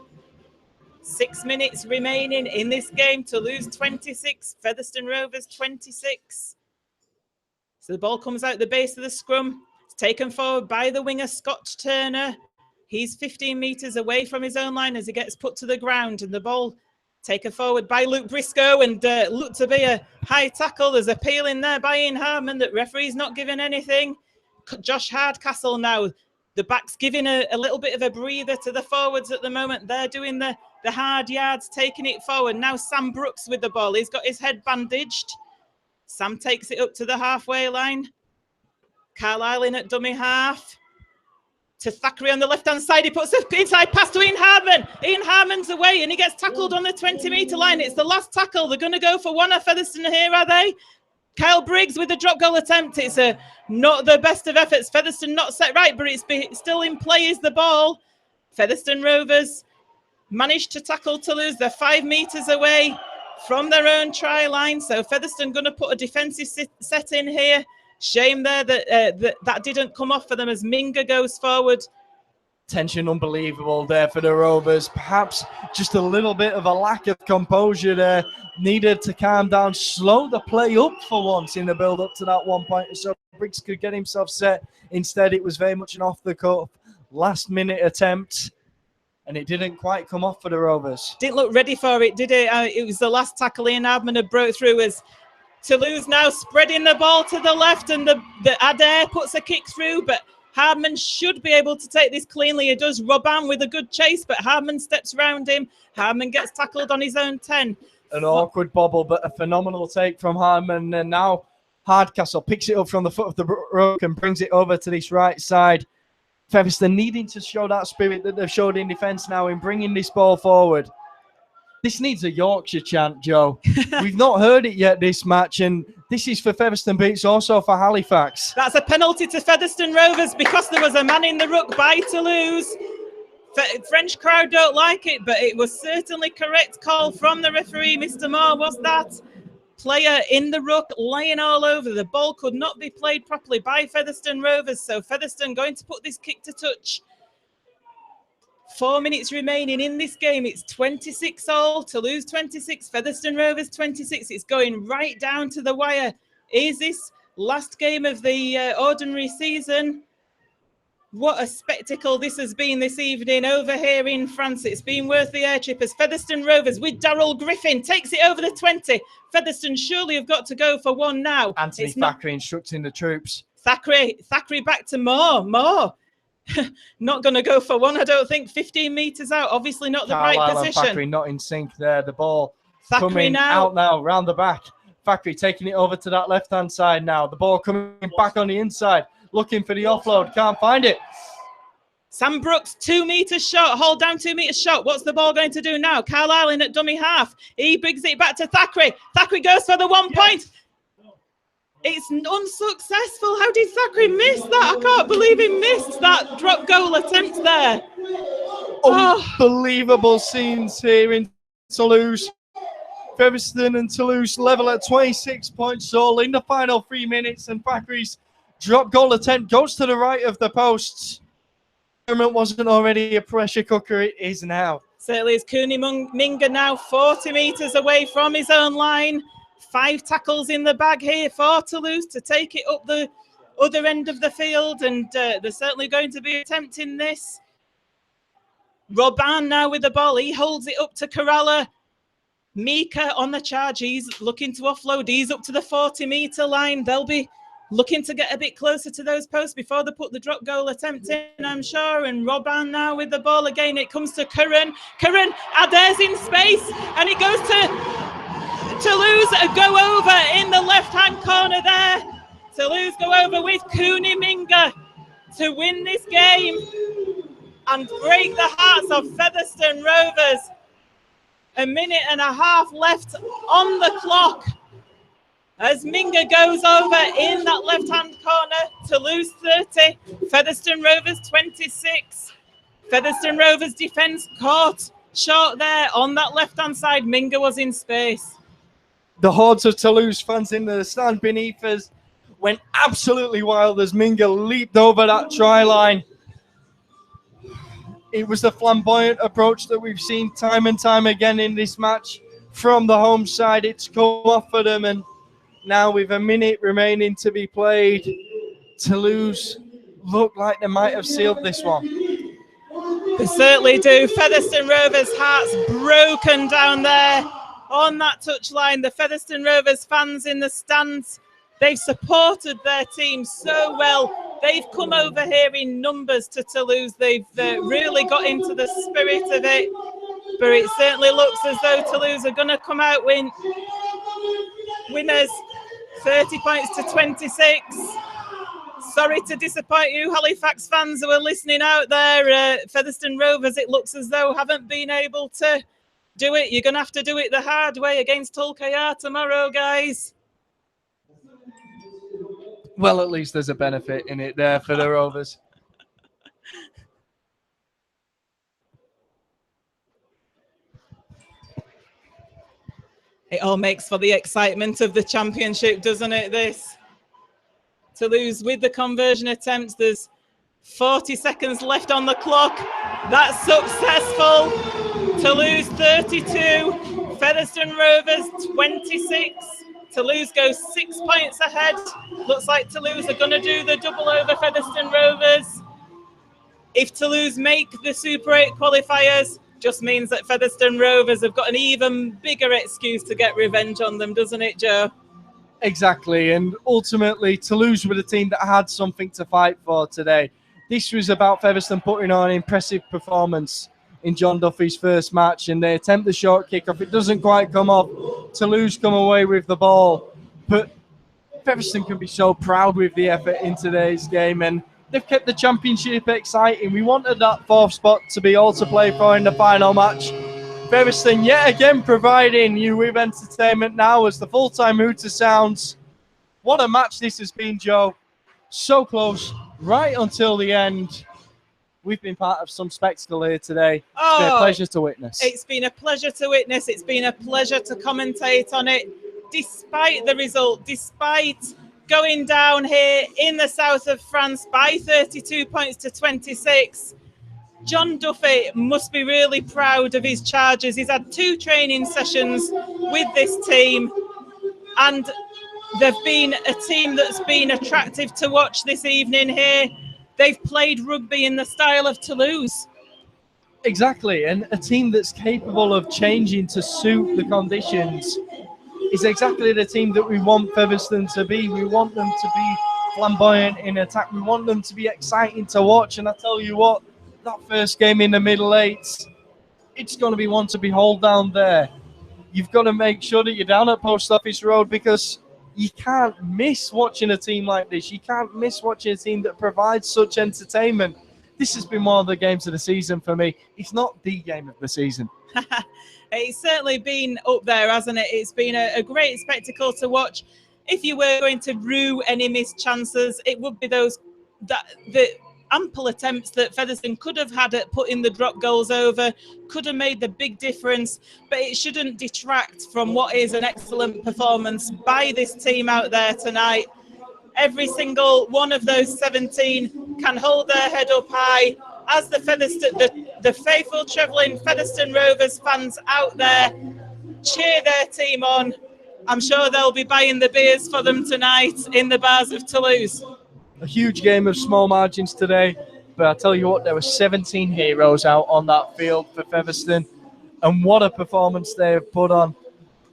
6 minutes remaining in this game. Toulouse 26, Featherstone Rovers 26. So the ball comes out the base of the scrum. It's taken forward by the winger, Scott Turner. He's 15 metres away from his own line as he gets put to the ground. And the ball taken forward by Luke Briscoe and looked to be a high tackle. There's a peel in there by Ian Hartman that referee's not giving anything. Josh Hardcastle now. The back's giving a little bit of a breather to the forwards at the moment. They're doing the hard yards, taking it forward. Now Sam Brooks with the ball. He's got his head bandaged. Sam takes it up to the halfway line. Carlisle in at dummy half. To Thackeray on the left-hand side. He puts it inside pass to Ian Hartman. Ian Hartman's away and he gets tackled on the 20-metre line. It's the last tackle. They're going to go for one of Featherstone here, are they? Kyle Briggs with the drop goal attempt. It's not the best of efforts. Featherstone not set right, but it's still in play is the ball. Featherstone Rovers managed to tackle Toulouse. They're 5 metres away from their own try line. So Featherstone going to put a defensive set in here. Shame there that didn't come off for them as Minga goes forward. Tension unbelievable there for the Rovers. Perhaps just a little bit of a lack of composure there. Needed to calm down, slow the play up for once in the build-up to that 1 point, so Briggs could get himself set. Instead, it was very much an off-the-cuff, last-minute attempt, and it didn't quite come off for the Rovers. Didn't look ready for it, did it? It was the last tackle Ian Hartman had broke through as Toulouse now spreading the ball to the left, and the Adair puts a kick through, but Hardman should be able to take this cleanly. He does. Robin with a good chase, but Hardman steps around him. Hardman gets tackled on his own 10. An awkward bobble, but a phenomenal take from Hardman. And now Hardcastle picks it up from the foot of the rope and brings it over to this right side. Featherstone needing to show that spirit that they've showed in defence now in bringing this ball forward. This needs a Yorkshire chant, Joe. We've not heard it yet this match, and this is for Featherstone, but it's also for Halifax. That's a penalty to Featherstone Rovers because there was a man in the ruck by Toulouse. French crowd don't like it, but it was certainly correct call from the referee. Mr. Moore was that. Player in the ruck, laying all over. The ball could not be played properly by Featherstone Rovers, so Featherstone going to put this kick to touch. 4 minutes remaining in this game. It's 26-all. Toulouse 26, Featherstone Rovers 26. It's going right down to the wire. Is this last game of the ordinary season? What a spectacle this has been this evening over here in France. It's been worth the air trip as Featherstone Rovers with Darryl Griffin takes it over the 20. Featherstone surely have got to go for one now. Anthony Thackeray instructing the troops. Thackeray back to Moore. Not going to go for one, I don't think. 15 metres out, obviously not the right position. And Thackeray not in sync there. The ball Thackeray coming out now, round the back. Thackeray taking it over to that left-hand side now. The ball coming back on the inside, looking for the offload, can't find it. Sam Brooks, 2 metres short, hold down 2 metres short. What's the ball going to do now? Carlisle in at dummy half. He brings it back to Thackeray. Thackeray goes for the 1 point. It's unsuccessful. How did Thackeray miss that? I can't believe he missed that drop goal attempt there. Unbelievable scenes here in Toulouse. Featherstone and Toulouse level at 26 points all in the final 3 minutes, and Thackeray's drop goal attempt goes to the right of the posts. It wasn't already a pressure cooker, it is now. Certainly is. Cooney Minga now 40 metres away from his own line. 5 tackles in the bag here for Toulouse to take it up the other end of the field, and they're certainly going to be attempting this. Robin now with the ball. He holds it up to Corella. Mika on the charge. He's looking to offload. He's up to the 40-metre line. They'll be looking to get a bit closer to those posts before they put the drop goal attempt in, I'm sure. And Robin now with the ball again. It comes to Curran. Curran, Adair's in space, and it goes to Toulouse. Go over in the left-hand corner there. Toulouse go over with Cooney Minga to win this game and break the hearts of Featherstone Rovers. 1.5 minutes left on the clock as Minga goes over in that left-hand corner. Toulouse 30, Featherstone Rovers 26. Featherstone Rovers defence caught short there on that left-hand side. Minga was in space. The hordes of Toulouse fans in the stand beneath us went absolutely wild as Minga leaped over that try line. It was the flamboyant approach that we've seen time and time again in this match from the home side. It's come off for them, and now with a minute remaining to be played, Toulouse look like they might have sealed this one. They certainly do. Featherstone Rovers' hearts broken down there on that touchline. The Featherstone Rovers fans in the stands, they've supported their team so well. They've come over here in numbers to Toulouse. They've really got into the spirit of it. But it certainly looks as though Toulouse are going to come out winners, 30 points to 26. Sorry to disappoint you, Halifax fans who are listening out there. Featherstone Rovers, it looks as though haven't been able to do it. You're going to have to do it the hard way against Hull KR tomorrow, guys. Well, at least there's a benefit in it there for the Rovers. It all makes for the excitement of the championship, doesn't it, this? Toulouse with the conversion attempts. There's 40 seconds left on the clock. That's successful. Toulouse 32, Featherstone Rovers 26. Toulouse goes 6 points ahead. Looks like Toulouse are going to do the double over Featherstone Rovers. If Toulouse make the Super 8 qualifiers, just means that Featherstone Rovers have got an even bigger excuse to get revenge on them, doesn't it, Joe? Exactly, and ultimately Toulouse were the team that had something to fight for today. This was about Featherstone putting on an impressive performance in John Duffy's first match, and they attempt the short kickoff. It doesn't quite come off. Toulouse come away with the ball, but Featherstone can be so proud with the effort in today's game, and they've kept the championship exciting. We wanted that fourth spot to be all to play for in the final match. Featherstone yet again providing you with entertainment now as the full-time hooter sounds. What a match this has been, Joe. So close, right until the end. We've been part of some spectacle here today. It's been a pleasure to witness. It's been a pleasure to witness. It's been a pleasure to commentate on it. Despite the result, despite going down here in the south of France by 32 points to 26, John Duffy must be really proud of his charges. He's had 2 training sessions with this team, and they've been a team that's been attractive to watch this evening here. They've played rugby in the style of Toulouse. Exactly, and a team that's capable of changing to suit the conditions is exactly the team that we want Featherstone to be. We want them to be flamboyant in attack. We want them to be exciting to watch, and I tell you what, that first game in the middle eights, it's going to be one to behold down there. You've got to make sure that you're down at Post Office Road, because you can't miss watching a team like this. You can't miss watching a team that provides such entertainment. This has been one of the games of the season for me. It's not the game of the season. It's certainly been up there, hasn't it? It's been a great spectacle to watch. If you were going to rue any missed chances, it would be the ample attempts that Featherstone could have had at putting the drop goals over, could have made the big difference, but it shouldn't detract from what is an excellent performance by this team out there tonight. Every single one of those 17 can hold their head up high as the faithful travelling Featherstone Rovers fans out there cheer their team on. I'm sure they'll be buying the beers for them tonight in the bars of Toulouse. A huge game of small margins today, but I tell you what, there were 17 heroes out on that field for Featherstone, and what a performance they have put on.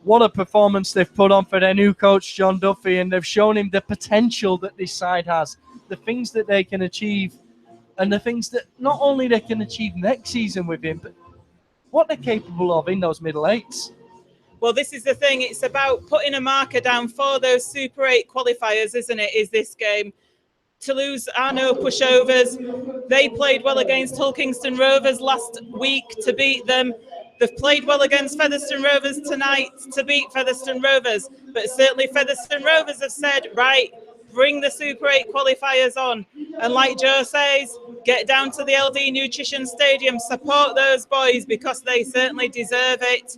What a performance they've put on for their new coach, John Duffy, and they've shown him the potential that this side has, the things that they can achieve, and the things that not only they can achieve next season with him, but what they're capable of in those middle eights. Well, this is the thing. It's about putting a marker down for those Super 8 qualifiers, isn't it, is this game? Toulouse are no pushovers. They played well against Hull Kingstone Rovers last week to beat them. They've played well against Featherstone Rovers tonight to beat Featherstone Rovers. But certainly Featherstone Rovers have said, right, bring the Super 8 qualifiers on. And like Joe says, get down to the LD Nutrition Stadium, support those boys because they certainly deserve it.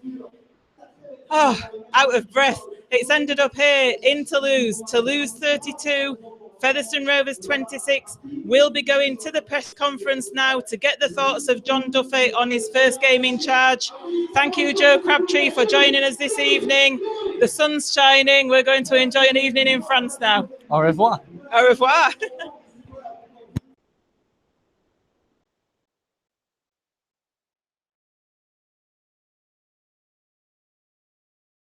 Oh, out of breath. It's ended up here in Toulouse. Toulouse 32, Featherstone Rovers 26. We'll be going to the press conference now to get the thoughts of John Duffy on his first game in charge. Thank you, Joe Crabtree, for joining us this evening. The sun's shining. We're going to enjoy an evening in France now. Au revoir. Au revoir.